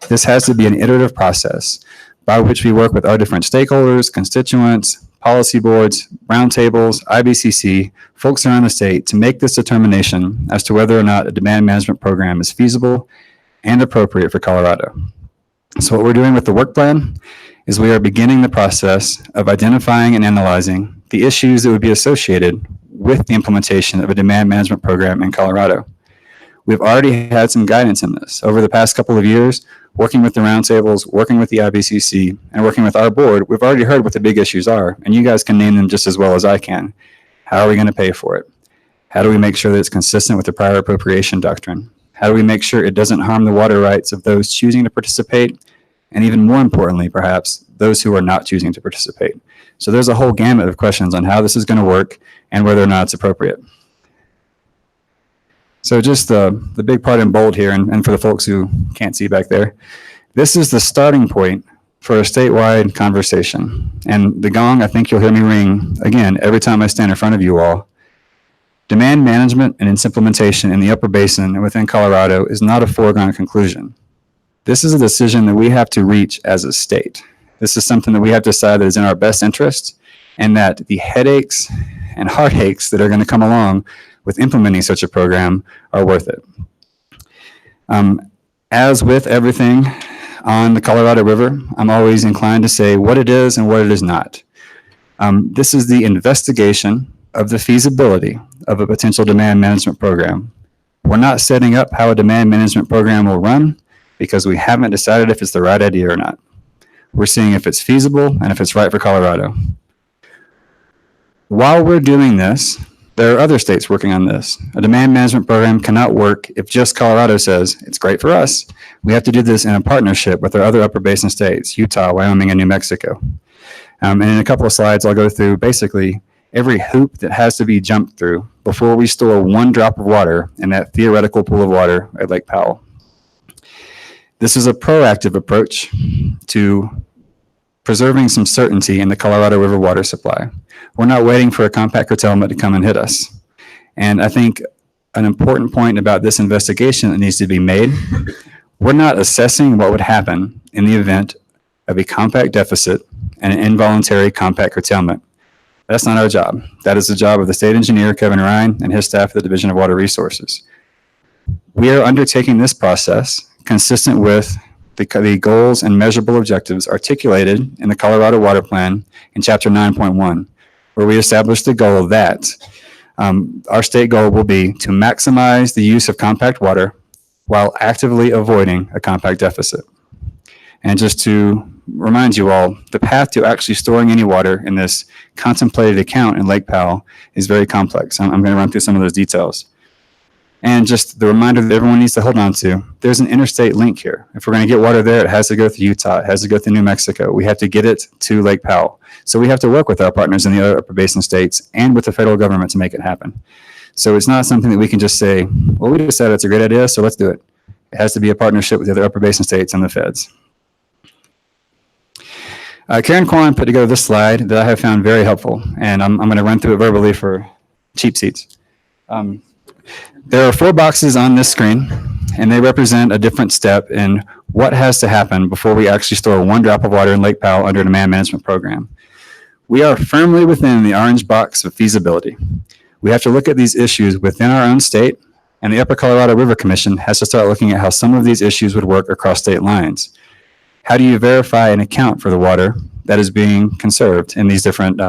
This has to be an iterative process by which we work with our different stakeholders, constituents, policy boards, roundtables, IBCC, folks around the state to make this determination as to whether or not a demand management program is feasible and appropriate for Colorado. So what we're doing with the work plan is we are beginning the process of identifying and analyzing the issues that would be associated with the implementation of a demand management program in Colorado. We've already had some guidance in this. Over the past couple of years, working with the roundtables, working with the IBCC, and working with our board, we've already heard what the big issues are, and you guys can name them just as well as I can. How are we going to pay for it? How do we make sure that it's consistent with the prior appropriation doctrine? How do we make sure it doesn't harm the water rights of those choosing to participate? And even more importantly, perhaps, those who are not choosing to participate. So there's a whole gamut of questions on how this is going to work and whether or not it's appropriate. So just the big part in bold here, and for the folks who can't see back there, this is the starting point for a statewide conversation. And the gong, I think you'll hear me ring again every time I stand in front of you all. Demand management and its implementation in the Upper Basin and within Colorado is not a foregone conclusion. This is a decision that we have to reach as a state. This is something that we have to decide that is in our best interest, and that the headaches and heartaches that are going to come along with implementing such a program are worth it. As with everything on the Colorado River, I'm always inclined to say what it is and what it is not. This is the investigation of the feasibility of a potential demand management program. We're not setting up how a demand management program will run because we haven't decided if it's the right idea or not. We're seeing if it's feasible and if it's right for Colorado. While we're doing this, there are other states working on this. A demand management program cannot work if just Colorado says, it's great for us. We have to do this in a partnership with our other Upper Basin states, Utah, Wyoming, and New Mexico. And in a couple of slides, I'll go through basically every hoop that has to be jumped through before we store one drop of water in that theoretical pool of water at Lake Powell. This is a proactive approach to preserving some certainty in the Colorado River water supply. We're not waiting for a compact curtailment to come and hit us. And I think an important point about this investigation that needs to be made, we're not assessing what would happen in the event of a compact deficit and an involuntary compact curtailment. That's not our job. That is the job of the state engineer, Kevin Ryan, and his staff at the Division of Water Resources. We are undertaking this process consistent with the goals and measurable objectives articulated in the Colorado Water Plan in Chapter 9.1, where we established the goal that our state goal will be to maximize the use of compact water while actively avoiding a compact deficit. And just to remind you all, the path to actually storing any water in this contemplated account in Lake Powell is very complex. I'm going to run through some of those details. And just the reminder that everyone needs to hold on to, there's an interstate link here. If we're going to get water there, it has to go through Utah, it has to go through New Mexico. We have to get it to Lake Powell. So we have to work with our partners in the other Upper Basin states and with the federal government to make it happen. So it's not something that we can just say, well, we decided it's a great idea, so let's do it. It has to be a partnership with the other Upper Basin states and the feds. Karen Kwan put together this slide that I have found very helpful, and I'm going to run through it verbally for cheap seats. There are 4 boxes on this screen, and they represent a different step in what has to happen before we actually store 1 drop of water in Lake Powell under a demand management program. We are firmly within the orange box of feasibility. We have to look at these issues within our own state, and the Upper Colorado River Commission has to start looking at how some of these issues would work across state lines. How do you verify and account for the water that is being conserved in these different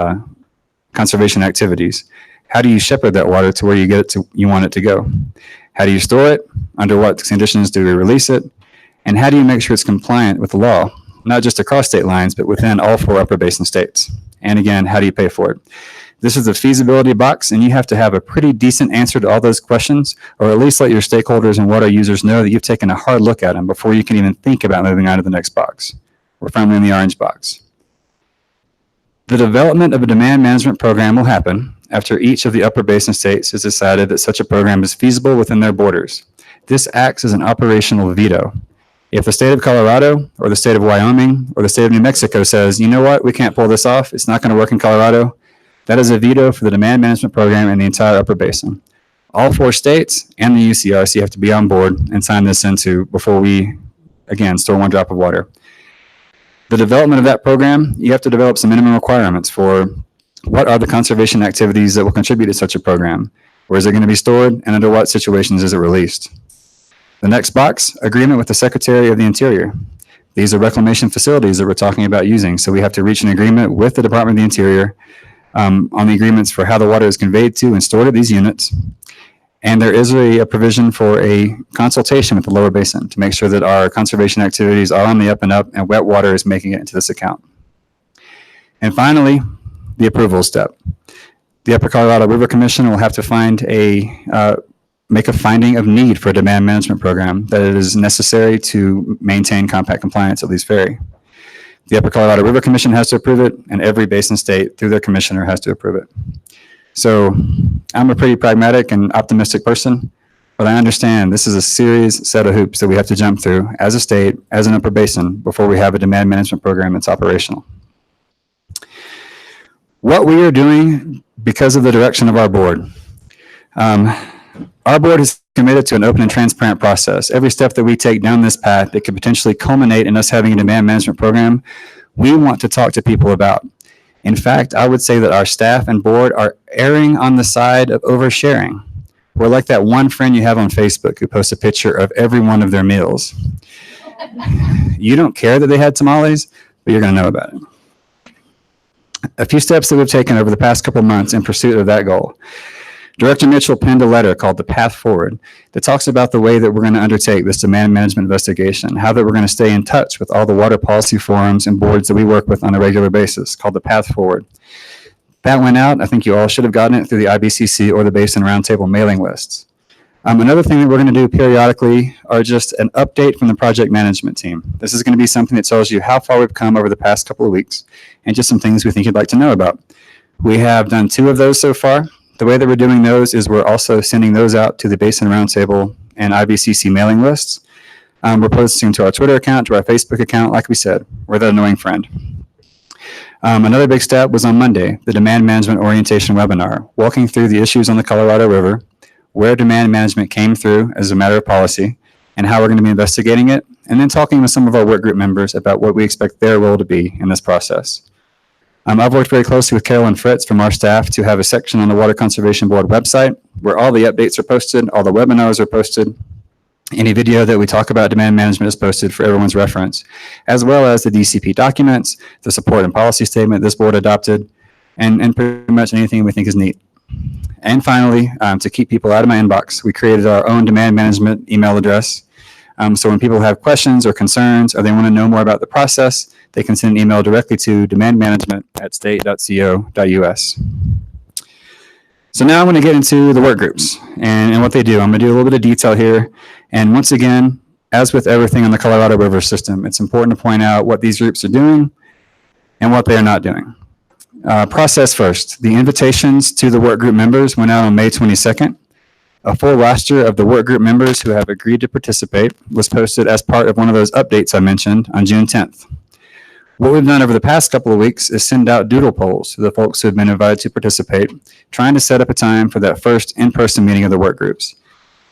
conservation activities? How do you shepherd that water to where you get it to you want it to go? How do you store it? Under what conditions do we release it? And how do you make sure it's compliant with the law, not just across state lines, but within all 4 upper basin states? And again, how do you pay for it? This is a feasibility box, and you have to have a pretty decent answer to all those questions, or at least let your stakeholders and water users know that you've taken a hard look at them before you can even think about moving on to the next box. We're firmly in the orange box. The development of a demand management program will happen after each of the upper basin states has decided that such a program is feasible within their borders. This acts as an operational veto. If the state of Colorado or the state of Wyoming or the state of New Mexico says, you know what, we can't pull this off, it's not going to work in Colorado, that is a veto for the demand management program in the entire upper basin. All 4 states and the UCRC have to be on board and sign this into before we, again, store 1 drop of water. The development of that program, you have to develop some minimum requirements for what are the conservation activities that will contribute to such a program? Where is it going to be stored, and under what situations is it released? The next box, agreement with the Secretary of the Interior. These are reclamation facilities that we're talking about using, so we have to reach an agreement with the Department of the Interior on the agreements for how the water is conveyed to and stored at these units. And there is a provision for a consultation with the lower basin to make sure that our conservation activities are on the up and up and wet water is making it into this account. And finally, the approval step. The Upper Colorado River Commission will have to make a finding of need for a demand management program that it is necessary to maintain compact compliance at Lee's Ferry. The Upper Colorado River Commission has to approve it, and every basin state through their commissioner has to approve it. So I'm a pretty pragmatic and optimistic person, but I understand this is a serious set of hoops that we have to jump through as a state, as an upper basin, before we have a demand management program that's operational. What we are doing because of the direction of our board. Our board is committed to an open and transparent process. Every step that we take down this path that could potentially culminate in us having a demand management program, we want to talk to people about. In fact, I would say that our staff and board are erring on the side of oversharing. We're like that one friend you have on Facebook who posts a picture of every one of their meals. You don't care that they had tamales, but you're going to know about it. A few steps that we've taken over the past couple months in pursuit of that goal. Director Mitchell penned a letter called The Path Forward that talks about the way that we're going to undertake this demand management investigation, how that we're going to stay in touch with all the water policy forums and boards that we work with on a regular basis, called The Path Forward. That went out. I think you all should have gotten it through the IBCC or the Basin Roundtable mailing lists. Another thing that we're going to do periodically are just an update from the project management team. This is going to be something that tells you how far we've come over the past couple of weeks and just some things we think you'd like to know about. We have done 2 of those so far. The way that we're doing those is we're also sending those out to the Basin Roundtable and IBCC mailing lists. We're posting to our Twitter account, to our Facebook account. Like we said, we're that annoying friend. Another big step was on Monday, the Demand Management Orientation webinar, walking through the issues on the Colorado River, where demand management came through as a matter of policy, and how we're going to be investigating it, and then talking with some of our work group members about what we expect their role to be in this process. I've worked very closely with Carolyn Fritz from our staff to have a section on the Water Conservation Board website where all the updates are posted, all the webinars are posted, any video that we talk about demand management is posted for everyone's reference, as well as the DCP documents, the support and policy statement this board adopted, and pretty much anything we think is neat. And finally, to keep people out of my inbox, we created our own demand management email address. So when people have questions or concerns, or they want to know more about the process, they can send an email directly to demandmanagement@state.co.us. So now I'm going to get into the work groups and what they do. I'm going to do a little bit of detail here. And once again, as with everything on the Colorado River system, it's important to point out what these groups are doing and what they are not doing. Process first. The invitations to the work group members went out on May 22nd. A full roster of the work group members who have agreed to participate was posted as part of one of those updates I mentioned on June 10th. What we've done over the past couple of weeks is send out doodle polls to the folks who have been invited to participate, trying to set up a time for that first in-person meeting of the work groups.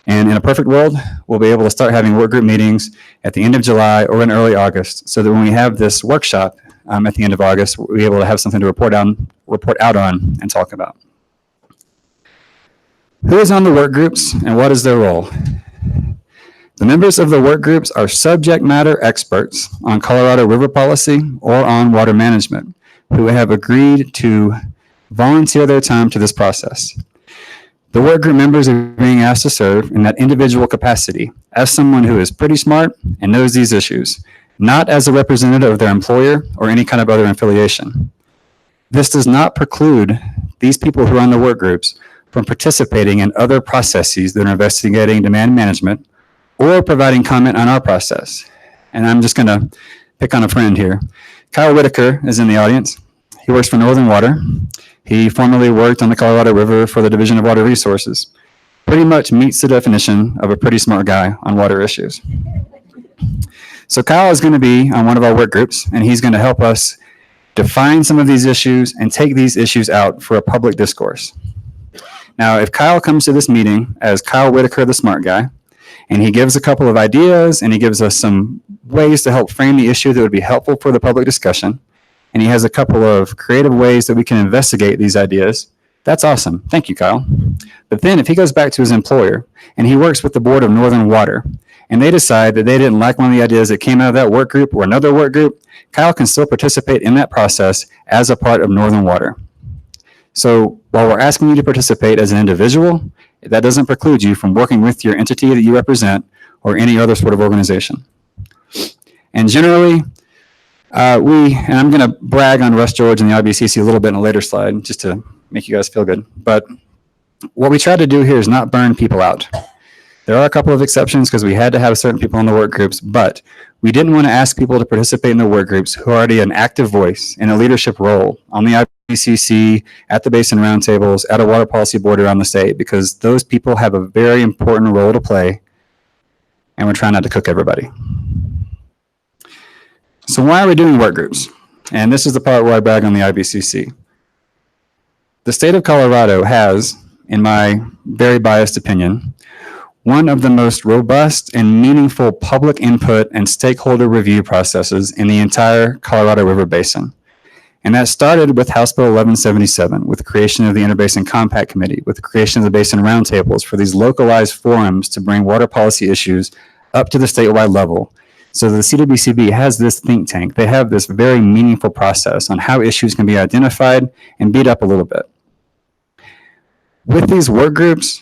And in a perfect world, we'll be able to start having work group meetings at the end of July or in early August, so that when we have this workshop at the end of August, we'll be able to have something to report out on and talk about. Who is on the work groups and what is their role? The members of the work groups are subject matter experts on Colorado River policy or on water management who have agreed to volunteer their time to this process. The work group members are being asked to serve in that individual capacity as someone who is pretty smart and knows these issues, not as a representative of their employer or any kind of other affiliation. This does not preclude these people who are on the work groups from participating in other processes that are investigating demand management or providing comment on our process. And I'm just going to pick on a friend here. Kyle Whitaker is in the audience. He works for Northern Water. He formerly worked on the Colorado River for the Division of Water Resources. Pretty much meets the definition of a pretty smart guy on water issues. So Kyle is going to be on one of our work groups, and he's going to help us define some of these issues and take these issues out for a public discourse. Now, if Kyle comes to this meeting as Kyle Whitaker, the smart guy, and he gives a couple of ideas and he gives us some ways to help frame the issue that would be helpful for the public discussion, and he has a couple of creative ways that we can investigate these ideas, that's awesome. Thank you, Kyle. But then if he goes back to his employer and he works with the board of Northern Water and they decide that they didn't like one of the ideas that came out of that work group or another work group, Kyle can still participate in that process as a part of Northern Water. So while we're asking you to participate as an individual, that doesn't preclude you from working with your entity that you represent or any other sort of organization. And generally, and I'm going to brag on Russ George and the IBCC a little bit in a later slide just to make you guys feel good. But what we try to do here is not burn people out. There are a couple of exceptions because we had to have certain people in the work groups, but we didn't want to ask people to participate in the work groups who are already an active voice in a leadership role on the IBCC, at the Basin roundtables, at a water policy board around the state, because those people have a very important role to play, and we're trying not to cook everybody. So why are we doing work groups? And this is the part where I brag on the IBCC. The state of Colorado has, in my very biased opinion, one of the most robust and meaningful public input and stakeholder review processes in the entire Colorado River Basin. And that started with House Bill 1177, with the creation of the Interbasin Compact Committee, with the creation of the Basin Roundtables for these localized forums to bring water policy issues up to the statewide level. So the CWCB has this think tank. They have this very meaningful process on how issues can be identified and beat up a little bit. With these work groups,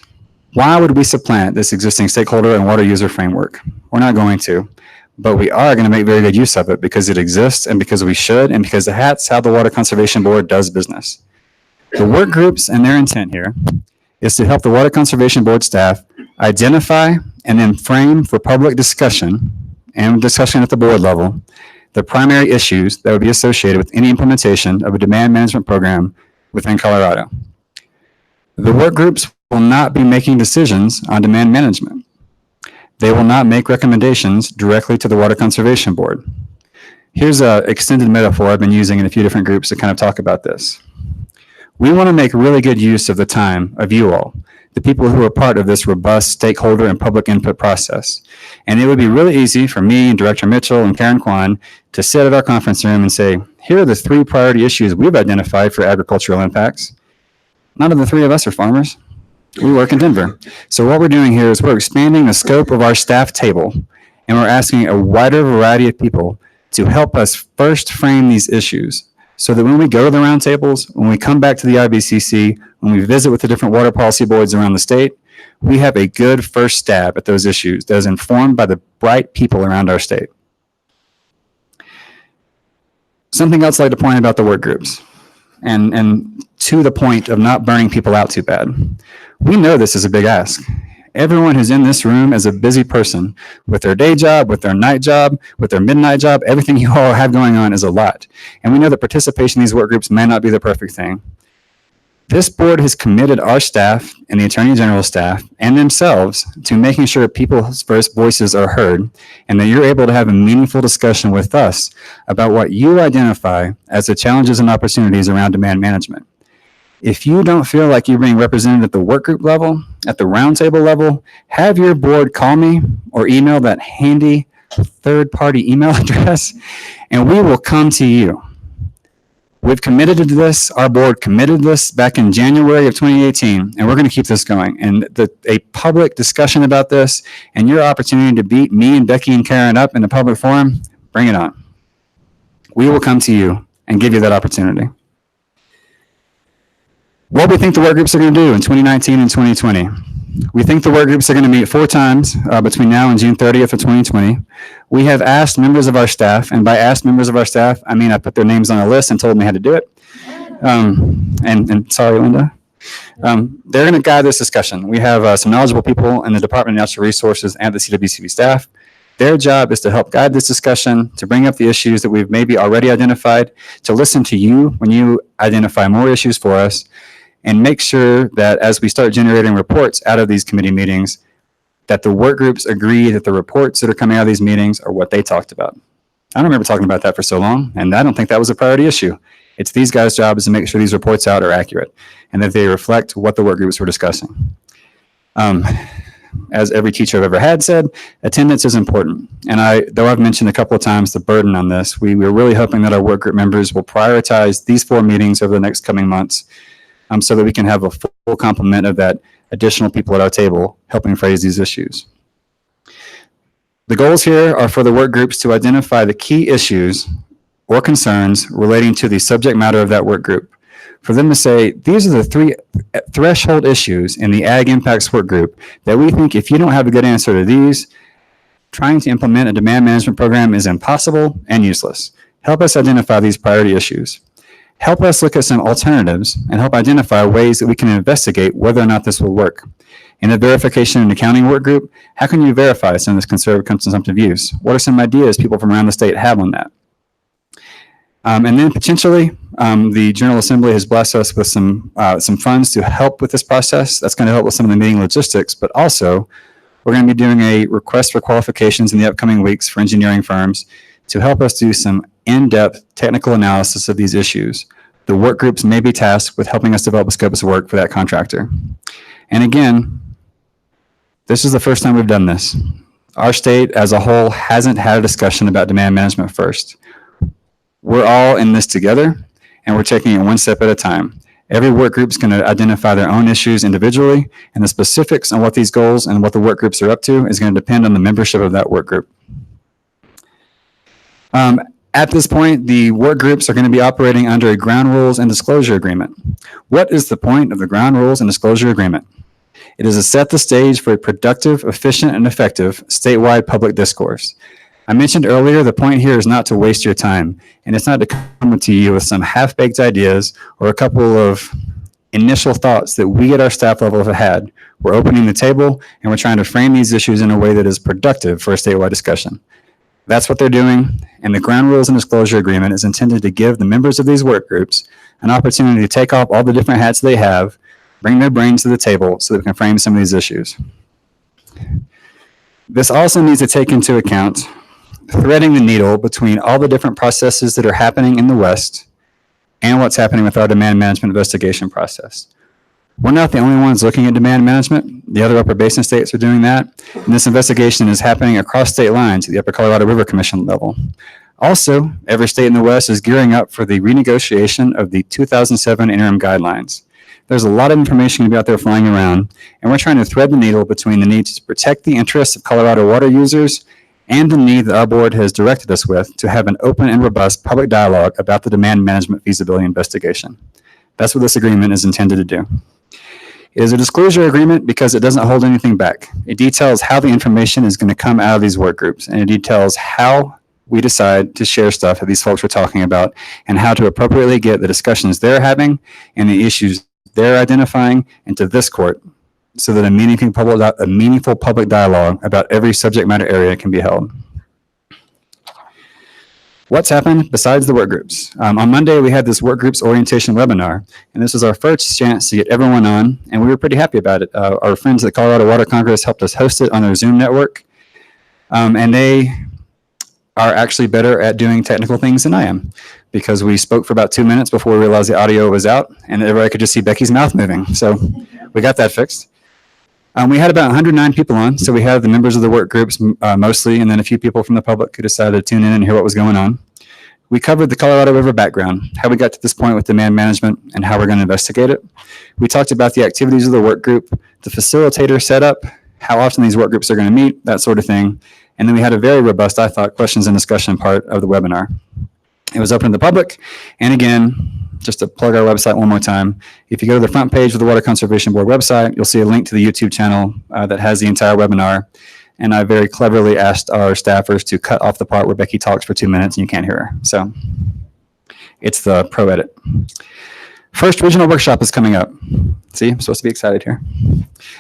why would we supplant this existing stakeholder and water user framework? We're not going to, but we are going to make very good use of it because it exists and because we should and because that's how the Water Conservation Board does business. The work groups and their intent here is to help the Water Conservation Board staff identify and then frame for public discussion and discussion at the board level the primary issues that would be associated with any implementation of a demand management program within Colorado. The work groups will not be making decisions on demand management. They will not make recommendations directly to the Water Conservation Board. Here's an extended metaphor I've been using in a few different groups to kind of talk about this. We want to make really good use of the time of you all, the people who are part of this robust stakeholder and public input process. And it would be really easy for me and Director Mitchell and Karen Kwan to sit at our conference room and say, here are the 3 priority issues we've identified for agricultural impacts. None of the 3 of us are farmers. We work in Denver. So what we're doing here is we're expanding the scope of our staff table, and we're asking a wider variety of people to help us first frame these issues so that when we go to the roundtables, when we come back to the IBCC, when we visit with the different water policy boards around the state, we have a good first stab at those issues that is informed by the bright people around our state. Something else I'd like to point about the work groups, and to the point of not burning people out too bad. We know this is a big ask. Everyone who's in this room is a busy person with their day job, with their night job, with their midnight job. Everything you all have going on is a lot. And we know that participation in these work groups may not be the perfect thing. This board has committed our staff and the Attorney General's staff and themselves to making sure people's first voices are heard and that you're able to have a meaningful discussion with us about what you identify as the challenges and opportunities around demand management. If you don't feel like you're being represented at the work group level, at the roundtable level, have your board call me or email that handy third-party email address, and we will come to you. We've committed to this. Our board committed this back in January of 2018, and we're going to keep this going. And a public discussion about this and your opportunity to beat me and Becky and Karen up in a public forum, bring it on. We will come to you and give you that opportunity. What we think the work groups are going to do in 2019 and 2020. We think the work groups are going to meet 4 times between now and June 30th of 2020. We have asked members of our staff, and by asked members of our staff, I mean I put their names on a list and told them they had to do it. And sorry, Linda. They're going to guide this discussion. We have some knowledgeable people in the Department of Natural Resources and the CWCB staff. Their job is to help guide this discussion, to bring up the issues that we've maybe already identified, to listen to you when you identify more issues for us, and make sure that as we start generating reports out of these committee meetings, that the work groups agree that the reports that are coming out of these meetings are what they talked about. I don't remember talking about that for so long, and I don't think that was a priority issue. It's these guys' job is to make sure these reports out are accurate and that they reflect what the work groups were discussing. As every teacher I've ever had said, attendance is important. And though I've mentioned a couple of times the burden on this, we're really hoping that our work group members will prioritize these 4 meetings over the next coming months so that we can have a full complement of that additional people at our table helping phrase these issues. The goals here are for the work groups to identify the key issues or concerns relating to the subject matter of that work group. For them to say, these are the 3 threshold issues in the Ag Impacts work group that we think if you don't have a good answer to these, trying to implement a demand management program is impossible and useless. Help us identify these priority issues. Help us look at some alternatives and help identify ways that we can investigate whether or not this will work. In the verification and accounting work group, how can you verify some of this consumptive use? What are some ideas people from around the state have on that? And then potentially, the General Assembly has blessed us with some funds to help with this process. That's going to help with some of the meeting logistics, but also we're going to be doing a request for qualifications in the upcoming weeks for engineering firms to help us do some in-depth technical analysis of these issues. The work groups may be tasked with helping us develop a scope of work for that contractor. And again, this is the first time we've done this. Our state as a whole hasn't had a discussion about demand management first. We're all in this together, and we're taking it one step at a time. Every work group is going to identify their own issues individually, and the specifics on what these goals and what the work groups are up to is going to depend on the membership of that work group. At this point, the work groups are going to be operating under a ground rules and disclosure agreement. What is the point of the ground rules and disclosure agreement? It is to set the stage for a productive, efficient, and effective statewide public discourse. I mentioned earlier, the point here is not to waste your time, and it's not to come to you with some half-baked ideas or a couple of initial thoughts that we at our staff level have had. We're opening the table, and we're trying to frame these issues in a way that is productive for a statewide discussion. That's what they're doing, and the ground rules and disclosure agreement is intended to give the members of these work groups an opportunity to take off all the different hats they have, bring their brains to the table so that we can frame some of these issues. This also needs to take into account threading the needle between all the different processes that are happening in the West and what's happening with our demand management investigation process. We're not the only ones looking at demand management. The other upper basin states are doing that. And this investigation is happening across state lines at the Upper Colorado River Commission level. Also, every state in the West is gearing up for the renegotiation of the 2007 interim guidelines. There's a lot of information going to be out there flying around, and we're trying to thread the needle between the need to protect the interests of Colorado water users and the need that our board has directed us with to have an open and robust public dialogue about the demand management feasibility investigation. That's what this agreement is intended to do. It is a disclosure agreement because it doesn't hold anything back. It details how the information is going to come out of these work groups, and it details how we decide to share stuff that these folks are talking about and how to appropriately get the discussions they're having and the issues they're identifying into this court so that a meaningful public dialogue about every subject matter area can be held. What's happened besides the work groups? On Monday, we had this work groups orientation webinar, and this was our first chance to get everyone on, and we were pretty happy about it. Our friends at the Colorado Water Congress helped us host it on their Zoom network, and they are actually better at doing technical things than I am, because we spoke for about 2 minutes before we realized the audio was out, and everybody could just see Becky's mouth moving, so we got that fixed. We had about 109 people on, so we had the members of the work groups mostly, and then a few people from the public who decided to tune in and hear what was going on. We covered the Colorado River background, how we got to this point with demand management, and how we're going to investigate it. We talked about the activities of the work group, the facilitator setup, how often these work groups are going to meet, that sort of thing. And then we had a very robust, I thought, questions and discussion part of the webinar. It was open to the public, and again, just to plug our website one more time, if you go to the front page of the Water Conservation Board website, you'll see a link to the YouTube channel that has the entire webinar. And I very cleverly asked our staffers to cut off the part where Becky talks for 2 minutes and you can't hear her. So it's the pro edit. First regional workshop is coming up. See, I'm supposed to be excited here.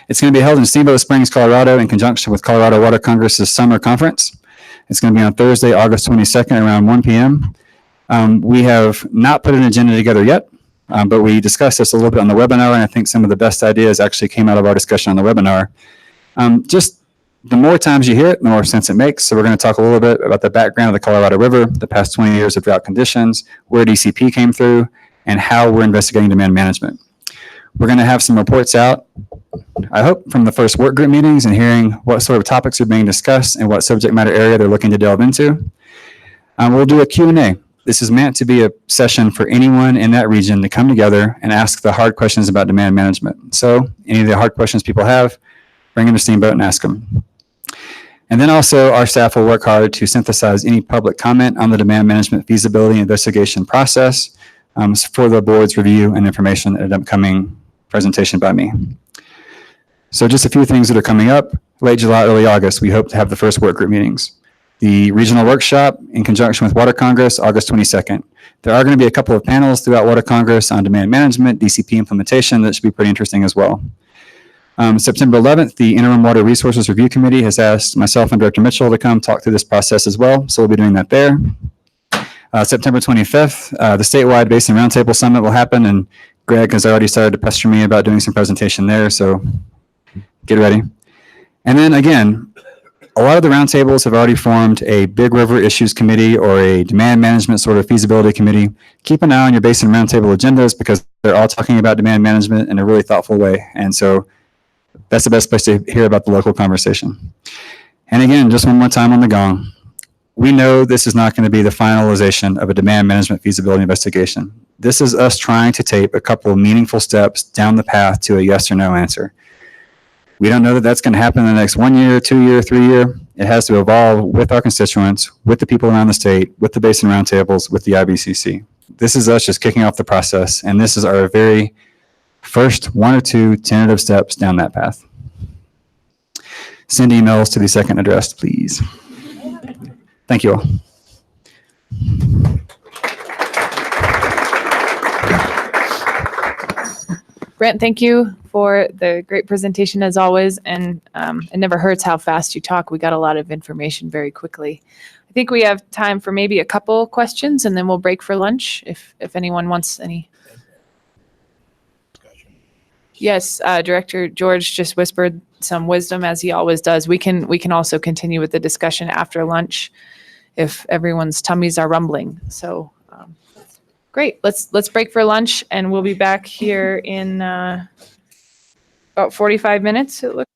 It's going to be held in Steamboat Springs, Colorado, in conjunction with Colorado Water Congress's summer conference. It's going to be on Thursday, August 22nd, around 1 p.m. We have not put an agenda together yet, but we discussed this a little bit on the webinar, and I think some of the best ideas actually came out of our discussion on the webinar. Just the more times you hear it, the more sense it makes. So we're going to talk a little bit about the background of the Colorado River, the past 20 years of drought conditions, where DCP came through, and how we're investigating demand management. We're going to have some reports out, I hope, from the first work group meetings and hearing what sort of topics are being discussed and what subject matter area they're looking to delve into. We'll do a Q&A. This is meant to be a session for anyone in that region to come together and ask the hard questions about demand management. So any of the hard questions people have, bring them to Steamboat and ask them. And then also our staff will work hard to synthesize any public comment on the demand management feasibility investigation process for the board's review and information at an upcoming presentation by me. So just a few things that are coming up. Late July, early August, we hope to have the first work group meetings. The regional workshop in conjunction with Water Congress, August 22nd. There are going to be a couple of panels throughout Water Congress on demand management, DCP implementation that should be pretty interesting as well. September 11th, the Interim Water Resources Review Committee has asked myself and Director Mitchell to come talk through this process as well, so we'll be doing that there. September 25th, the statewide Basin Roundtable Summit will happen, and Greg has already started to pester me about doing some presentation there, so get ready. And then again, a lot of the roundtables have already formed a Big River Issues Committee or a demand management sort of feasibility committee. Keep an eye on your Basin Roundtable agendas because they're all talking about demand management in a really thoughtful way. And so that's the best place to hear about the local conversation. And again, just one more time on the gong. We know this is not going to be the finalization of a demand management feasibility investigation. This is us trying to take a couple of meaningful steps down the path to a yes or no answer. We don't know that that's going to happen in the next 1 year, 2 year, 3 year. It has to evolve with our constituents, with the people around the state, with the Basin Roundtables, with the IBCC. This is us just kicking off the process, and this is our very first 1 or 2 tentative steps down that path. Send emails to the second address, please. Thank you all. Brent, thank you for the great presentation as always. And it never hurts how fast you talk. We got a lot of information very quickly. I think we have time for maybe a couple questions and then we'll break for lunch if anyone wants any. Yes, Director George just whispered some wisdom as he always does. We can also continue with the discussion after lunch if everyone's tummies are rumbling. So great. Let's break for lunch and we'll be back here in about 45 minutes. It looks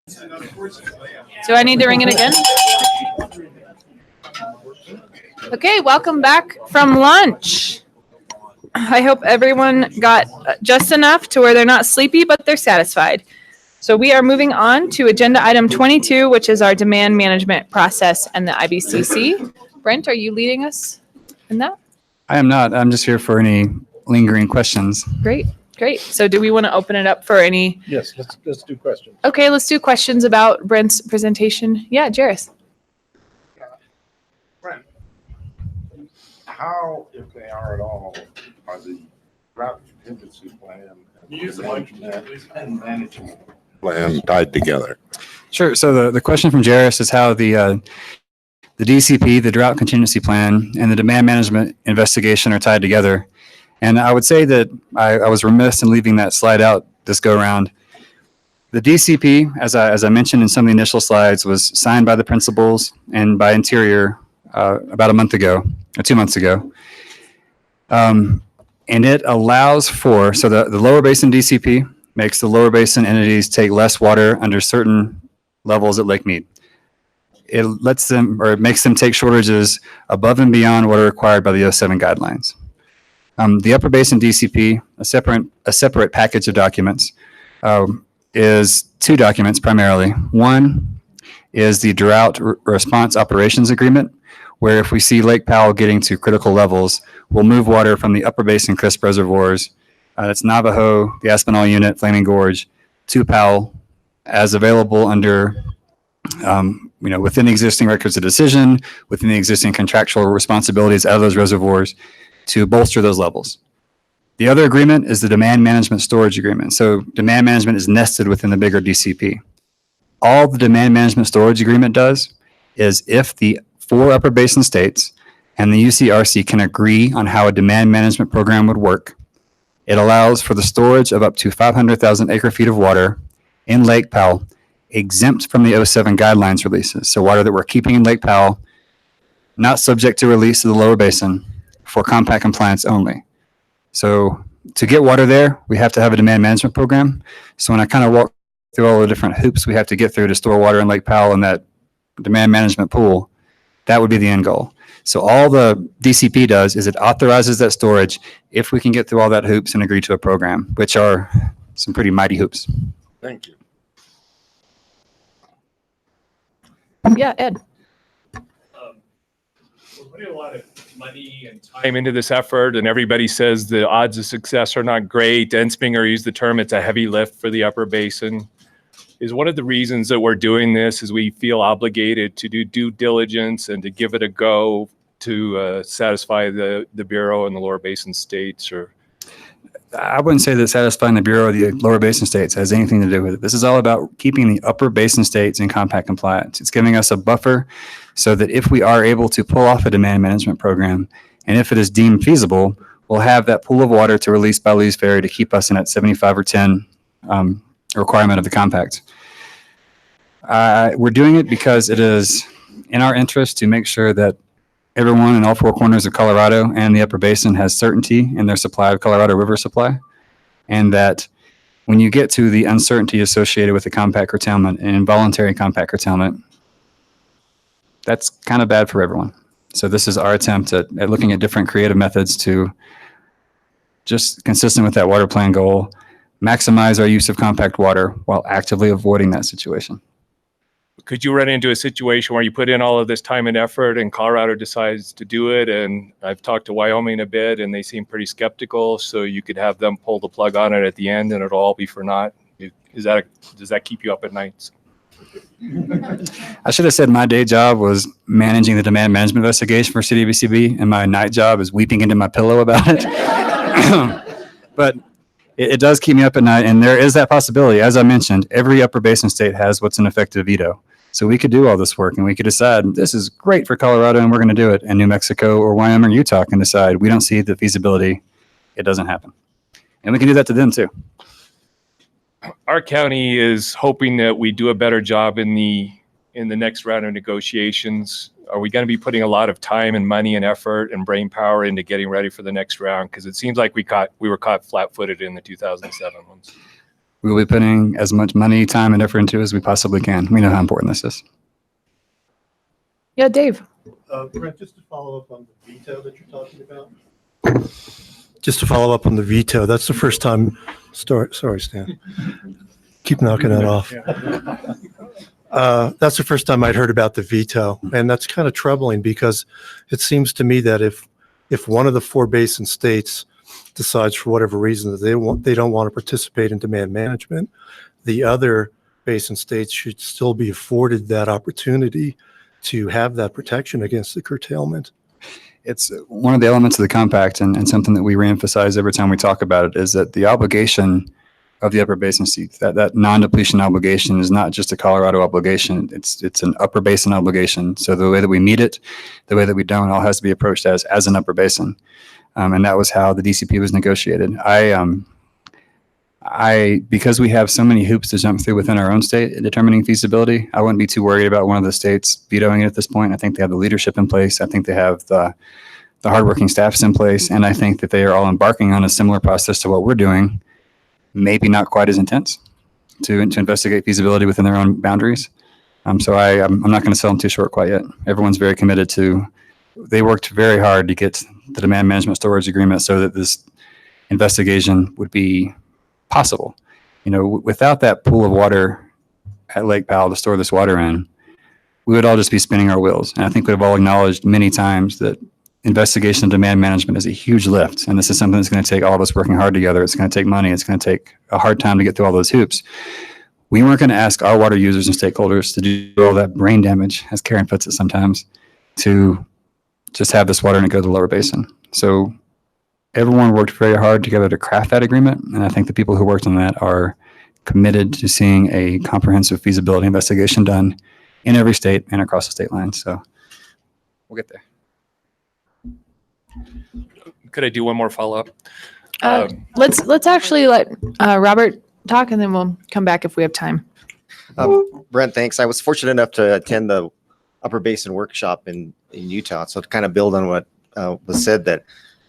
Do I need to ring it again? Okay, welcome back from lunch. I hope everyone got just enough to where they're not sleepy, but they're satisfied. So we are moving on to agenda item 22, which is our demand management process and the IBCC. Brent, are you leading us in that? I am not. I'm just here for any lingering questions. Great, great. So do we want to open it up for any? Yes, let's do questions. Okay, let's do questions about Brent's presentation. Yeah, Jairus. Brent, how, if they are at all, are the drought contingency plan and management plan tied together? Sure. So the question from Jairus is how the DCP, the Drought Contingency Plan, and the Demand Management Investigation are tied together. And I would say that I was remiss in leaving that slide out this go around. The DCP, as I mentioned in some of the initial slides, was signed by the principals and by Interior about a month ago, or 2 months ago. And it allows for, so the Lower Basin DCP makes the Lower Basin entities take less water under certain levels at Lake Mead. It lets them, or it makes them take shortages above and beyond what are required by the 07 guidelines. The Upper Basin DCP, a separate package of documents, is two documents primarily. One is the Drought Response Operations Agreement, where if we see Lake Powell getting to critical levels, we'll move water from the Upper Basin crisp reservoirs, that's Navajo, the Aspinall Unit, Flaming Gorge, to Powell, as available under within the existing records of decision, within the existing contractual responsibilities out of those reservoirs to bolster those levels. The other agreement is the Demand Management Storage Agreement. So demand management is nested within the bigger DCP. All the Demand Management Storage Agreement does is if the 4 Upper Basin states and the UCRC can agree on how a demand management program would work, it allows for the storage of up to 500,000 acre-feet of water in Lake Powell, exempt from the 07 guidelines releases. So water that we're keeping in Lake Powell, not subject to release to the Lower Basin for compact compliance only. So to get water there, we have to have a demand management program. So when I kind of walk through all the different hoops we have to get through to store water in Lake Powell in that demand management pool, that would be the end goal. So all the DCP does is it authorizes that storage if we can get through all that hoops and agree to a program, which are some pretty mighty hoops. Thank you. Yeah, Ed. We're putting a lot of money and time into this effort, and everybody says the odds of success are not great. Ensminger used the term, it's a heavy lift for the Upper Basin. Is one of the reasons that we're doing this is we feel obligated to do due diligence and to give it a go to satisfy the Bureau and the Lower Basin states? Or I wouldn't say that satisfying the Bureau of the Lower Basin states has anything to do with it. This is all about keeping the Upper Basin states in compact compliance. It's giving us a buffer so that if we are able to pull off a demand management program, and if it is deemed feasible, we'll have that pool of water to release by Lee's Ferry to keep us in that 75 or 10 requirement of the compact. We're doing it because it is in our interest to make sure that everyone in all 4 corners of Colorado and the Upper Basin has certainty in their supply of Colorado River supply, and that when you get to the uncertainty associated with the compact curtailment and involuntary compact curtailment, that's kind of bad for everyone. So this is our attempt at looking at different creative methods to, just consistent with that water plan goal, maximize our use of compact water while actively avoiding that situation. could you run into a situation where you put in all of this time and effort and Colorado decides to do it? And I've talked to Wyoming a bit and they seem pretty skeptical. So you could have them pull the plug on it at the end and it'll all be for naught. Does that keep you up at night? I should have said my day job was managing the demand management investigation for CWCB, and my night job is weeping into my pillow about it. But it does keep me up at night, and there is that possibility. As I mentioned, every Upper Basin state has what's an effective veto. So we could do all this work, and we could decide this is great for Colorado, and we're going to do it. And New Mexico or Wyoming or Utah can decide we don't see the feasibility. It doesn't happen. And we can do that to them too. Our county is hoping that we do a better job in the next round of negotiations. Are we going to be putting a lot of time and money and effort and brain power into getting ready for the next round? Because it seems like we were caught flat-footed in the 2007 ones. We will be putting as much money, time, and effort into it as we possibly can. We know how important this is. Yeah, Dave. Brent, just to follow up on the veto that you're talking about. Just to follow up on the veto, that's the first time, sorry, Stan. Keep knocking that off. That's the first time I'd heard about the veto, and that's kind of troubling because it seems to me that if one of the 4 basin states decides for whatever reason that they don't want to participate in demand management, the other basin states should still be afforded that opportunity to have that protection against the curtailment. It's one of the elements of the compact, and something that we reemphasize every time we talk about it, is that the obligation of the upper basin states, that non-depletion obligation is not just a Colorado obligation. It's an upper basin obligation. So the way that we meet it, the way that we don't, all has to be approached as an upper basin. And that was how the DCP was negotiated. Because we have so many hoops to jump through within our own state in determining feasibility, I wouldn't be too worried about one of the states vetoing it at this point. I think they have the leadership in place. I think they have the hardworking staffs in place. And I think that they are all embarking on a similar process to what we're doing, maybe not quite as intense, to investigate feasibility within their own boundaries. So I'm not going to sell them too short quite yet. Everyone's very committed to, they worked very hard to get the demand management storage agreement so that this investigation would be possible. Without that pool of water at Lake Powell to store this water in, we would all just be spinning our wheels. And I think we've all acknowledged many times that investigation and demand management is a huge lift. And this is something that's going to take all of us working hard together. It's going to take money. It's going to take a hard time to get through all those hoops. We weren't going to ask our water users and stakeholders to do all that brain damage, as Karen puts it sometimes, to just have this water and it go to the lower basin. So everyone worked very hard together to craft that agreement. And I think the people who worked on that are committed to seeing a comprehensive feasibility investigation done in every state and across the state line. So we'll get there. Could I do one more follow-up? Let's actually let Robert talk, and then we'll come back if we have time. Brent, thanks. I was fortunate enough to attend the Upper Basin workshop in Utah. So to kind of build on what was said, that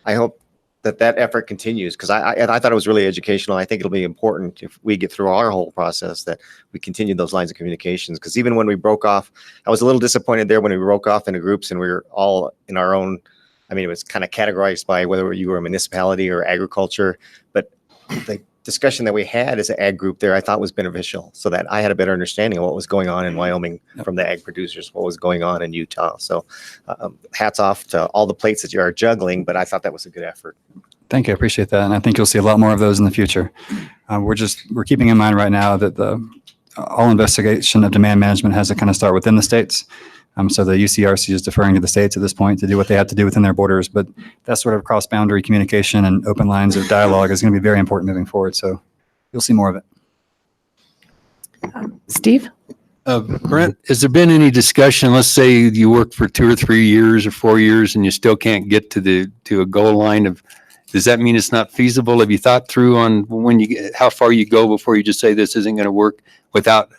I hope that effort continues, because I thought it was really educational. I think it'll be important if we get through our whole process that we continue those lines of communications, because even when we broke off, I was a little disappointed there when we broke off into groups and we were all in our own. I mean, it was kind of categorized by whether you were a municipality or agriculture, but the discussion that we had as an ag group there, I thought was beneficial, so that I had a better understanding of what was going on in Wyoming from the ag producers, what was going on in Utah. So hats off to all the plates that you are juggling, but I thought that was a good effort. Thank you. I appreciate that. And I think you'll see a lot more of those in the future. We're keeping in mind right now that all investigation of demand management has to kind of start within the states. So the UCRC is deferring to the states at this point to do what they have to do within their borders, but that sort of cross-boundary communication and open lines of dialogue is going to be very important moving forward. So you'll see more of it. Steve? Brent, has there been any discussion? Let's say you work for 2 or 3 years or 4 years and you still can't get to a goal line of, does that mean it's not feasible? Have you thought through on how far you go before you just say this isn't going to work without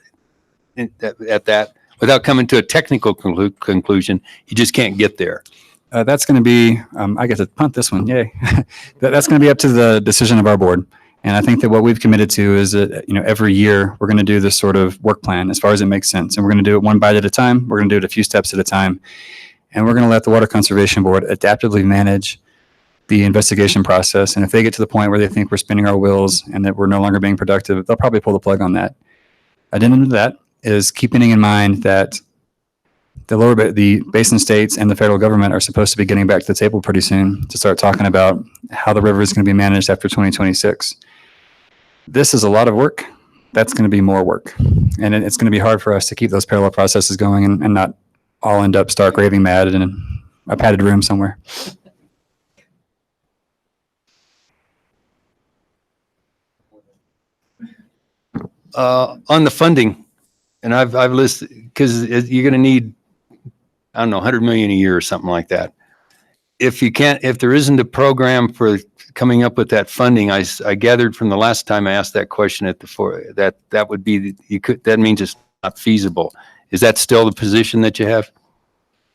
coming to a technical conclusion? You just can't get there. That's going to be, I get to punt this one. Yay. That's going to be up to the decision of our board. And I think that what we've committed to is that, every year we're going to do this sort of work plan as far as it makes sense. And we're going to do it one bite at a time. We're going to do it a few steps at a time. And we're going to let the Water Conservation Board adaptively manage the investigation process. And if they get to the point where they think we're spinning our wheels and that we're no longer being productive, they'll probably pull the plug on that. Addendum to that is keeping in mind that the basin states and the federal government are supposed to be getting back to the table pretty soon to start talking about how the river is going to be managed after 2026. This is a lot of work. That's going to be more work. And it's going to be hard for us to keep those parallel processes going and not all end up stark raving mad in a padded room somewhere. On the funding, and I've listed, because you're going to need, I don't know, 100 million a year or something like that. If there isn't a program for coming up with that funding, I gathered from the last time I asked that question that would be, that means it's not feasible. Is that still the position that you have?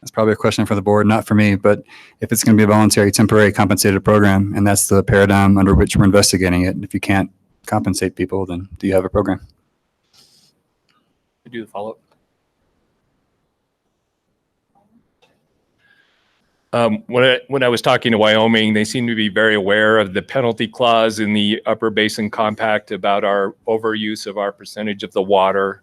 That's probably a question for the board, not for me, but if it's going to be a voluntary, temporary, compensated program, and that's the paradigm under which we're investigating it, if you can't compensate people, then do you have a program? Do the follow-up. When I was talking to Wyoming, they seem to be very aware of the penalty clause in the Upper Basin Compact about our overuse of our percentage of the water.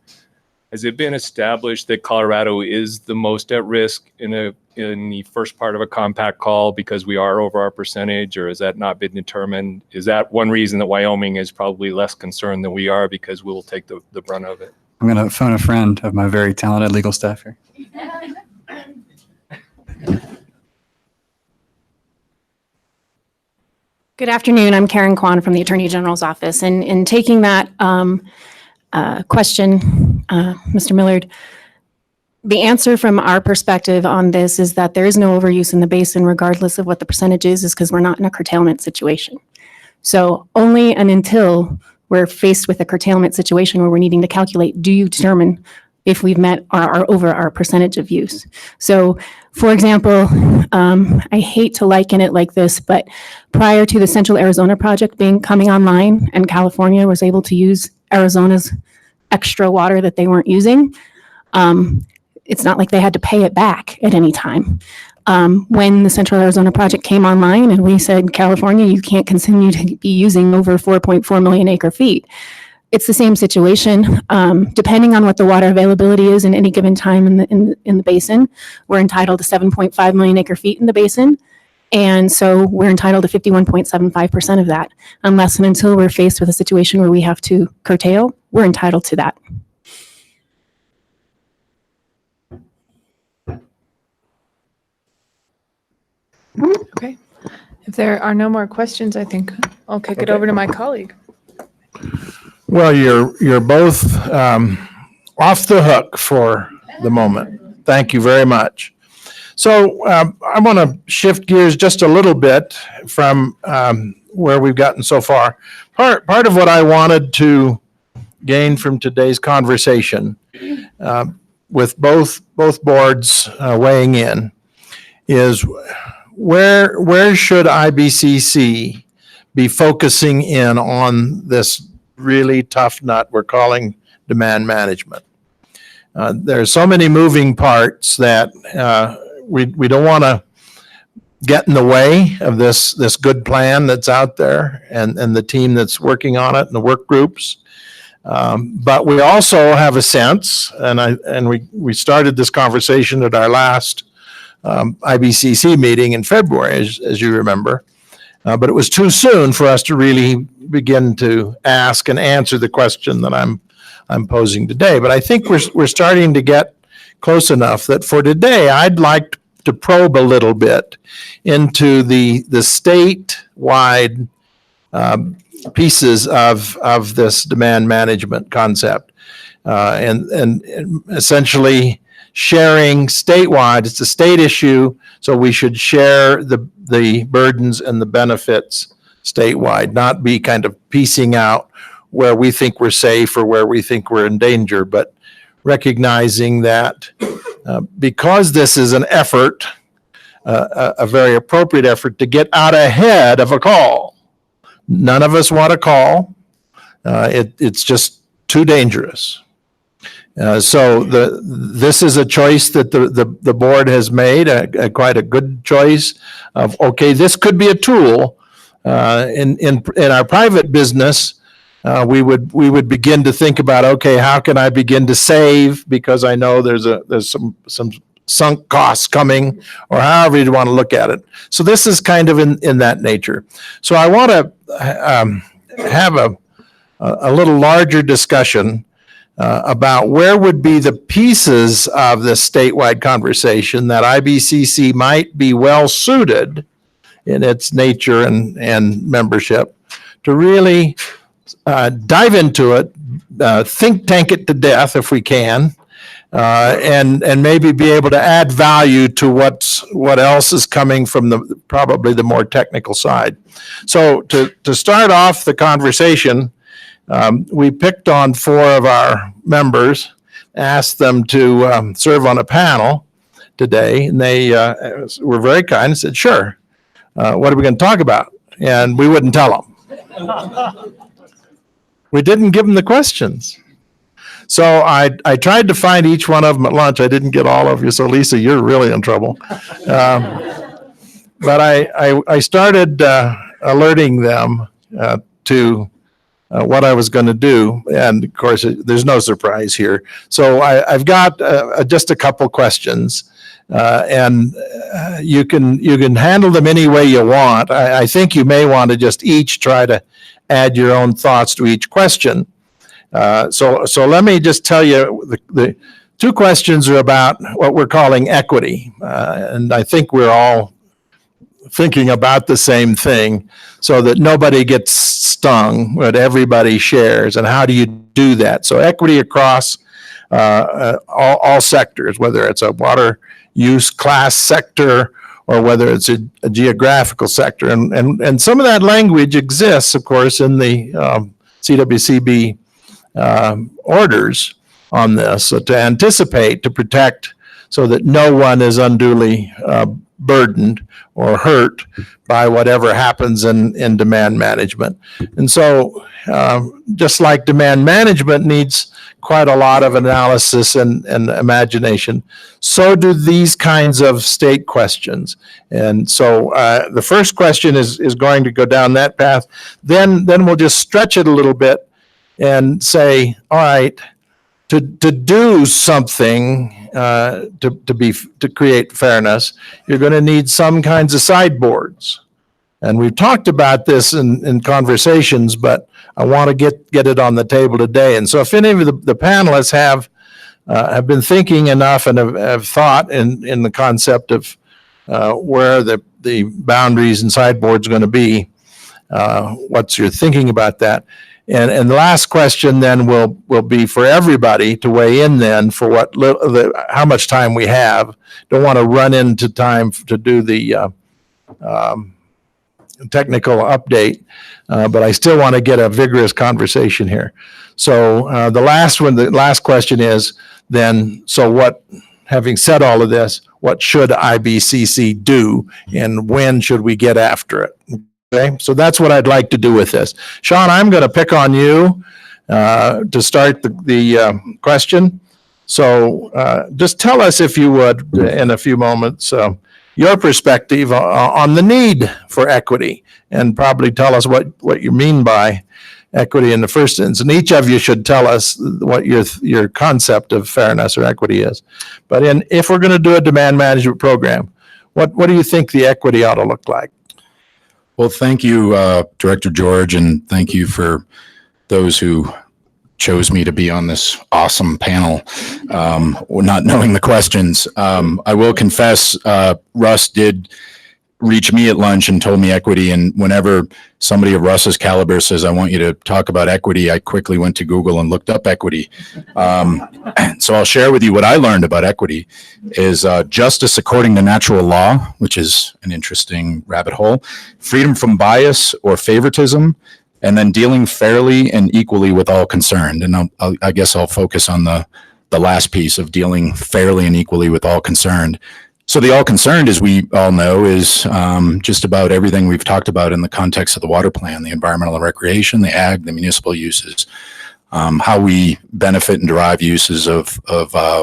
Has it been established that Colorado is the most at risk in the first part of a compact call because we are over our percentage, or has that not been determined? Is that one reason that Wyoming is probably less concerned than we are because we will take the brunt of it? I'm going to phone a friend of my very talented legal staff here. Good afternoon. I'm Karen Kwan from the Attorney General's office. And in taking that question, Mr. Millard, the answer from our perspective on this is that there is no overuse in the basin, regardless of what the percentage is because we're not in a curtailment situation. So only and until we're faced with a curtailment situation where we're needing to calculate, do you determine if we've met our over our percentage of use. So, for example, I hate to liken it like this, but prior to the Central Arizona project coming online and California was able to use Arizona's extra water that they weren't using, it's not like they had to pay it back at any time. When the Central Arizona project came online and we said, California, you can't continue to be using over 4.4 million acre feet. It's the same situation. Depending on what the water availability is in any given time in the basin, we're entitled to 7.5 million acre feet in the basin. And so we're entitled to 51.75% of that. Unless and until we're faced with a situation where we have to curtail, we're entitled to that. Okay. If there are no more questions, I think I'll kick it over to my colleague. Well, you're both off the hook for the moment. Thank you very much. So I want to shift gears just a little bit from where we've gotten so far. Part of what I wanted to gain from today's conversation with both boards weighing in is where should IBCC be focusing in on this really tough nut we're calling demand management. There's so many moving parts that we don't want to get in the way of this good plan that's out there and the team that's working on it and the work groups. But we also have a sense, and we started this conversation at our last IBCC meeting in February, as you remember. But it was too soon for us to really begin to ask and answer the question that I'm posing today. But I think we're starting to get close enough that for today, I'd like to probe a little bit into the statewide pieces of this demand management concept, and essentially sharing statewide. It's a state issue, so we should share the burdens and the benefits statewide, not be kind of piecing out where we think we're safe or where we think we're in danger, but recognizing that because this is an effort, a very appropriate effort to get out ahead of a call. None of us want a call. It's just too dangerous. So this is a choice that the board has made, quite a good choice of, okay, this could be a tool. In our private business, we would begin to think about, okay, how can I begin to save because I know there's some sunk costs coming, or however you want to look at it. So this is kind of in that nature. So I want to have a little larger discussion about where would be the pieces of this statewide conversation that IBCC might be well suited in its nature and membership to really dive into it, think tank it to death if we can, and maybe be able to add value to what else is coming from probably the more technical side. So to start off the conversation, we picked on 4 of our members, asked them to serve on a panel today, and they were very kind and said, sure, what are we going to talk about? And we wouldn't tell them. we didn't give them the questions. So I tried to find each one of them at lunch. I didn't get all of you. So Lisa, you're really in trouble. But I started alerting them to what I was going to do. And of course, there's no surprise here. So I've got just a couple questions. And you can handle them any way you want. I think you may want to just each try to add your own thoughts to each question. So let me just tell you, the two questions are about what we're calling equity. And I think we're all thinking about the same thing so that nobody gets stung, but everybody shares. And how do you do that? So equity across all sectors, whether it's a water use class sector or whether it's a geographical sector. And some of that language exists, of course, in the CWCB orders on this, so to anticipate, to protect, so that no one is unduly burdened or hurt by whatever happens in demand management. And so just like demand management needs quite a lot of analysis and imagination, so do these kinds of state questions. And so the first question is going to go down that path. Then we'll just stretch it a little bit and say, all right, to do something to create fairness, you're going to need some kinds of sideboards. And we've talked about this in conversations, but I want to get it on the table today. And so if any of the panelists have been thinking enough and have thought in the concept of where the boundaries and sideboards are going to be, what's your thinking about that? And the last question then will be for everybody to weigh in then for how much time we have. Don't want to run into time to do the technical update, but I still want to get a vigorous conversation here. So the last question is then, so what, having said all of this, what should IBCC do and when should we get after it? Okay, so that's what I'd like to do with this. Sean, I'm going to pick on you to start the question. So just tell us, if you would, in a few moments, your perspective on the need for equity, and probably tell us what you mean by equity in the first instance. And each of you should tell us what your concept of fairness or equity is. But if we're going to do a demand management program, what do you think the equity ought to look like? Well, thank you, Director George, and thank you for those who chose me to be on this awesome panel, not knowing the questions. I will confess, Russ did reach me at lunch and told me equity, and whenever somebody of Russ's caliber says, I want you to talk about equity, I quickly went to Google and looked up equity. So I'll share with you what I learned about equity is justice according to natural law, which is an interesting rabbit hole, freedom from bias or favoritism, and then dealing fairly and equally with all concerned. And I guess I'll focus on the last piece of dealing fairly and equally with all concerned. So the all concerned, as we all know, is just about everything we've talked about in the context of the water plan, the environmental and recreation, the ag, the municipal uses, how we benefit and derive uses of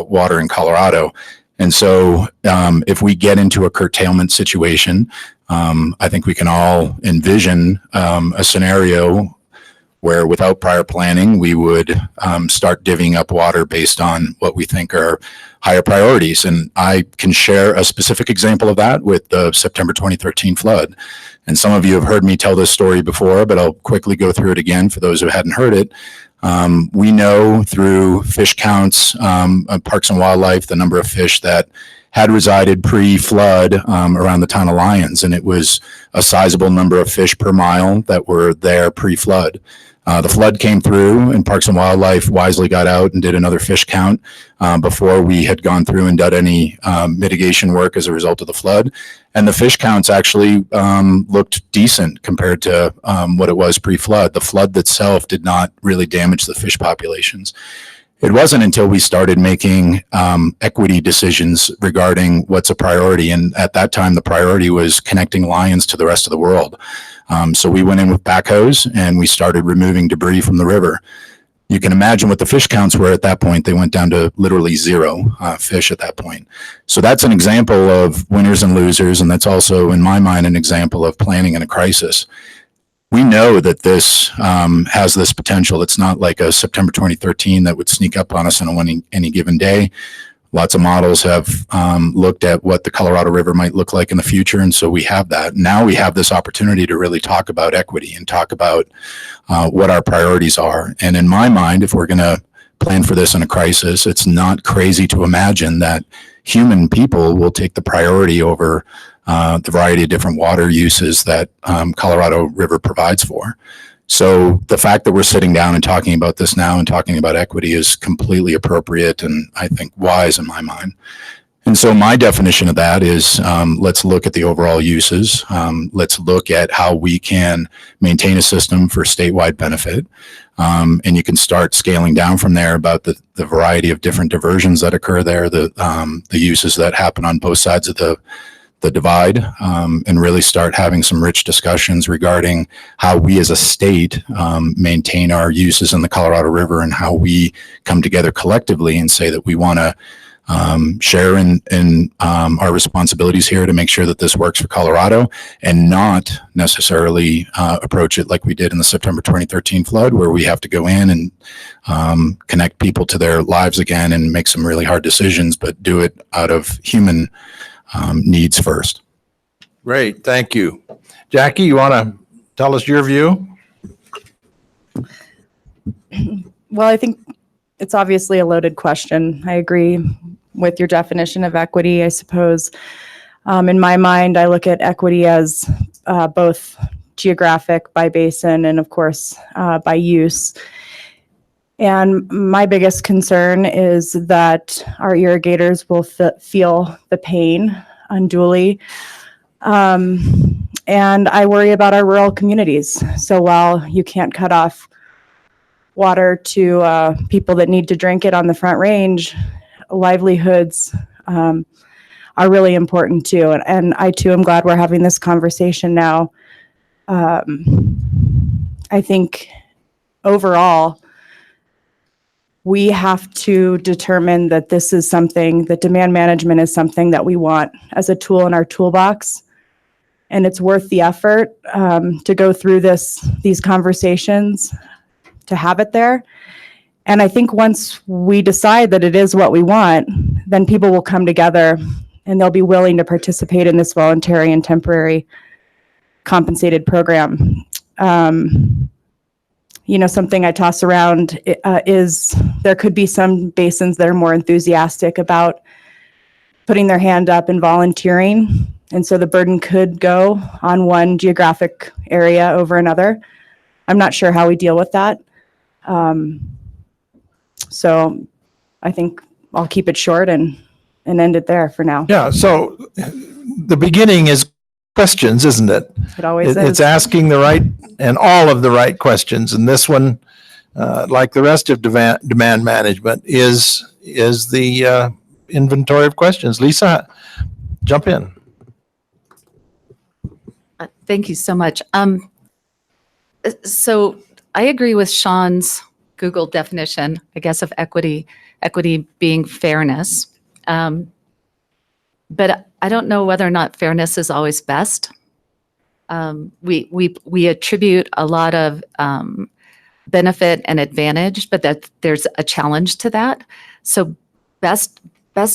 water in Colorado. And so if we get into a curtailment situation, I think we can all envision a scenario where without prior planning, we would start divvying up water based on what we think are higher priorities. And I can share a specific example of that with the September 2013 flood. And some of you have heard me tell this story before, but I'll quickly go through it again for those who hadn't heard it. We know through fish counts, Parks and Wildlife, the number of fish that had resided pre-flood around the town of Lyons, and it was a sizable number of fish per mile that were there pre-flood. The flood came through, and Parks and Wildlife wisely got out and did another fish count before we had gone through and done any mitigation work as a result of the flood. And the fish counts actually looked decent compared to what it was pre-flood. The flood itself did not really damage the fish populations. It wasn't until we started making equity decisions regarding what's a priority. And at that time, the priority was connecting Lyons to the rest of the world. So we went in with backhoes and we started removing debris from the river. You can imagine what the fish counts were at that point. They went down to literally zero fish at that point. So that's an example of winners and losers. And that's also, in my mind, an example of planning in a crisis. We know that this has this potential. It's not like a September 2013 that would sneak up on us on any given day. Lots of models have looked at what the Colorado River might look like in the future. And so we have that. Now we have this opportunity to really talk about equity and talk about what our priorities are. And in my mind, if we're going to plan for this in a crisis, it's not crazy to imagine that human people will take the priority over the variety of different water uses that Colorado River provides for. So the fact that we're sitting down and talking about this now and talking about equity is completely appropriate and I think wise in my mind. And so my definition of that is let's look at the overall uses. Let's look at how we can maintain a system for statewide benefit. And you can start scaling down from there about the variety of different diversions that occur there, the uses that happen on both sides of the divide, and really start having some rich discussions regarding how we as a state maintain our uses in the Colorado River and how we come together collectively and say that we want to share in our responsibilities here to make sure that this works for Colorado and not necessarily approach it like we did in the September 2013 flood, where we have to go in and connect people to their lives again and make some really hard decisions, but do it out of human needs first. Great, thank you. Jackie, you want to tell us your view? Well, I think it's obviously a loaded question. I agree with your definition of equity, I suppose. In my mind, I look at equity as both geographic by basin and, of course, by use. And my biggest concern is that our irrigators will feel the pain unduly. And I worry about our rural communities. So while you can't cut off water to people that need to drink it on the Front Range, livelihoods are really important too. And I too am glad we're having this conversation now. I think overall, we have to determine that this is something, that demand management is something that we want as a tool in our toolbox. And it's worth the effort to go through these conversations, to have it there. And I think once we decide that it is what we want, then people will come together and they'll be willing to participate in this voluntary and temporary compensated program. Something I toss around is there could be some basins that are more enthusiastic about putting their hand up and volunteering. And so the burden could go on one geographic area over another. I'm not sure how we deal with that. So I think I'll keep it short and end it there for now. Yeah, so the beginning is questions, isn't it? It always is. It's asking the right and all of the right questions. And this one, like the rest of demand management, is the inventory of questions. Lisa, jump in. Thank you so much. So I agree with Sean's Google definition, I guess, of equity being fairness. But I don't know whether or not fairness is always best. We attribute a lot of benefit and advantage, but that there's a challenge to that. So best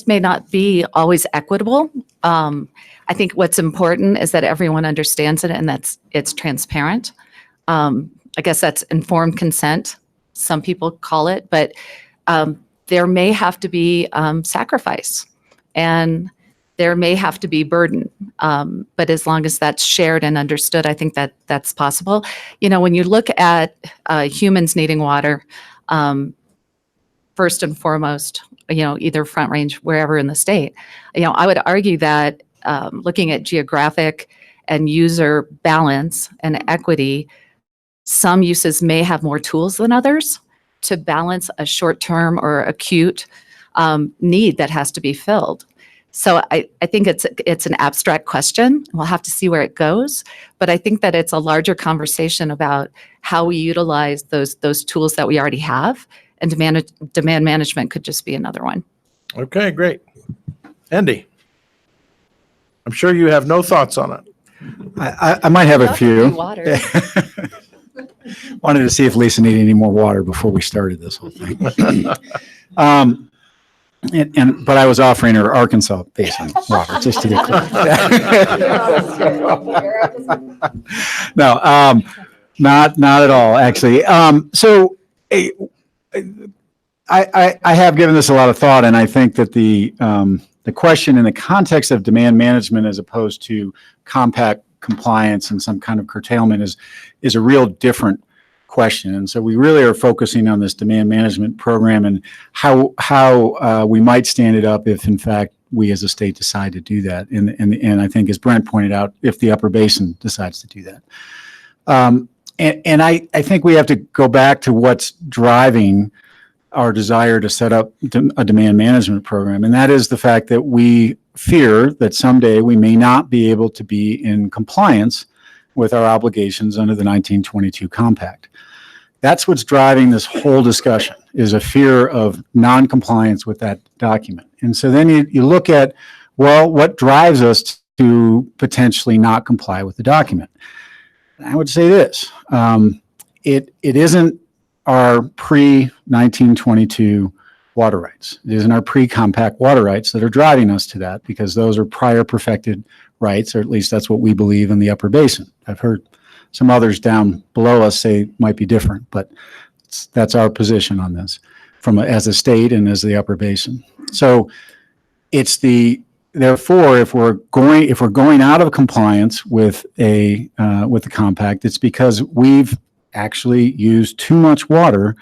may not be always equitable. I think what's important is that everyone understands it and it's transparent. I guess that's informed consent, some people call it, but there may have to be sacrifice and there may have to be burden. But as long as that's shared and understood, I think that's possible. When you look at humans needing water, first and foremost, either Front Range, wherever in the state, I would argue that looking at geographic and user balance and equity, some uses may have more tools than others. to balance a short-term or acute need that has to be filled. So I think it's an abstract question. We'll have to see where it goes, but I think that it's a larger conversation about how we utilize those tools that we already have, and demand management could just be another one. Okay, great. Andy, I'm sure you have no thoughts on it. I might have a few. Water. Wanted to see if Lisa needed any more water before we started this whole thing. But I was offering her Arkansas Basin water just to get clear. No, not at all, actually. So I have given this a lot of thought, and I think that the question in the context of demand management as opposed to compact compliance and some kind of curtailment is a real different question. And so we really are focusing on this demand management program and how we might stand it up if, in fact, we as a state decide to do that. And I think, as Brent pointed out, if the Upper Basin decides to do that. And I think we have to go back to what's driving our desire to set up a demand management program. And that is the fact that we fear that someday we may not be able to be in compliance with our obligations under the 1922 Compact. That's what's driving this whole discussion, is a fear of non-compliance with that document. And so then you look at, well, what drives us to potentially not comply with the document? And I would say this, it isn't our pre-1922 water rights. It isn't our pre-compact water rights that are driving us to that, because those are prior perfected rights, or at least that's what we believe in the Upper Basin. I've heard some others down below us say it might be different, but that's our position on this as a state and as the Upper Basin. So therefore, if we're going out of compliance with the compact, it's because we've actually used too much water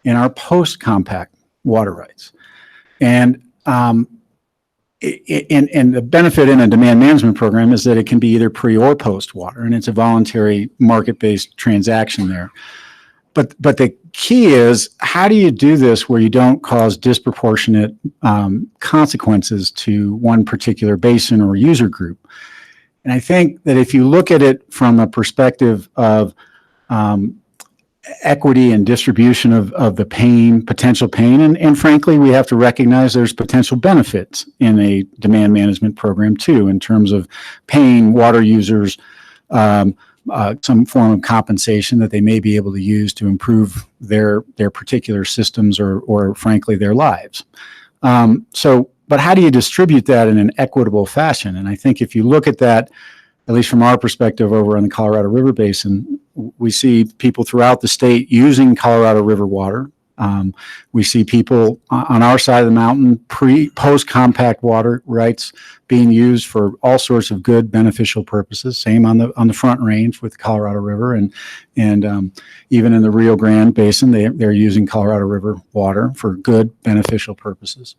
in our post-compact water rights. And the benefit in a demand management program is that it can be either pre or post water, and it's a voluntary market-based transaction there. But the key is, how do you do this where you don't cause disproportionate consequences to one particular basin or user group? And I think that if you look at it from a perspective of equity and distribution of the pain, potential pain, and frankly, we have to recognize there's potential benefits in a demand management program too, in terms of paying water users some form of compensation that they may be able to use to improve their particular systems or frankly their lives. But how do you distribute that in an equitable fashion? And I think if you look at that, at least from our perspective over on the Colorado River Basin, we see people throughout the state using Colorado River water. We see people on our side of the mountain, post-compact water rights being used for all sorts of good, beneficial purposes. Same on the Front Range with the Colorado River, and even in the Rio Grande Basin, they're using Colorado River water for good, beneficial purposes.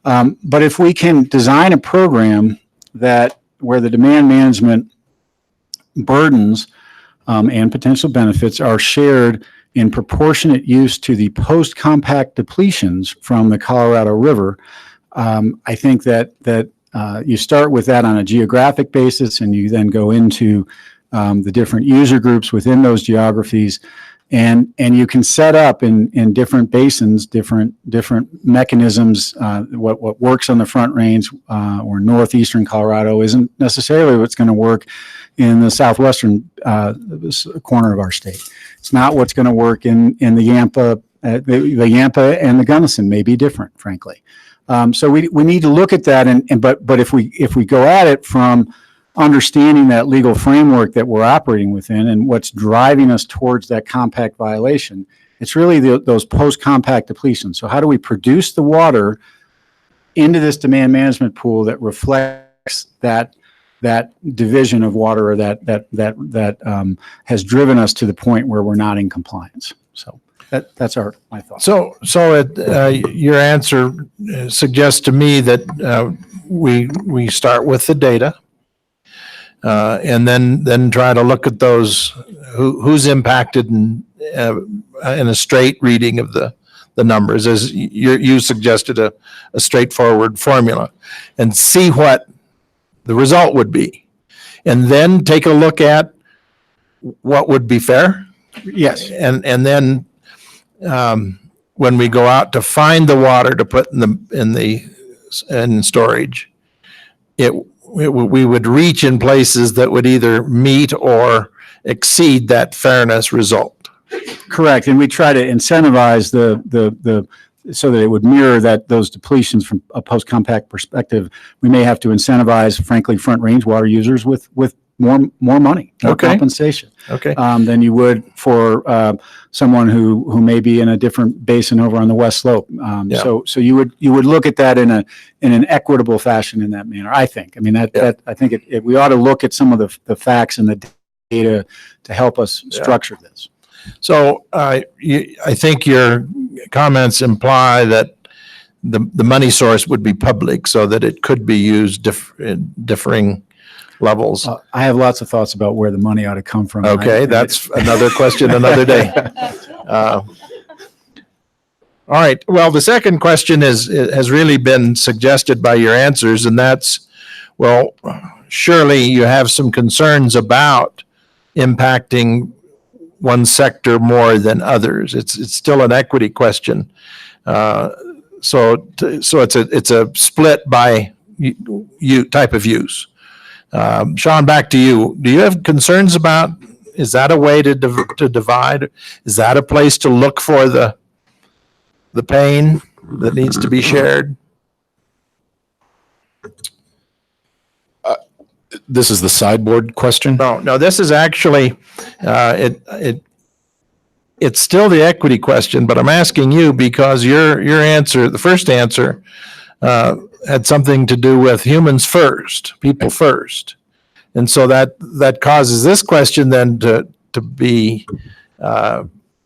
But if we can design a program where the demand management burdens and potential benefits are shared in proportionate use to the post-compact depletions from the Colorado River, I think that you start with that on a geographic basis, and you then go into the different user groups within those geographies, and you can set up in different basins, different mechanisms. What works on the Front Range or northeastern Colorado isn't necessarily what's going to work in the southwestern corner of our state. It's not what's going to work in the Yampa. The Yampa and the Gunnison may be different, frankly. So we need to look at that, but if we go at it from understanding that legal framework that we're operating within and what's driving us towards that compact violation, it's really those post-compact depletions. So how do we produce the water into this demand management pool that reflects that division of water, or that has driven us to the point where we're not in compliance? So that's my thought. So your answer suggests to me that we start with the data, and then try to look at those who's impacted in a straight reading of the numbers, as you suggested a straightforward formula, and see what the result would be. And then take a look at what would be fair. Yes. And then when we go out to find the water to put in storage, we would reach in places that would either meet or exceed that fairness result. Correct, and we try to incentivize the so that it would mirror those depletions from a post-compact perspective. We may have to incentivize, frankly, front range water users with more money, more Okay. compensation. Okay. Than you would for someone who may be in a different basin over on the west slope. Yeah. So you would look at that in an equitable fashion in that manner. I think. I mean that I think we ought to look at some of the facts and the data to help us structure this. So I think your comments imply that the money source would be public so that it could be used differing levels. I have lots of thoughts about where the money ought to come from. Okay, that's another question another day. All right. Well, the second question has really been suggested by your answers, and that's, well, surely you have some concerns about impacting one sector more than others. It's still an equity question. So it's a split by type of use. Sean, back to you. Do you have concerns about, is that a way to divide? Is that a place to look for the pain that needs to be shared? This is the sideboard question? No, this is actually, it's still the equity question, but I'm asking you because your answer, the first answer, had something to do with humans first, people first. And so that causes this question then to be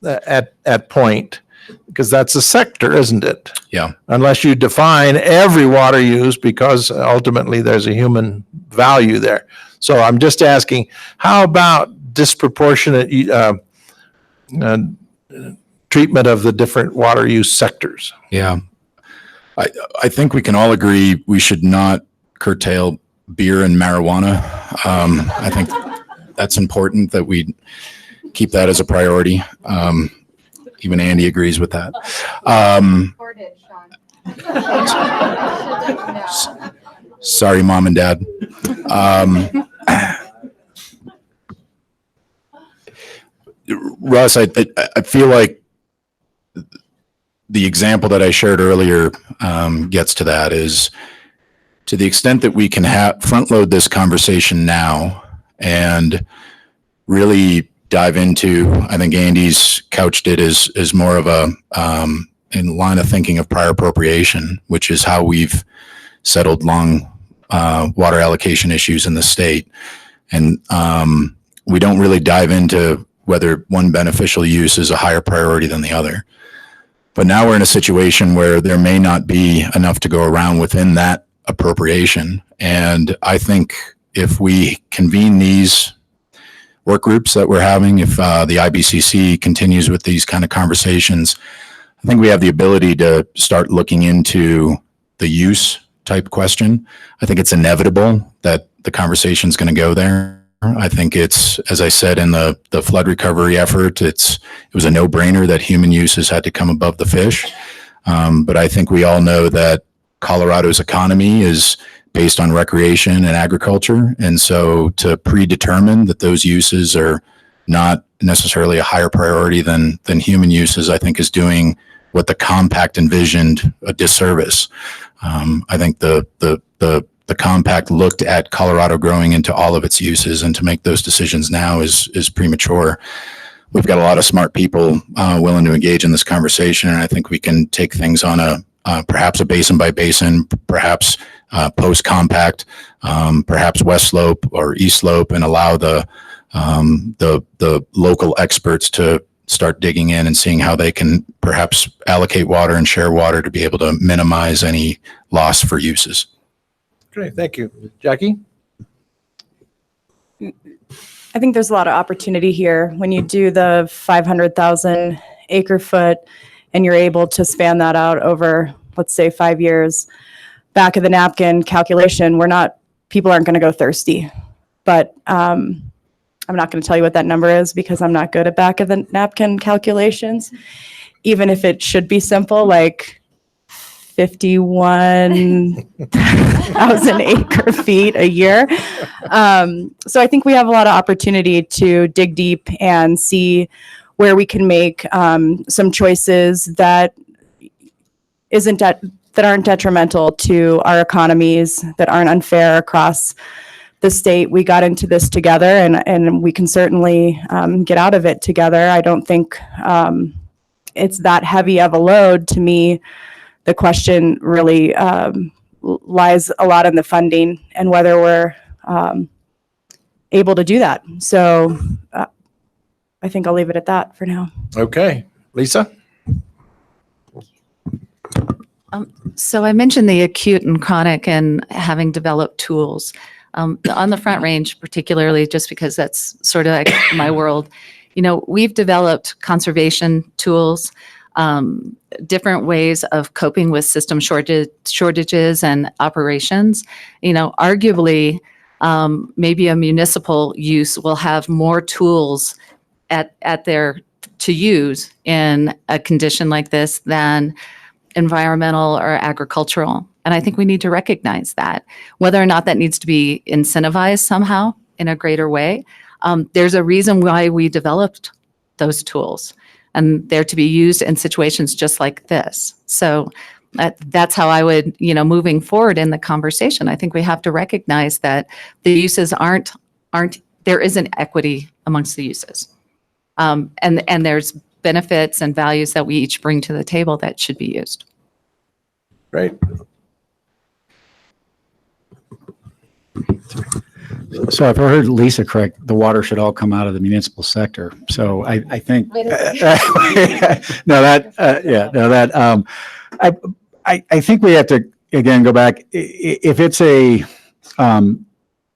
at point, because that's a sector, isn't it? Yeah. Unless you define every water use, because ultimately there's a human value there. So I'm just asking, how about disproportionate treatment of the different water use sectors? Yeah. I think we can all agree we should not curtail beer and marijuana. I think that's important that we keep that as a priority. Even Andy agrees with that. Sorry, Mom and Dad. Russ, I feel like the example that I shared earlier gets to that, is to the extent that we can front load this conversation now and really dive into, I think Andy's couched it as more of a in line of thinking of prior appropriation, which is how we've settled long water allocation issues in the state. And we don't really dive into whether one beneficial use is a higher priority than the other. But now we're in a situation where there may not be enough to go around within that appropriation. And I think if we convene these work groups that we're having, if the IBCC continues with these kind of conversations, I think we have the ability to start looking into the use type question. I think it's inevitable that the conversation is going to go there. I think it's, as I said, in the flood recovery effort, it was a no-brainer that human uses had to come above the fish. But I think we all know that Colorado's economy is based on recreation and agriculture. And so to predetermine that those uses are not necessarily a higher priority than human uses, I think is doing what the compact envisioned a disservice. I think the compact looked at Colorado growing into all of its uses, and to make those decisions now is premature. We've got a lot of smart people willing to engage in this conversation, and I think we can take things on perhaps a basin by basin, perhaps post compact, perhaps west slope or east slope, and allow the local experts to start digging in and seeing how they can perhaps allocate water and share water to be able to minimize any loss for uses. Great, thank you. Jackie? I think there's a lot of opportunity here when you do the 500,000 acre foot and you're able to span that out over, let's say, 5 years. Back of the napkin calculation, people aren't going to go thirsty. But I'm not going to tell you what that number is because I'm not good at back of the napkin calculations. Even if it should be simple, like 51,000 acre feet a year. So I think we have a lot of opportunity to dig deep and see where we can make some choices that aren't detrimental to our economies, that aren't unfair across the state. We got into this together, and we can certainly get out of it together. I don't think it's that heavy of a load. To me, the question really lies a lot in the funding and whether we're able to do that. So I think I'll leave it at that for now. Okay, Lisa? So I mentioned the acute and chronic and having developed tools. On the Front Range particularly, just because that's sort of like my world, we've developed conservation tools, different ways of coping with system shortages and operations. Arguably, maybe a municipal use will have more tools at their to use in a condition like this than environmental or agricultural. And I think we need to recognize that. Whether or not that needs to be incentivized somehow in a greater way, there's a reason why we developed those tools, and they're to be used in situations just like this. So that's how I would, moving forward in the conversation, I think we have to recognize that the uses aren't there isn't equity amongst the uses. And there's benefits and values that we each bring to the table that should be used. Great. So if I heard Lisa correct, the water should all come out of the municipal sector. So I think, I think we have to, again, go back. If it's a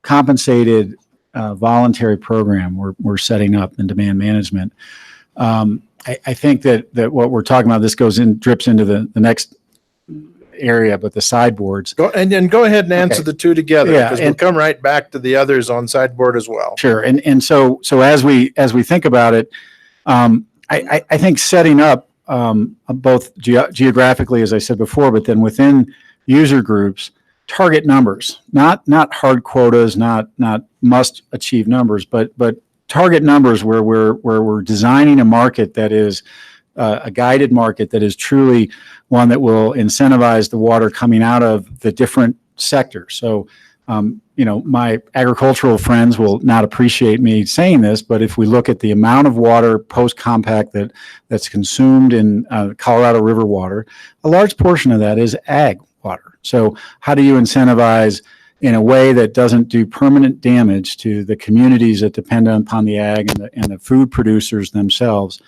compensated voluntary program we're setting up in demand management, I think that what we're talking about, this drips into the next area, but the sideboards. Go ahead and answer the two together, Yeah, because we'll come right back to the others on sideboard as well. Sure. And so as we think about it, I think setting up both geographically, as I said before, but then within user groups, target numbers, not hard quotas, not must achieve numbers, but target numbers where we're designing a market that is a guided market that is truly one that will incentivize the water coming out of the different sectors. So, my agricultural friends will not appreciate me saying this, but if we look at the amount of water post-compact that's consumed in Colorado River water, a large portion of that is ag water. So how do you incentivize in a way that doesn't do permanent damage to the communities that depend upon the ag and the food producers themselves?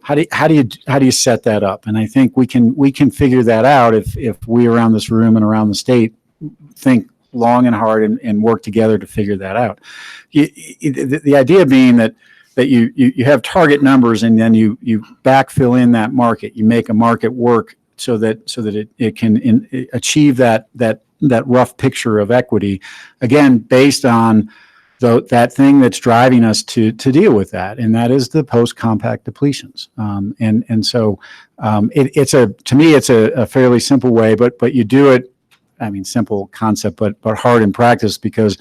How do you set that up? And I think we can figure that out if we around this room and around the state think long and hard and work together to figure that out. The idea being that you have target numbers and then you backfill in that market. You make a market work so that it can achieve that rough picture of equity, again based on that thing that's driving us to deal with that, and that is the post-compact depletions. So to me it's a fairly simple way, but you do it. I mean, simple concept, but hard in practice, because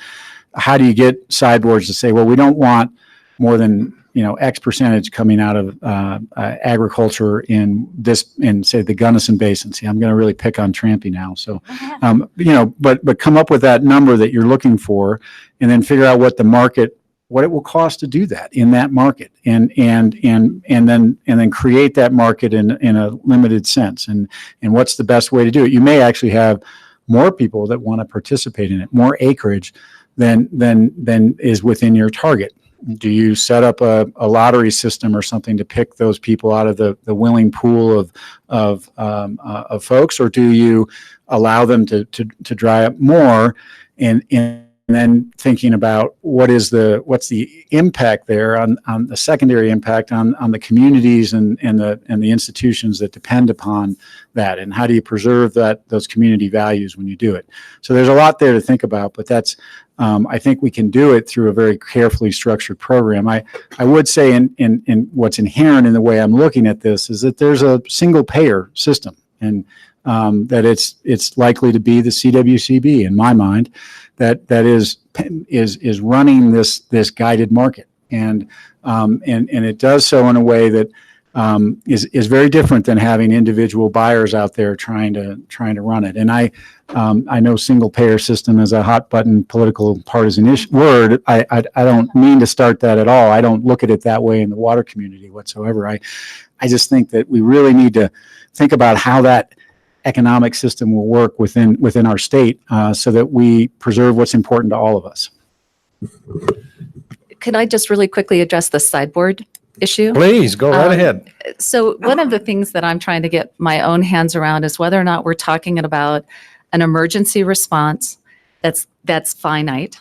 how do you get sideboards to say, well, we don't want more than X percentage coming out of agriculture in say the Gunnison Basin. See, I'm going to really pick on Trampy now. So, but come up with that number that you're looking for, and then figure out what it will cost to do that in that market, and then create that market in a limited sense. And what's the best way to do it? You may actually have more people that want to participate in it, more acreage than is within your target. Do you set up a lottery system or something to pick those people out of the willing pool of folks, or do you allow them to dry up more and then thinking about what's the impact there on the secondary impact on the communities and the institutions that depend upon that, and how do you preserve those community values when you do it. So there's a lot there to think about, but that's I think we can do it through a very carefully structured program. I would say in what's inherent in the way I'm looking at this is that there's a single payer system, and that it's likely to be the CWCB in my mind that is running this guided market, and it does so in a way that is very different than having individual buyers out there trying to run it. And I know single payer system is a hot button political partisan word. I don't mean to start that at all. I don't look at it that way in the water community whatsoever. I just think that we really need to think about how that economic system will work within our state, so that we preserve what's important to all of us. Could I just really quickly address the sideboard issue? Please, go right ahead. So one of the things that I'm trying to get my own hands around is whether or not we're talking about an emergency response that's finite,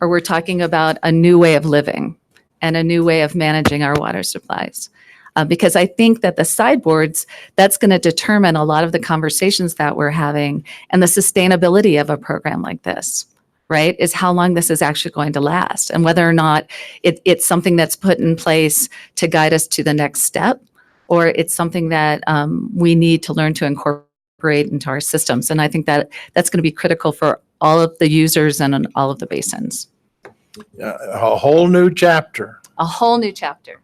or we're talking about a new way of living and a new way of managing our water supplies. Because I think that the sideboards, that's going to determine a lot of the conversations that we're having and the sustainability of a program like this, right? Is how long this is actually going to last, and whether or not it's something that's put in place to guide us to the next step, or it's something that we need to learn to incorporate into our systems. And I think that that's going to be critical for all of the users and all of the basins. A whole new chapter. A whole new chapter.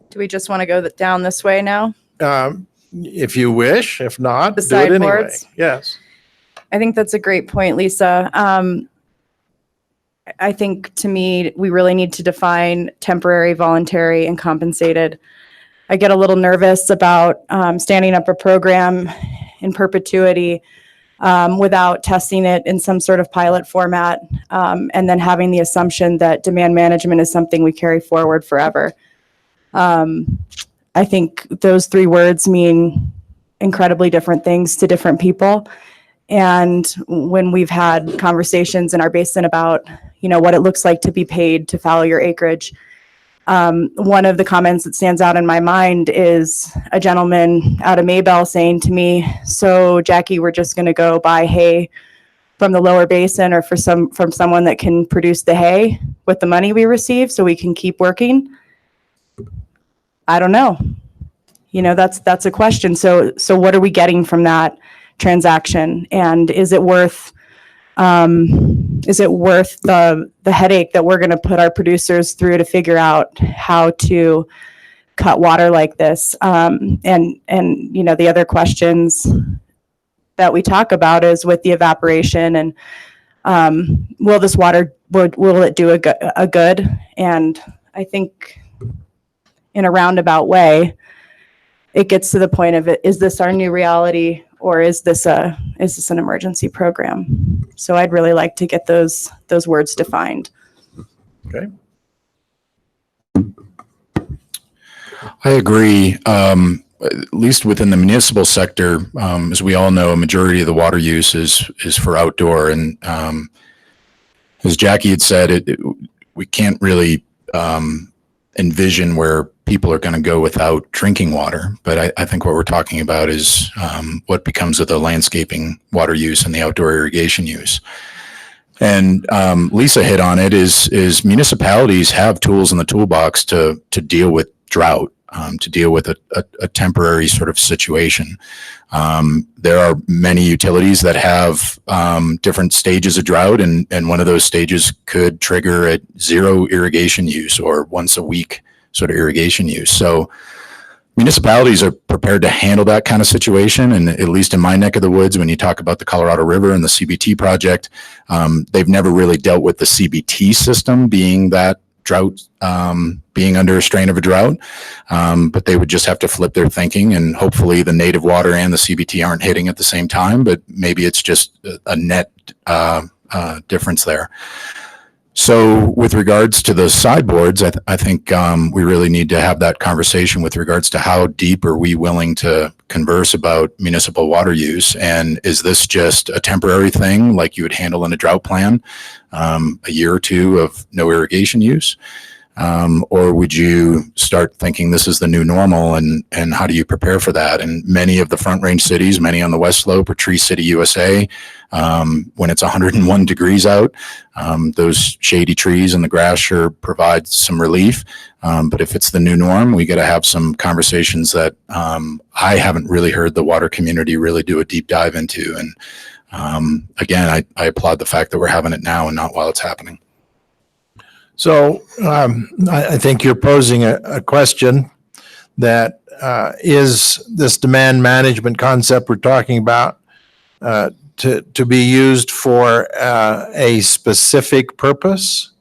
Do we just want to go down this way now? If you wish, if not, The do it anyway. sideboards? Yes. I think that's a great point, Lisa. I think, to me, we really need to define temporary, voluntary, and compensated. I get a little nervous about standing up a program in perpetuity without testing it in some sort of pilot format, and then having the assumption that demand management is something we carry forward forever. I think those three words mean incredibly different things to different people. And when we've had conversations in our basin about, what it looks like to be paid to fallow your acreage, one of the comments that stands out in my mind is a gentleman out of Maybell saying to me, "So Jackie, we're just going to go buy hay from the lower basin, or from someone that can produce the hay with the money we receive so we can keep working?" I don't know. That's a question. So what are we getting from that transaction? And is it worth the headache that we're going to put our producers through to figure out how to cut water like this? And the other questions that we talk about is with the evaporation, and will this water, will it do a good? And I think, in a roundabout way, it gets to the point of, is this our new reality, or is this an emergency program? So I'd really like to get those words defined. Okay. I agree. At least within the municipal sector, as we all know, a majority of the water use is for outdoor. And as Jackie had said, we can't really envision where people are going to go without drinking water. But I think what we're talking about is what becomes of the landscaping water use and the outdoor irrigation use. And Lisa hit on it, is municipalities have tools in the toolbox to deal with drought, to deal with a temporary sort of situation. There are many utilities that have different stages of drought, and one of those stages could trigger a zero irrigation use or once a week sort of irrigation use. So municipalities are prepared to handle that kind of situation. And at least in my neck of the woods, when you talk about the Colorado River and the CBT project, they've never really dealt with the CBT system being that drought, being under a strain of a drought. But they would just have to flip their thinking, and hopefully the native water and the CBT aren't hitting at the same time, but maybe it's just a net difference there. So with regards to the sideboards, I think we really need to have that conversation with regards to how deep are we willing to converse about municipal water use. And is this just a temporary thing like you would handle in a drought plan, a year or two of no irrigation use? Or would you start thinking this is the new normal, and how do you prepare for that? And many of the Front Range cities, many on the West Slope, or Tree City, USA, when it's 101 degrees out, those shady trees and the grass sure provide some relief. But if it's the new norm, we got to have some conversations that I haven't really heard the water community really do a deep dive into. And again, I applaud the fact that we're having it now and not while it's happening. So I think you're posing a question that is this demand management concept we're talking about to be used for a specific purpose,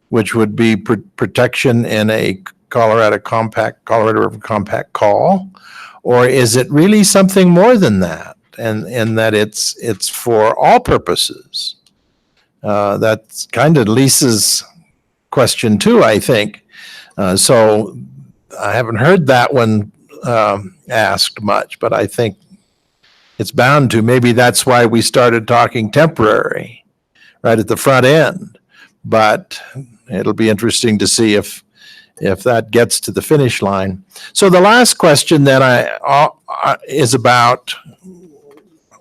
which would be protection in a Colorado River Compact call, or is it really something more than that, and that it's for all purposes? That's kind of Lisa's question too, I think. So I haven't heard that one asked much, but I think it's bound to. Maybe that's why we started talking temporary right at the front end. But it'll be interesting to see if that gets to the finish line. So the last question then is about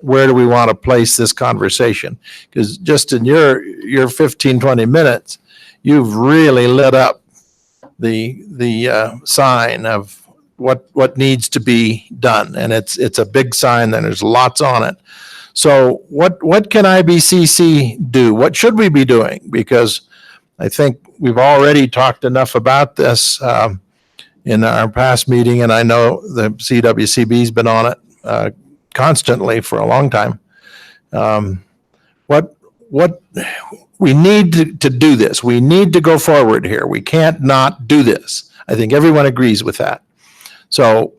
where do we want to place this conversation? Because just in your 15, 20 minutes, you've really lit up the sign of what needs to be done, and it's a big sign. And there's lots on it. So what can IBCC do? What should we be doing? Because I think we've already talked enough about this in our past meeting, and I know the CWCB's been on it constantly for a long time. What we need to do this. We need to go forward here. We can't not do this. I think everyone agrees with that. So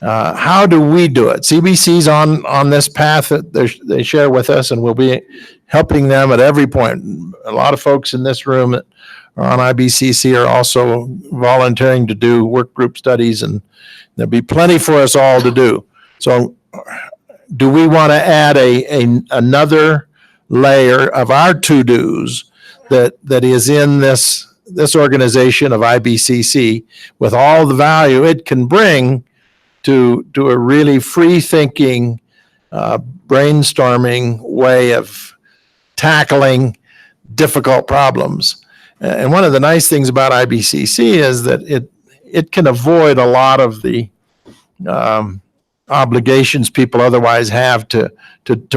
how do we do it? CBC's on this path that they share with us, and we'll be helping them at every point. A lot of folks in this room that are on IBCC are also volunteering to do work group studies, and there'll be plenty for us all to do. So do we want to add another layer of our to-dos that is in this organization of IBCC with all the value it can bring to a really free-thinking, brainstorming way of tackling difficult problems? And one of the nice things about IBCC is that it can avoid a lot of the obligations people otherwise have to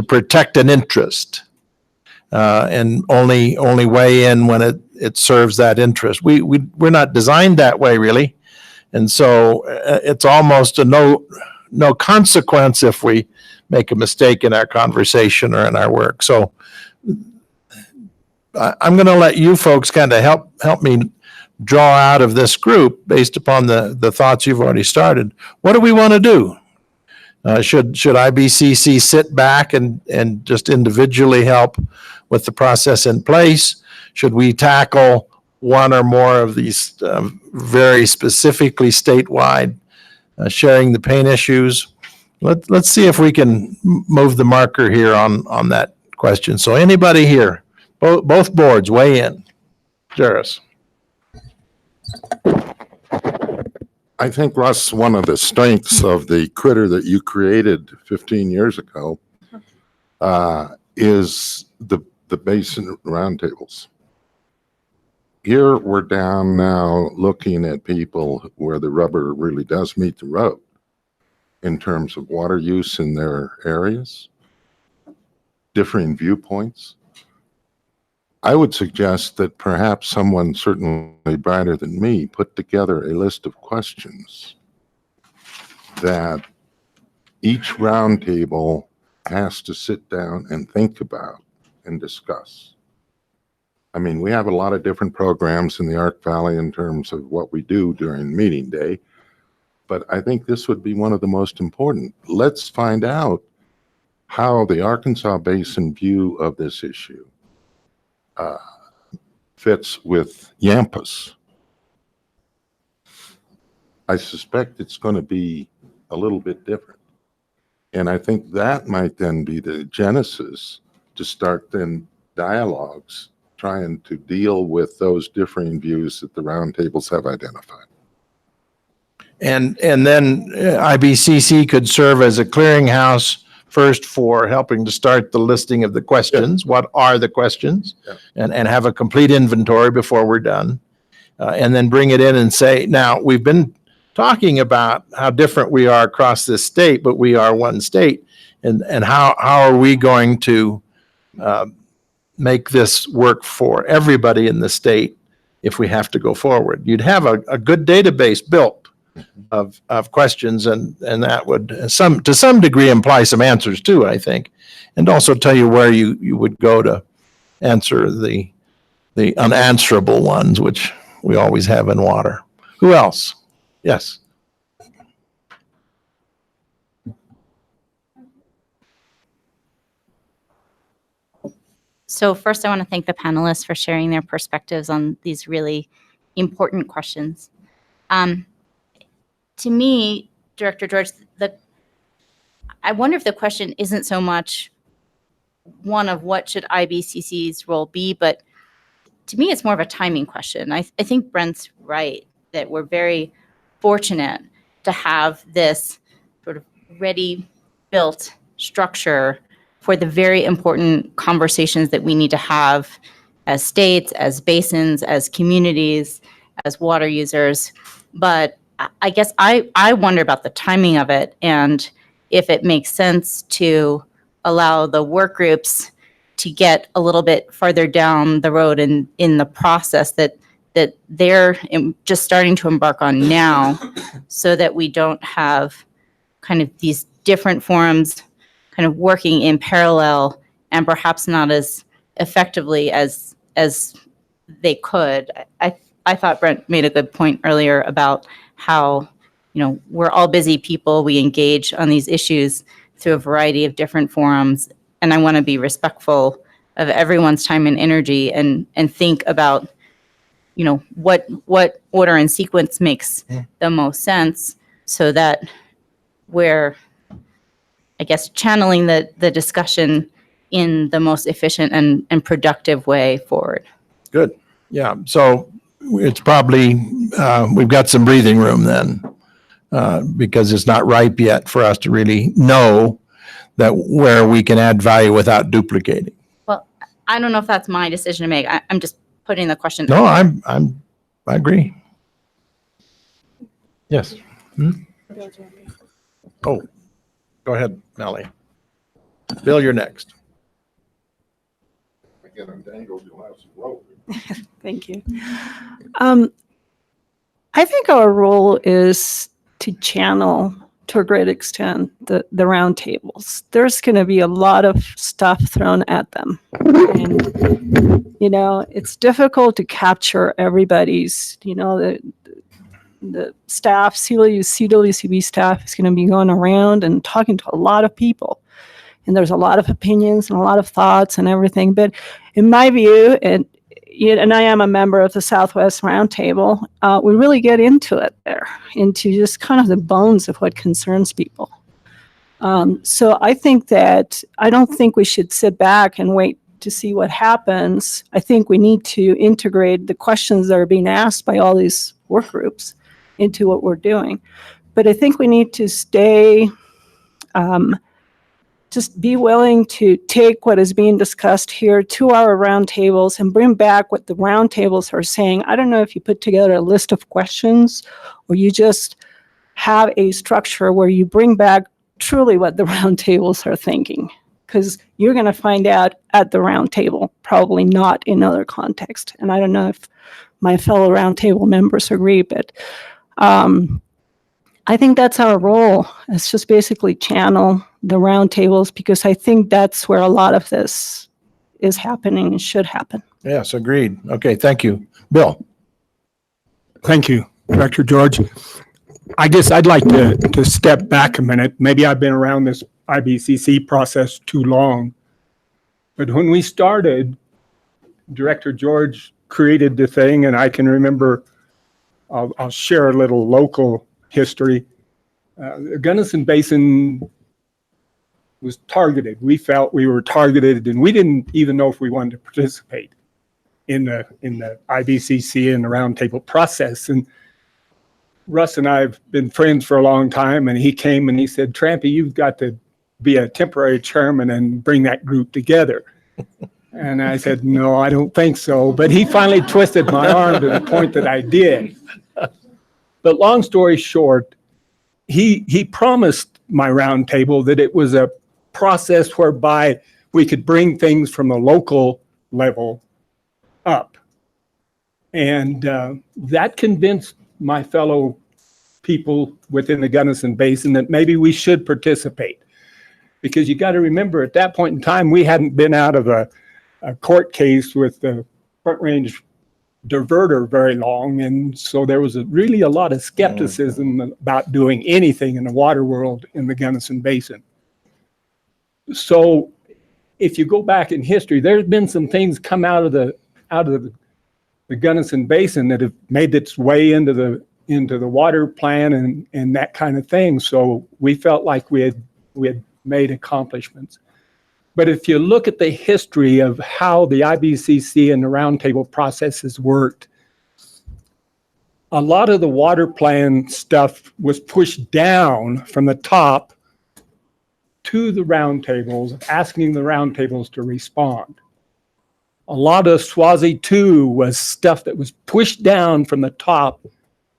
protect an interest. And only weigh in when it serves that interest. We're not designed that way, really, and so it's almost a no consequence if we make a mistake in our conversation or in our work. So I'm going to let you folks kind of help me draw out of this group based upon the thoughts you've already started. What do we want to do? Should IBCC sit back and just individually help with the process in place? Should we tackle one or more of these very specifically statewide sharing the pain issues? Let's see if we can move the marker here on that question. So anybody here, both boards, weigh in. Jairus. I think, Russ, one of the strengths of the critter that you created 15 years ago is the Basin roundtables. Here we're down now looking at people where the rubber really does meet the road in terms of water use in their areas, differing viewpoints. I would suggest that perhaps someone certainly brighter than me put together a list of questions that each roundtable has to sit down and think about and discuss. I mean, we have a lot of different programs in the Ark Valley in terms of what we do during meeting day, but I think this would be one of the most important. Let's find out how the Arkansas Basin view of this issue fits with Yampas. I suspect it's going to be a little bit different. And I think that might then be the genesis to start then dialogues trying to deal with those differing views that the roundtables have identified. And then IBCC could serve as a clearinghouse first for helping to start the listing of the questions. What are the questions? And have a complete inventory before we're done. And then bring it in and say, now, we've been talking about how different we are across this state, but we are one state. And how are we going to make this work for everybody in the state if we have to go forward? You'd have a good database built of questions, and that would to some degree imply some answers too, I think, and also tell you where you would go to answer the unanswerable ones, which we always have in water. Who else? Yes. So first, I want to thank the panelists for sharing their perspectives on these really important questions. To me, Director George, I wonder if the question isn't so much one of what should IBCC's role be, but to me, it's more of a timing question. I think Brent's right that we're very fortunate to have this sort of ready-built structure for the very important conversations that we need to have as states, as basins, as communities, as water users. But I guess I wonder about the timing of it and if it makes sense to allow the work groups to get a little bit farther down the road in the process that they're just starting to embark on now, so that we don't have kind of these different forums kind of working in parallel and perhaps not as effectively as they could. I thought Brent made a good point earlier about how, we're all busy people. We engage on these issues through a variety of different forums. And I want to be respectful of everyone's time and energy and think about, what order and sequence makes the most sense, so that we're, I guess, channeling the discussion in the most efficient and productive way forward. Good. Yeah. So it's probably, we've got some breathing room then, because it's not ripe yet for us to really know that where we can add value without duplicating. Well, I don't know if that's my decision to make. I'm just putting the question. No, I agree. Yes. Oh, go ahead, Melly. Bill, you're next. I get untangled, you'll have some rope. Thank you. I think our role is to channel, to a great extent, the roundtables. There's going to be a lot of stuff thrown at them. And, it's difficult to capture everybody's, the staff, CWCB staff is going to be going around and talking to a lot of people. And there's a lot of opinions and a lot of thoughts and everything. But in my view, and I am a member of the Southwest Roundtable, we really get into it there, into just kind of the bones of what concerns people. So I don't think we should sit back and wait to see what happens. I think we need to integrate the questions that are being asked by all these work groups into what we're doing. But I think we need to stay, just be willing to take what is being discussed here to our roundtables and bring back what the roundtables are saying. I don't know if you put together a list of questions or you just have a structure where you bring back truly what the roundtables are thinking, because you're going to find out at the roundtable, probably not in other context. And I don't know if my fellow roundtable members agree, but I think that's our role. It's just basically channel the roundtables, because I think that's where a lot of this is happening and should happen. Yes, agreed. Okay, thank you. Bill. Thank you, Director George. I guess I'd like to step back a minute. Maybe I've been around this IBCC process too long. But when we started, Director George created the thing, and I can remember, I'll share a little local history. The Gunnison Basin was targeted. We felt we were targeted, and we didn't even know if we wanted to participate in the IBCC and the roundtable process. And Russ and I have been friends for a long time, and he came and he said, "Trampy, you've got to be a temporary chairman and bring that group together." And I said, "No, I don't think so." But he finally twisted my arm to the point that I did. But long story short, he promised my roundtable that it was a process whereby we could bring things from a local level up. And that convinced my fellow people within the Gunnison Basin that maybe we should participate. Because you got to remember, at that point in time, we hadn't been out of a court case with the Front Range diverter very long. And so there was really a lot of skepticism about doing anything in the water world in the Gunnison Basin. So if you go back in history, there's been some things come out of the Gunnison Basin that have made its way into the water plan and that kind of thing. So we felt like we had made accomplishments. But if you look at the history of how the IBCC and the roundtable process has worked, a lot of the water plan stuff was pushed down from the top to the roundtables, asking the roundtables to respond. A lot of Swazi 2 was stuff that was pushed down from the top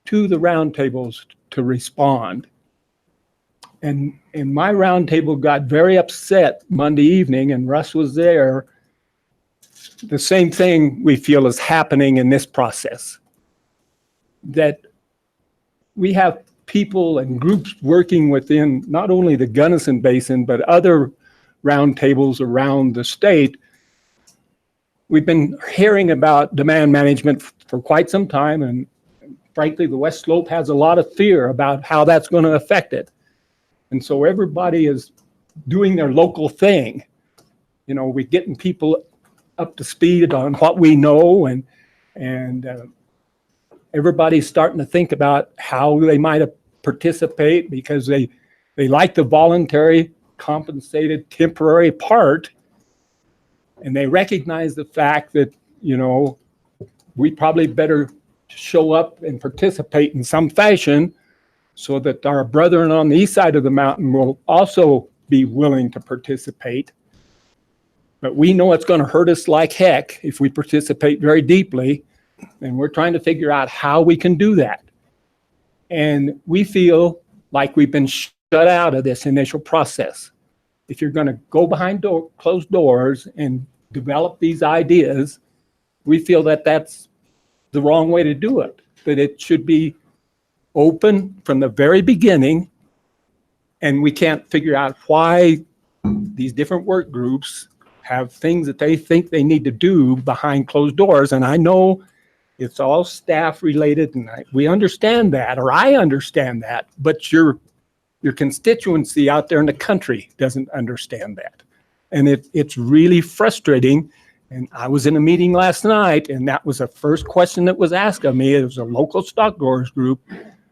to the roundtables to respond. And my roundtable got very upset Monday evening, and Russ was there. The same thing we feel is happening in this process. That we have people and groups working within not only the Gunnison Basin, but other roundtables around the state. We've been hearing about demand management for quite some time, and frankly, the West Slope has a lot of fear about how that's going to affect it. And so everybody is doing their local thing. You know, we're getting people up to speed on what we know, and everybody's starting to think about how they might participate because they like the voluntary, compensated, temporary part, and they recognize the fact that, you know, we probably better show up and participate in some fashion so that our brethren on the east side of the mountain will also be willing to participate. But we know it's going to hurt us like heck if we participate very deeply, and we're trying to figure out how we can do that. And we feel like we've been shut out of this initial process. If you're going to go behind closed doors and develop these ideas, we feel that that's the wrong way to do it, that it should be open from the very beginning, and we can't figure out why these different work groups have things that they think they need to do behind closed doors. And I know it's all staff related, and we understand that, or I understand that, but your constituency out there in the country doesn't understand that. And it's really frustrating. And I was in a meeting last night, and that was the first question that was asked of me. It was a local stock growers group.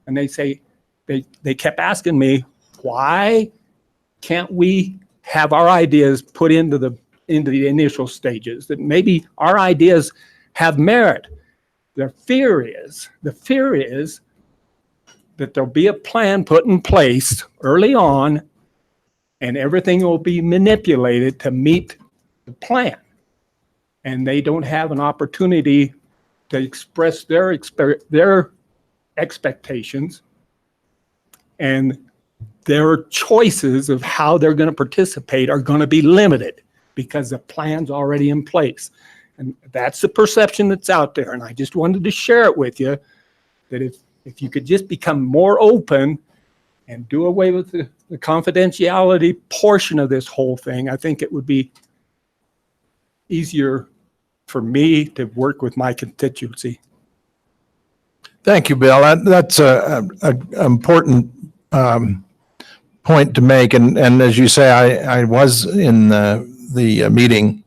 And they kept asking me, why can't we have our ideas put into the initial stages, that maybe our ideas have merit? The fear is that there'll be a plan put in place early on, and everything will be manipulated to meet the plan. And they don't have an opportunity to express their expectations, and their choices of how they're going to participate are going to be limited because the plan's already in place. And that's the perception that's out there. And I just wanted to share it with you, that if you could just become more open and do away with the confidentiality portion of this whole thing, I think it would be easier for me to work with my constituency. Thank you, Bill. That's an important point to make. And as you say, I was in the meeting,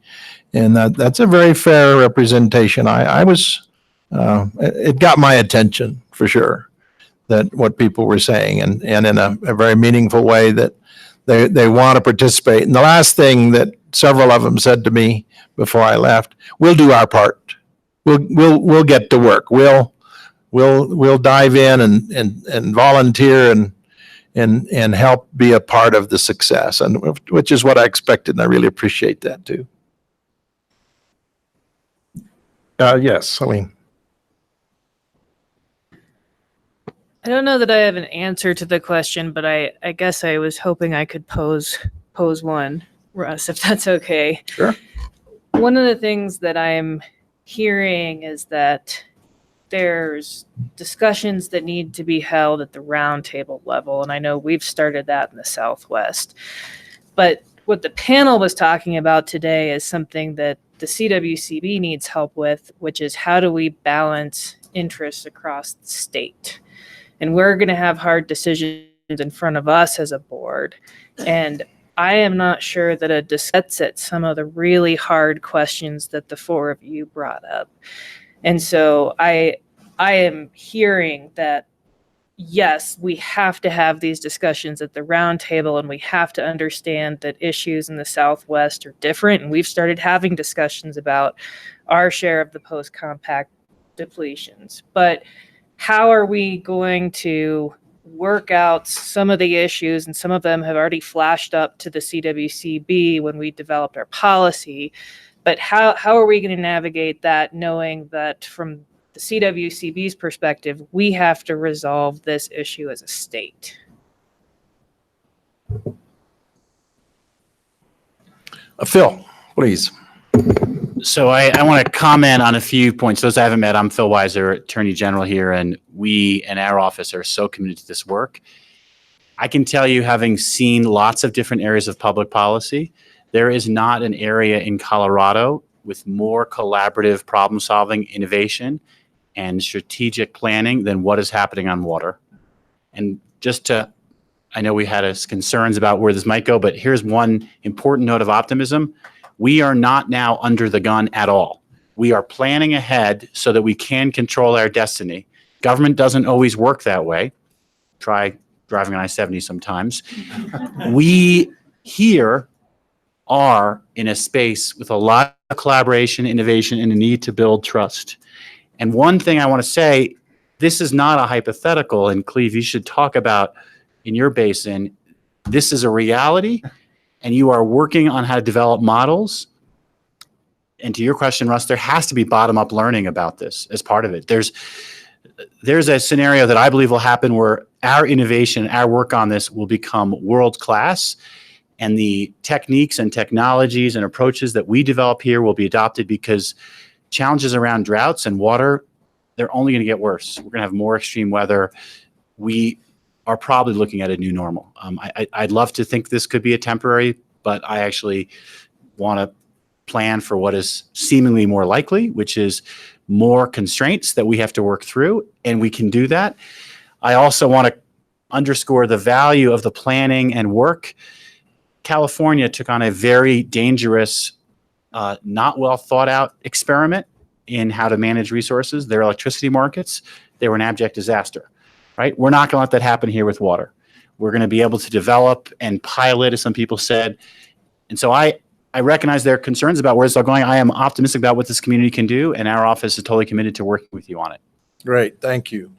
and that's a very fair representation. It got my attention for sure, that what people were saying, and in a very meaningful way that They want to participate. And the last thing that several of them said to me before I left, we'll do our part. We'll get to work. We'll dive in and volunteer and help be a part of the success, and which is what I expected, and I really appreciate that too. Yes, I mean. I don't know that I have an answer to the question, but I guess I was hoping I could pose one, Russ, if that's okay. Sure. One of the things that I'm hearing is that there's discussions that need to be held at the roundtable level, and I know we've started that in the Southwest. But what the panel was talking about today is something that the CWCB needs help with, which is how do we balance interests across the state? And we're going to have hard decisions in front of us as a board. And I am not sure that it gets at some of the really hard questions that the four of you brought up. And so I am hearing that, yes, we have to have these discussions at the round table, and we have to understand that issues in the Southwest are different. And we've started having discussions about our share of the post-compact depletions. But how are we going to work out some of the issues? And some of them have already flashed up to the CWCB when we developed our policy. But how are we going to navigate that, knowing that from the CWCB's perspective, we have to resolve this issue as a state? Phil, please. So I want to comment on a few points. Those I haven't met, I'm Phil Weiser, Attorney General here, and we and our office are so committed to this work. I can tell you, having seen lots of different areas of public policy, there is not an area in Colorado with more collaborative problem solving, innovation, and strategic planning than what is happening on water. And I know we had concerns about where this might go, but here's one important note of optimism. We are not now under the gun at all. We are planning ahead so that we can control our destiny. Government doesn't always work that way. Try driving on I-70 sometimes. We here are in a space with a lot of collaboration, innovation, and a need to build trust. And one thing I want to say, this is not a hypothetical, and Cleve, you should talk about in your basin, this is a reality, and you are working on how to develop models. And to your question, Russ, there has to be bottom-up learning about this as part of it. There's a scenario that I believe will happen where our innovation, our work on this will become world-class, and the techniques and technologies and approaches that we develop here will be adopted because challenges around droughts and water, they're only going to get worse. We're going to have more extreme weather. We are probably looking at a new normal. I'd love to think this could be a temporary, but I actually want to plan for what is seemingly more likely, which is more constraints that we have to work through, and we can do that. I also want to underscore the value of the planning and work. California took on a very dangerous, not well thought out experiment in how to manage resources. Their electricity markets, they were an abject disaster. Right? We're not going to let that happen here with water. We're going to be able to develop and pilot, as some people said. And so I recognize their concerns about where it's all going. I am optimistic about what this community can do, and our office is totally committed to working with you on it. Great, thank you.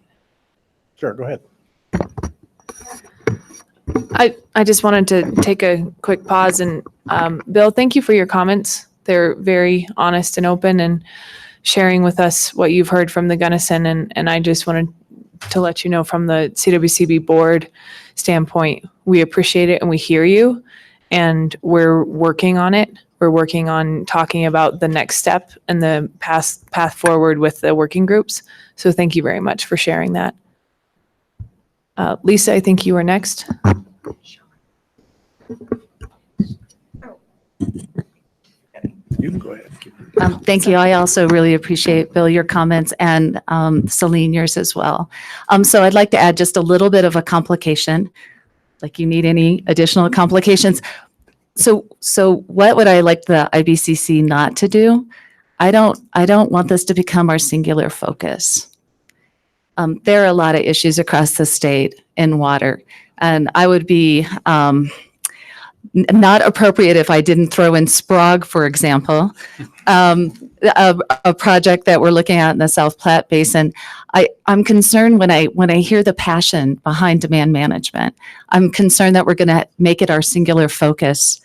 Sure, go ahead. I just wanted to take a quick pause and Bill, thank you for your comments. They're very honest and open and sharing with us what you've heard from the Gunnison, and I just wanted to let you know from the CWCB board standpoint, we appreciate it and we hear you, and we're working on it. We're working on talking about the next step and the path forward with the working groups. So thank you very much for sharing that. Lisa, I think you were next. You can go ahead. Thank you. I also really appreciate, Bill, your comments, and Celine, yours as well. So I'd like to add just a little bit of a complication, like you need any additional complications. So what would I like the IBCC not to do? I don't want this to become our singular focus. There are a lot of issues across the state in water, and I would be not appropriate if I didn't throw in Sprague, for example, a project that we're looking at in the South Platte Basin. I'm concerned when I hear the passion behind demand management. I'm concerned that we're going to make it our singular focus.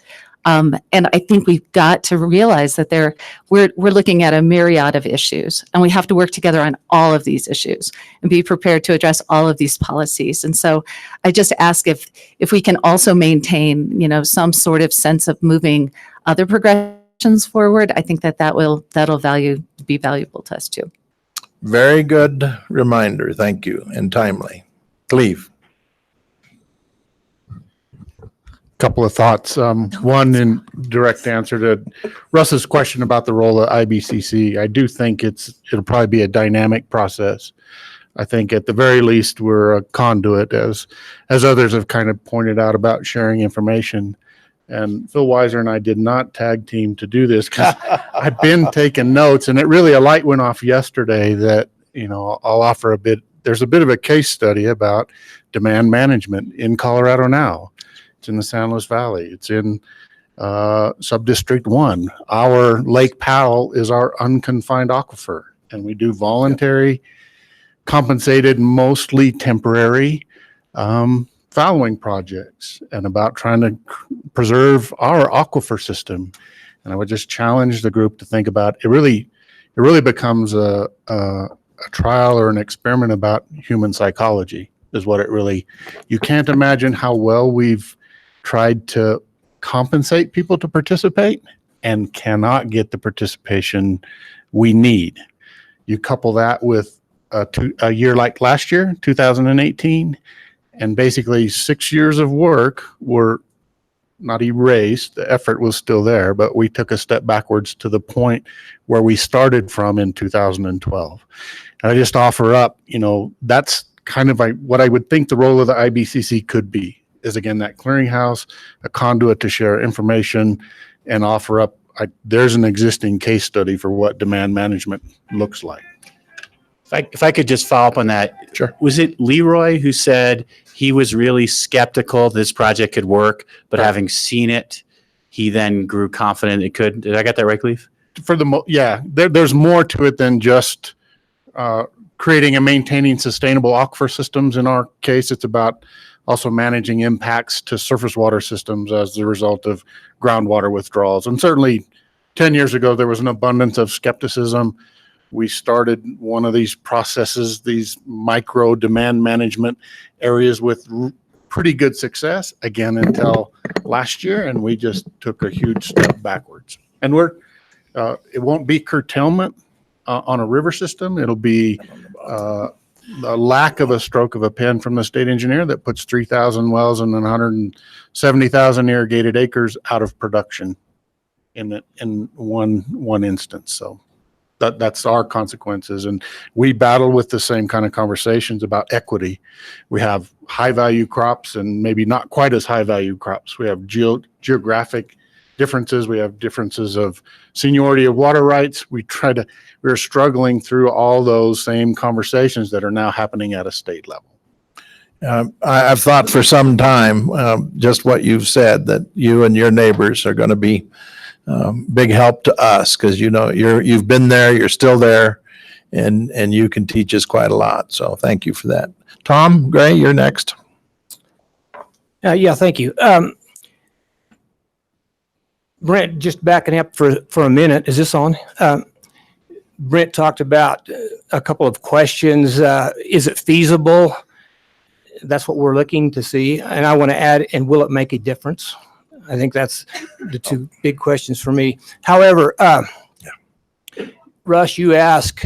And I think we've got to realize that we're looking at a myriad of issues, and we have to work together on all of these issues and be prepared to address all of these policies. And so I just ask if we can also maintain, some sort of sense of moving other progressions forward. I think that'll be valuable to us too. Very good reminder. Thank you. And timely. Cleve. Couple of thoughts. One, in direct answer to Russ's question about the role of IBCC, I do think it'll probably be a dynamic process. I think at the very least we're a conduit, as others have kind of pointed out about sharing information. And Phil Weiser and I did not tag team to do this because I've been taking notes, and a light went off yesterday that I'll offer a bit. There's a bit of a case study about demand management in Colorado now. It's in the San Luis Valley. It's in Subdistrict 1. Our Lake Powell is our unconfined aquifer, and we do voluntary, compensated, mostly temporary fallowing projects and about trying to preserve our aquifer system. And I would just challenge the group to think about it. Really becomes a trial or an experiment about human psychology is what it really. You can't imagine how well we've tried to compensate people to participate and cannot get the participation we need. You couple that with a year like last year, 2018, and basically 6 years of work were not erased. The effort was still there, but we took a step backwards to the point where we started from in 2012. And I just offer up, that's kind of what I would think the role of the IBCC could be. Is again that clearinghouse, a conduit to share information and offer up. There's an existing case study for what demand management looks like. If I could just follow up on that. Sure. Was it Leroy who said he was really skeptical this project could work, but having seen it, he then grew confident it could? Did I get that right, Cleve? There's more to it than just creating and maintaining sustainable aquifer systems. In our case, it's about also managing impacts to surface water systems as a result of groundwater withdrawals. And certainly 10 years ago, there was an abundance of skepticism. We started one of these processes, these micro demand management areas with pretty good success, again, until last year, and we just took a huge step backwards. And it won't be curtailment on a river system. It'll be a lack of a stroke of a pen from the state engineer that puts 3,000 wells and 170,000 irrigated acres out of production in one instance. So that's our consequences. And we battle with the same kind of conversations about equity. We have high value crops and maybe not quite as high value crops. We have geographic differences. We have differences of seniority of water rights. We're struggling through all those same conversations that are now happening at a state level. I've thought for some time, just what you've said, that you and your neighbors are going to be big help to us because you've been there, you're still there, and you can teach us quite a lot. So thank you for that. Tom Gray, you're next. Yeah, thank you. Brent, just backing up for a minute. Is this on? Brent talked about a couple of questions. Is it feasible? That's what we're looking to see. And I want to add, and will it make a difference? I think that's the two big questions for me. However, Russ, you ask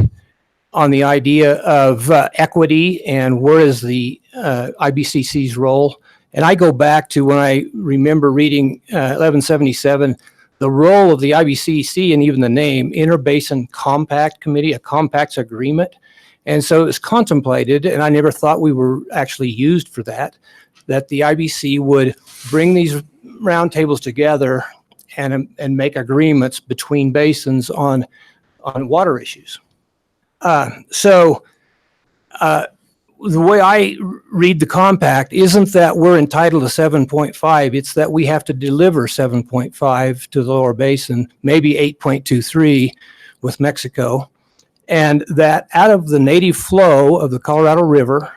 on the idea of equity and where is the IBCC's role. And I go back to when I remember reading 1177, the role of the IBCC and even the name, Interbasin Compact Committee, a compacts agreement. And so it was contemplated, and I never thought we were actually used for that the IBC would bring these roundtables together and make agreements between basins on water issues. the way I read the compact isn't that we're entitled to 7.5. It's that we have to deliver 7.5 to the lower basin, maybe 8.23 with Mexico. And that out of the native flow of the Colorado River,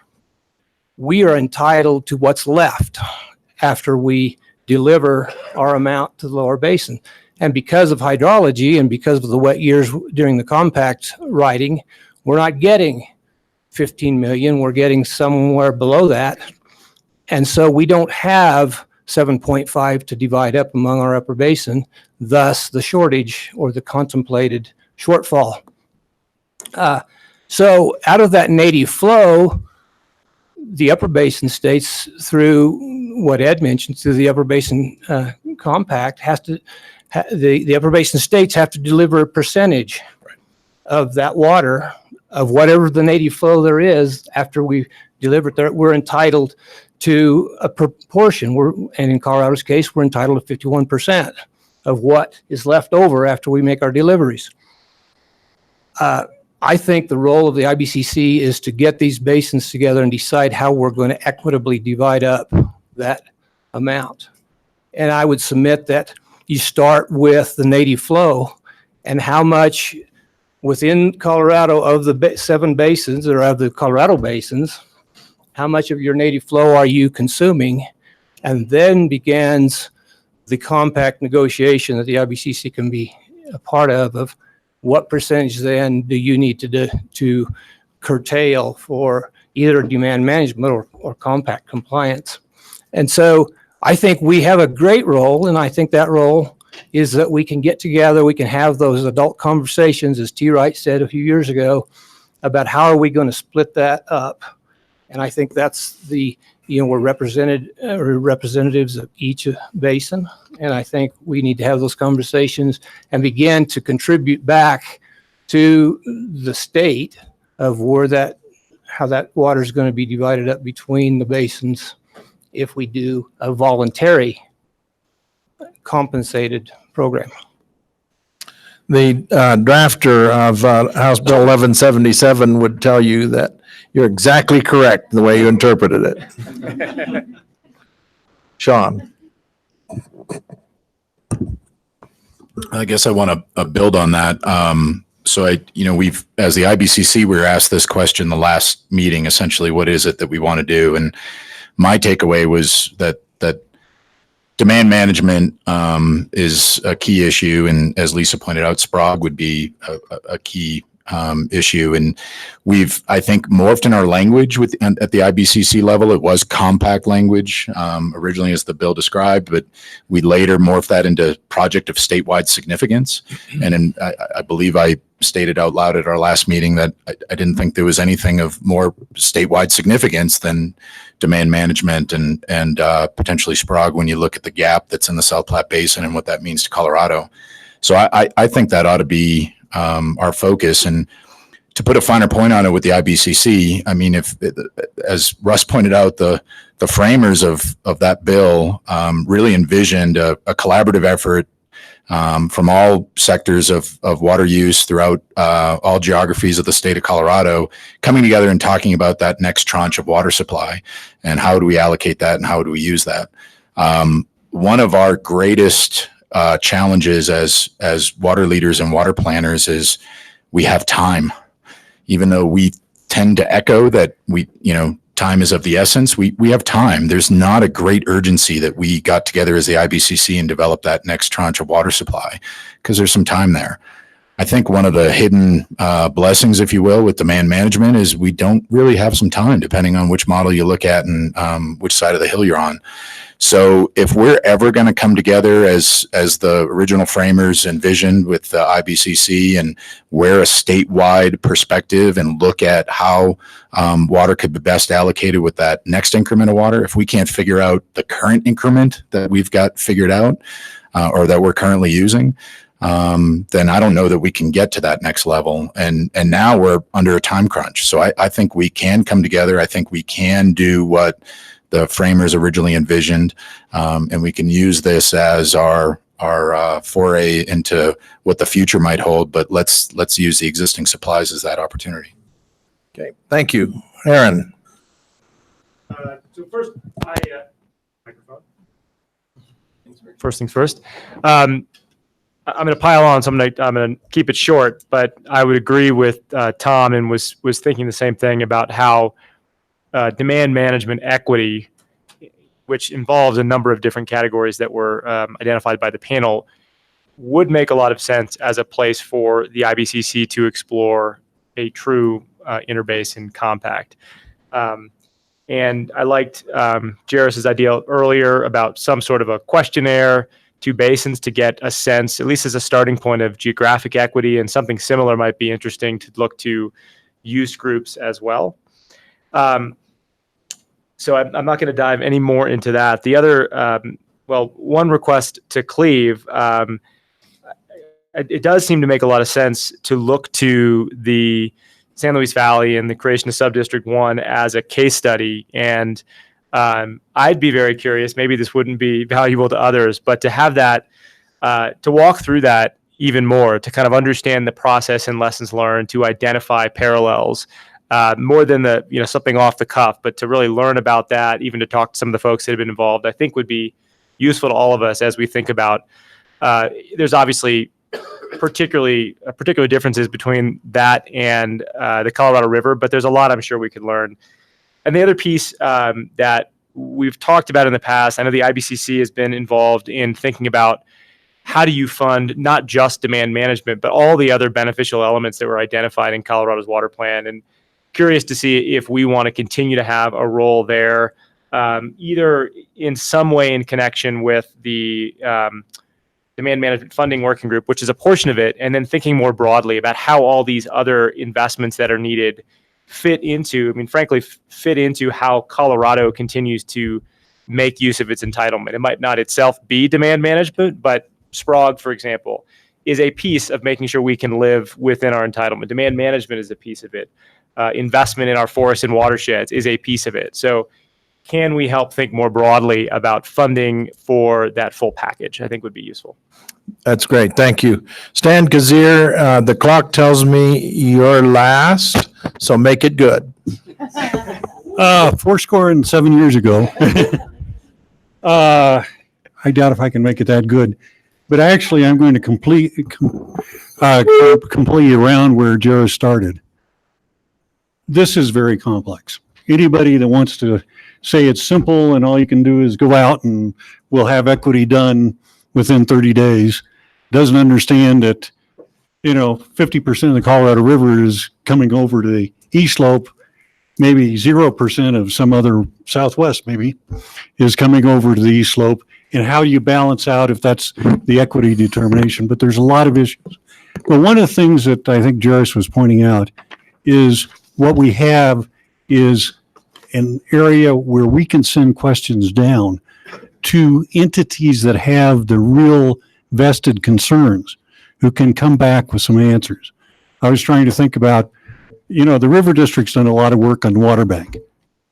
we are entitled to what's left after we deliver our amount to the lower basin. And because of hydrology and because of the wet years during the compact writing, we're not getting 15 million, we're getting somewhere below that. And so we don't have 7.5 to divide up among our upper basin, thus the shortage or the contemplated shortfall. So out of that native flow, the upper basin states, through what Ed mentioned, through the upper basin compact, has to the upper basin states have to deliver a percentage of that water, of whatever the native flow there is after we deliver it there. We're entitled to a proportion. And in Colorado's case, we're entitled to 51% of what is left over after we make our deliveries. I think the role of the IBCC is to get these basins together and decide how we're going to equitably divide up that amount. And I would submit that you start with the native flow and how much within Colorado of the 7 basins or of the Colorado basins, how much of your native flow are you consuming? And then begins the compact negotiation that the IBCC can be a part of what percentage then do you need to curtail for either demand management or compact compliance. And so I think we have a great role, and I think that role is that we can get together, we can have those adult conversations, as T. Wright said a few years ago, about how are we going to split that up. And I think that's we're representatives of each basin. And I think we need to have those conversations and begin to contribute back to the state of how that water is going to be divided up between the basins if we do a voluntary compensated program. The drafter of House Bill 1177 would tell you that you're exactly correct the way you interpreted it. Sean. I guess I want to build on that. So we've, as the IBCC, we were asked this question the last meeting, essentially, what is it that we want to do? And my takeaway was that demand management is a key issue. And as Lisa pointed out, SPROG would be a key issue. And we've, I think, morphed in our language at the IBCC level. It was compact language originally, as the bill described, but we later morphed that into project of statewide significance. And I believe I stated out loud at our last meeting that I didn't think there was anything of more statewide significance than demand management and potentially SPROG when you look at the gap that's in the South Platte Basin and what that means to Colorado. So I think that ought to be our focus. And to put a finer point on it with the IBCC, I mean, as Russ pointed out, the framers of that bill really envisioned a collaborative effort from all sectors of water use throughout all geographies of the state of Colorado, coming together and talking about that next tranche of water supply and how do we allocate that and how do we use that. One of our greatest challenges as water leaders and water planners is we have time. Even though we tend to echo that time is of the essence, we have time. There's not a great urgency that we got together as the IBCC and developed that next tranche of water supply because there's some time there. I think one of the hidden blessings, if you will, with demand management is we don't really have some time, depending on which model you look at and which side of the hill you're on. So if we're ever going to come together as the original framers envisioned with the IBCC and wear a statewide perspective and look at how water could be best allocated with that next increment of water, if we can't figure out the current increment that we've got figured out or that we're currently using, then I don't know that we can get to that next level. And now we're under a time crunch. So I think we can come together. I think we can do what the framers originally envisioned, and we can use this as our foray into what the future might hold. But let's use the existing supplies as that opportunity. Okay, thank you, Aaron. So first, microphone. First things first. I'm going to pile on, so I'm going to keep it short. But I would agree with Tom, and was thinking the same thing about how demand management equity, which involves a number of different categories that were identified by the panel, would make a lot of sense as a place for the IBCC to explore a true interbasin compact. And I liked Jairus's idea earlier about some sort of a questionnaire to basins to get a sense, at least as a starting point, of geographic equity, and something similar might be interesting to look to use groups as well. So I'm not going to dive any more into that. The other, one request to Cleve, it does seem to make a lot of sense to look to the San Luis Valley and the creation of Subdistrict 1 as a case study. And I'd be very curious, maybe this wouldn't be valuable to others, but to have that, to walk through that even more, to kind of understand the process and lessons learned, to identify parallels, more than something off the cuff, but to really learn about that, even to talk to some of the folks that have been involved, I think would be useful to all of us as we think about, there's obviously particular differences between that and the Colorado River, but there's a lot I'm sure we could learn. And the other piece that we've talked about in the past, I know the IBCC has been involved in thinking about how do you fund not just demand management, but all the other beneficial elements that were identified in Colorado's water plan. And curious to see if we want to continue to have a role there, either in some way in connection with the demand management funding working group, which is a portion of it, and then thinking more broadly about how all these other investments that are needed fit into how Colorado continues to make use of its entitlement. It might not itself be demand management, but SPROG, for example, is a piece of making sure we can live within our entitlement. Demand management is a piece of it. Investment in our forests and watersheds is a piece of it. So can we help think more broadly about funding for that full package? I think would be useful. That's great. Thank you. Stan Kazir, the clock tells me you're last, so make it good. 7 years ago. I doubt if I can make it that good. But actually, I'm going to complete around where Jairus started. This is very complex. Anybody that wants to say it's simple and all you can do is go out and we'll have equity done within 30 days doesn't understand that, 50% of the Colorado River is coming over to the east slope. Maybe 0% of some other southwest maybe is coming over to the east slope. And how do you balance out if that's the equity determination? But there's a lot of issues. But one of the things that I think Jairus was pointing out is what we have is an area where we can send questions down to entities that have the real vested concerns who can come back with some answers. I was trying to think about, the River District's done a lot of work on water bank,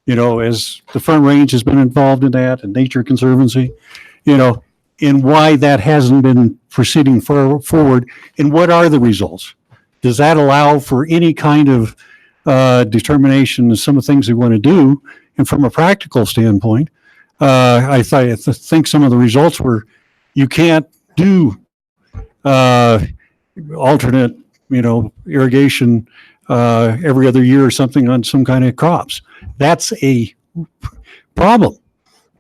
as the Front Range has been involved in that, and Nature Conservancy, and why that hasn't been proceeding forward, and what are the results? Does that allow for any kind of determination of some of the things we want to do? And from a practical standpoint, I think some of the results were you can't do alternate, irrigation every other year or something on some kind of crops. That's a problem.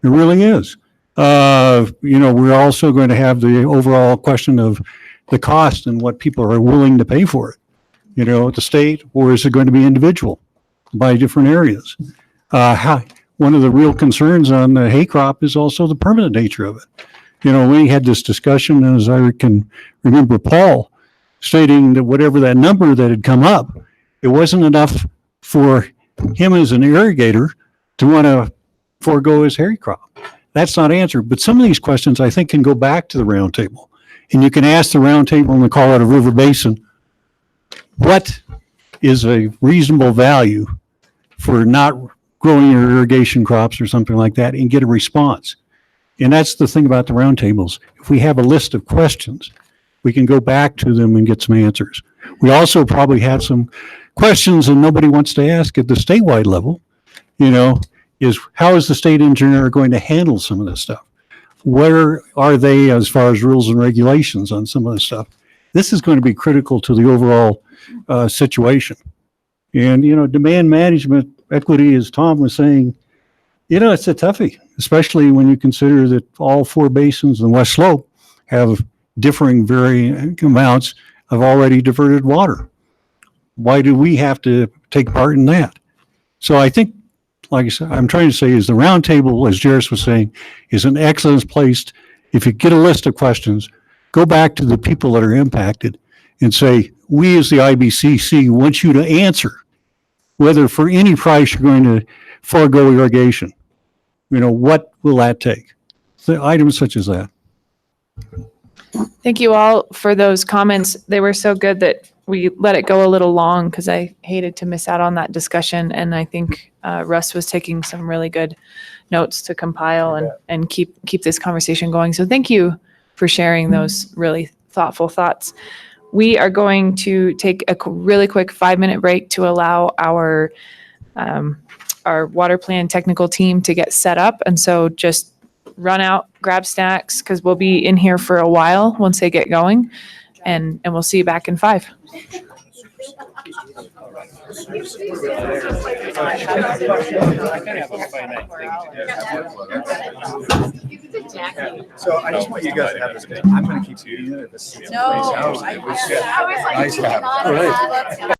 It really is. We're also going to have the overall question of the cost and what people are willing to pay for it. At the state, or is it going to be individual by different areas? One of the real concerns on the hay crop is also the permanent nature of it. We had this discussion, as I can remember Paul stating that whatever that number that had come up, it wasn't enough for him as an irrigator to want to forego his hay crop. That's not answered. But some of these questions, I think, can go back to the roundtable. And you can ask the roundtable in the Colorado River Basin, what is a reasonable value for not growing your irrigation crops or something like that, and get a response. And that's the thing about the roundtables. If we have a list of questions, we can go back to them and get some answers. We also probably have some questions that nobody wants to ask at the statewide level. is how is the state engineer going to handle some of this stuff? Where are they as far as rules and regulations on some of this stuff? This is going to be critical to the overall situation. And, demand management equity, as Tom was saying, it's a toughie, especially when you consider that all 4 basins in West Slope have differing varying amounts of already diverted water. Why do we have to take part in that? So I think, like I said, I'm trying to say is the roundtable, as Jairus was saying, is an excellent place. If you get a list of questions, go back to the people that are impacted and say, we as the IBCC want you to answer whether for any price you're going to forego irrigation. What will that take? The items such as that. Thank you all for those comments. They were so good that we let it go a little long because I hated to miss out on that discussion. And I think Russ was taking some really good notes to compile and keep this conversation going. So thank you for sharing those really thoughtful thoughts. We are going to take a really quick 5-minute break to allow our water plan technical team to get set up. And so just run out, grab snacks, because we'll be in here for a while once they get going. And we'll see you back in 5. So I just want you guys to have this. I'm going to keep eating it. Nice to have it.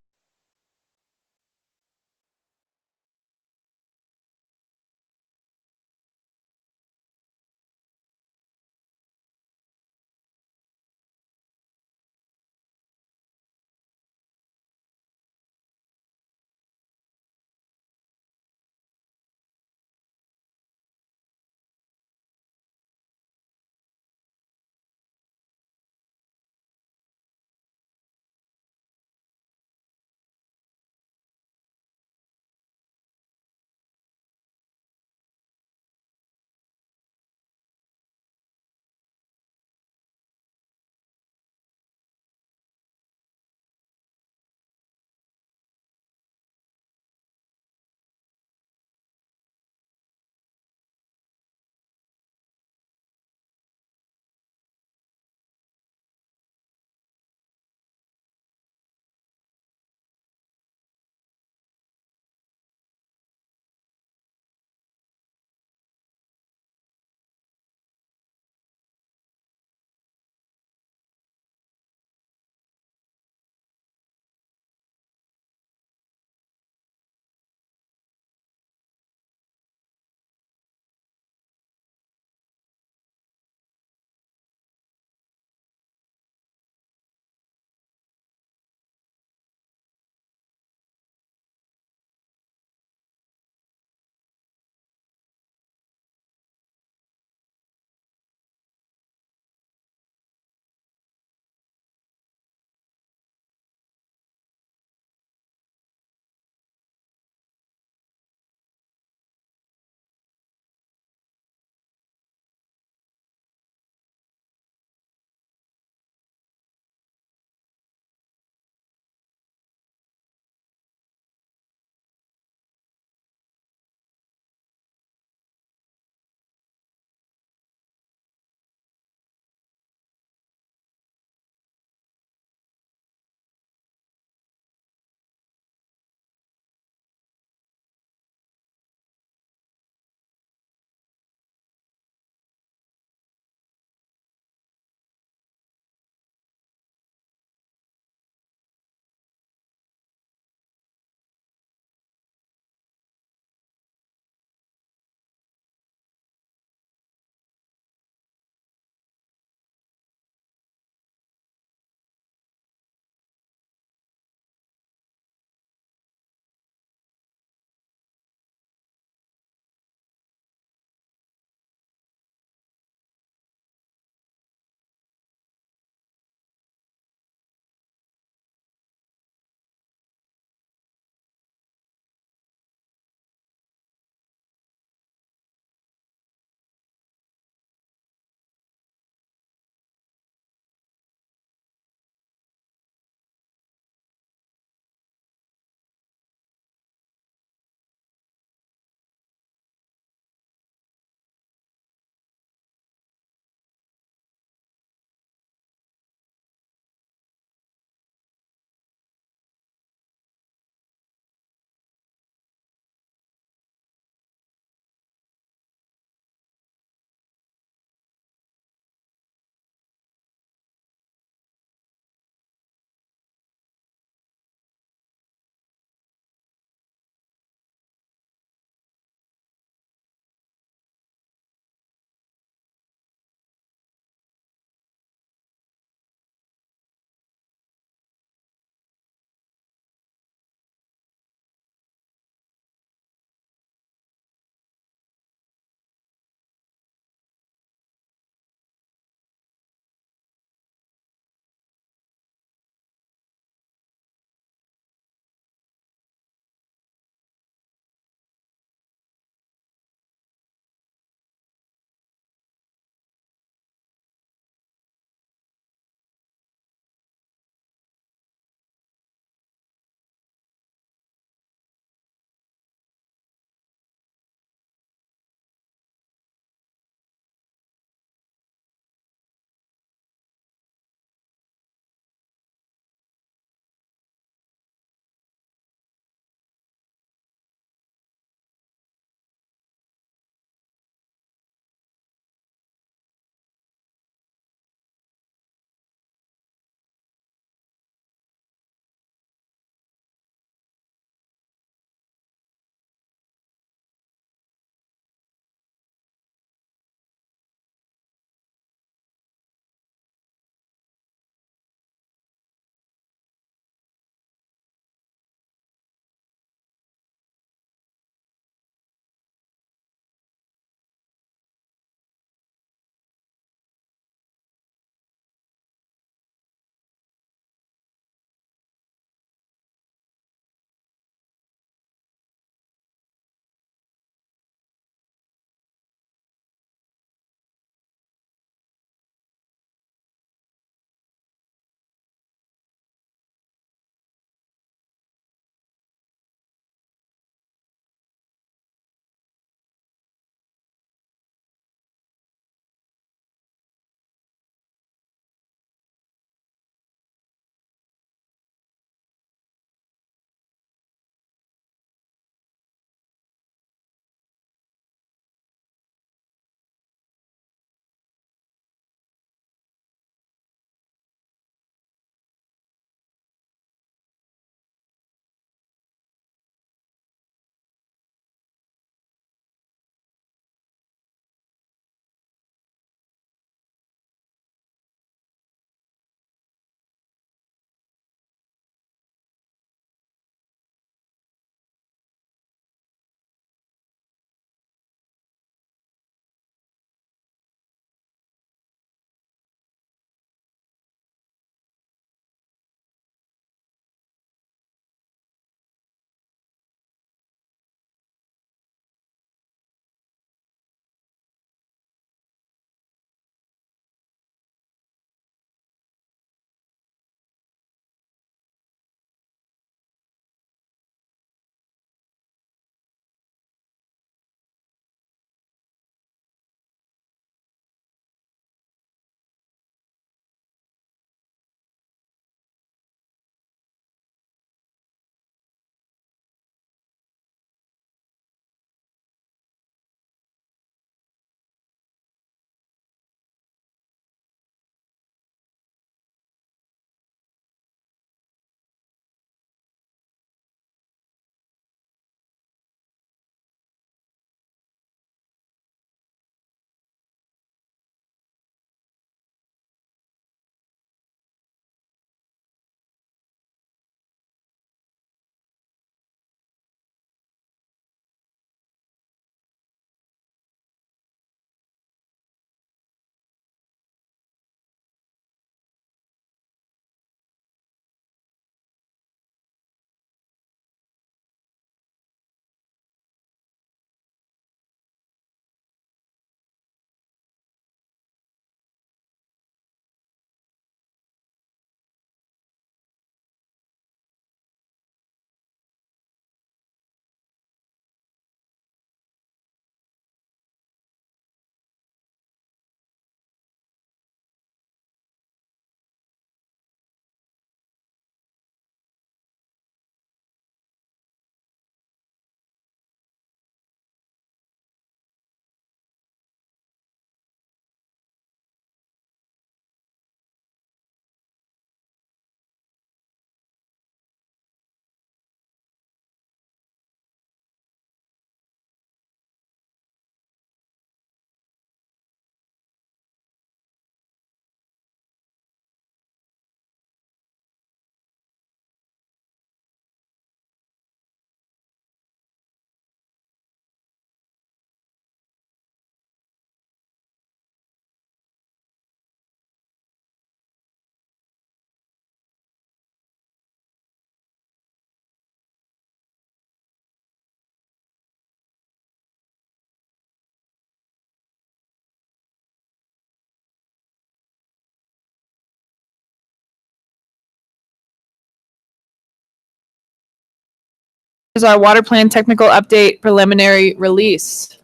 is our water plan technical update preliminary release.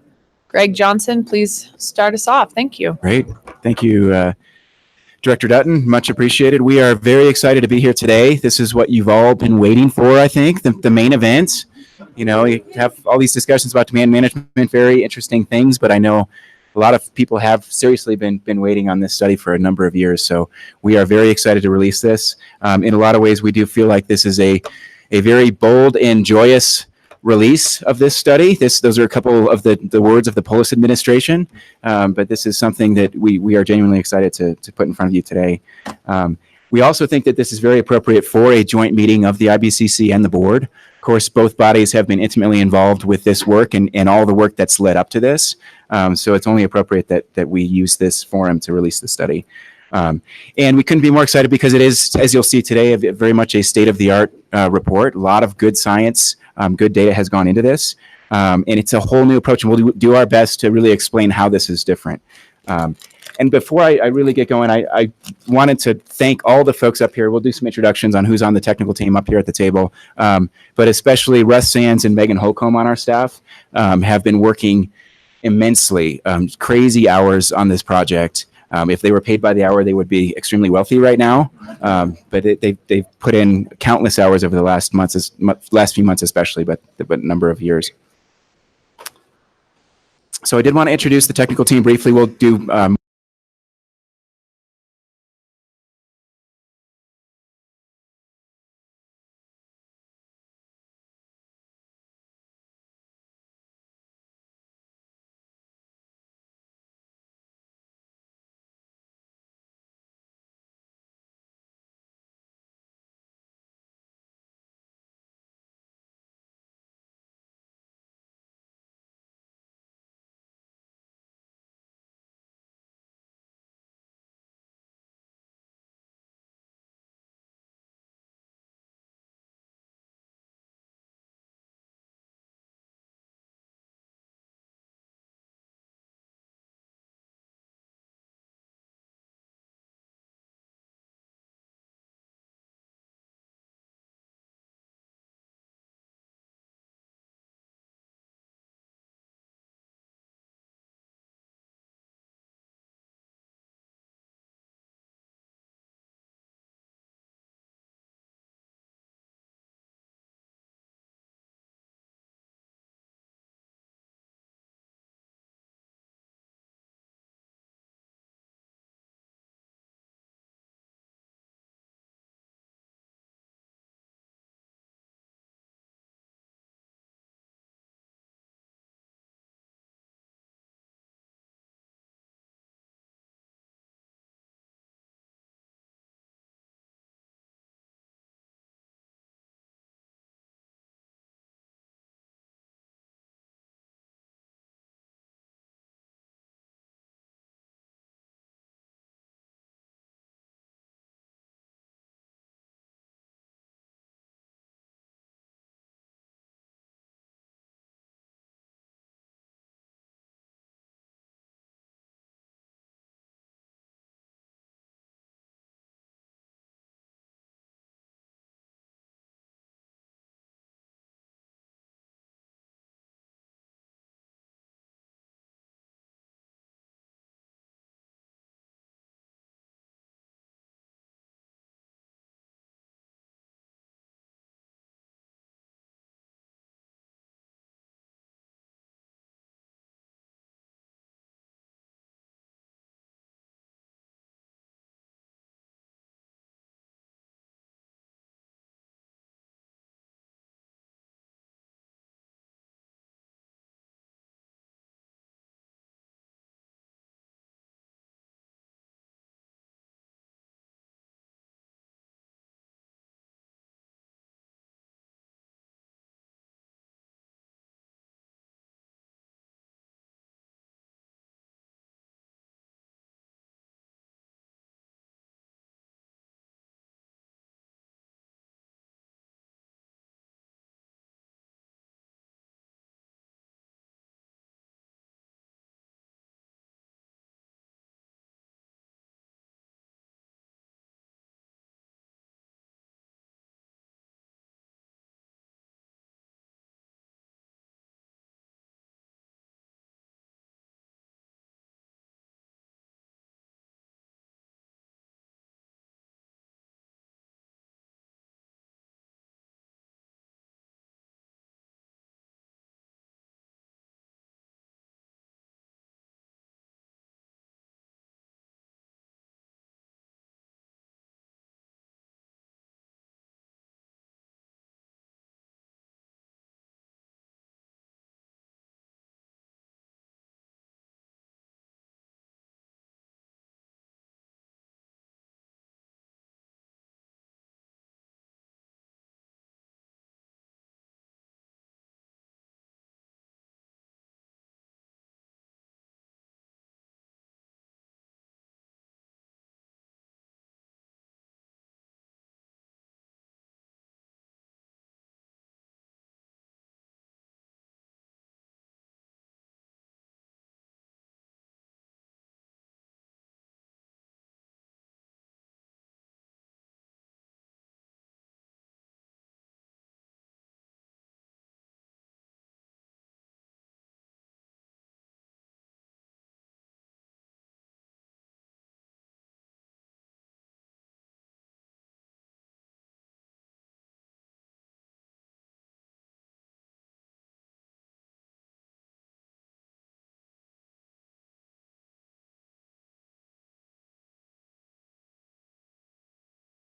Greg Johnson, please start us off. Thank you. Great. Thank you, Director Dutton. Much appreciated. We are very excited to be here today. This is what you've all been waiting for, I think, the main event. You know, you have all these discussions about demand management, very interesting things, but I know a lot of people have seriously been waiting on this study for a number of years. So we are very excited to release this. In a lot of ways, we do feel like this is a very bold and joyous release of this study. Those are a couple of the words of the Polis administration, but this is something that we are genuinely excited to put in front of you today. We also think that this is very appropriate for a joint meeting of the IBCC and the board. Of course, both bodies have been intimately involved with this work and all the work that's led up to this. So it's only appropriate that we use this forum to release the study. And we couldn't be more excited because it is, as you'll see today, very much a state-of-the-art report. A lot of good science, good data has gone into this. And it's a whole new approach, and we'll do our best to really explain how this is different. And before I really get going, I wanted to thank all the folks up here. We'll do some introductions on who's on the technical team up here at the table, but especially Russ Sands and Megan Holcomb on our staff have been working immensely, crazy hours on this project. If they were paid by the hour, they would be extremely wealthy right now. But they've put in countless hours over the last few months especially, but a number of years. So I did want to introduce the technical team briefly. We'll do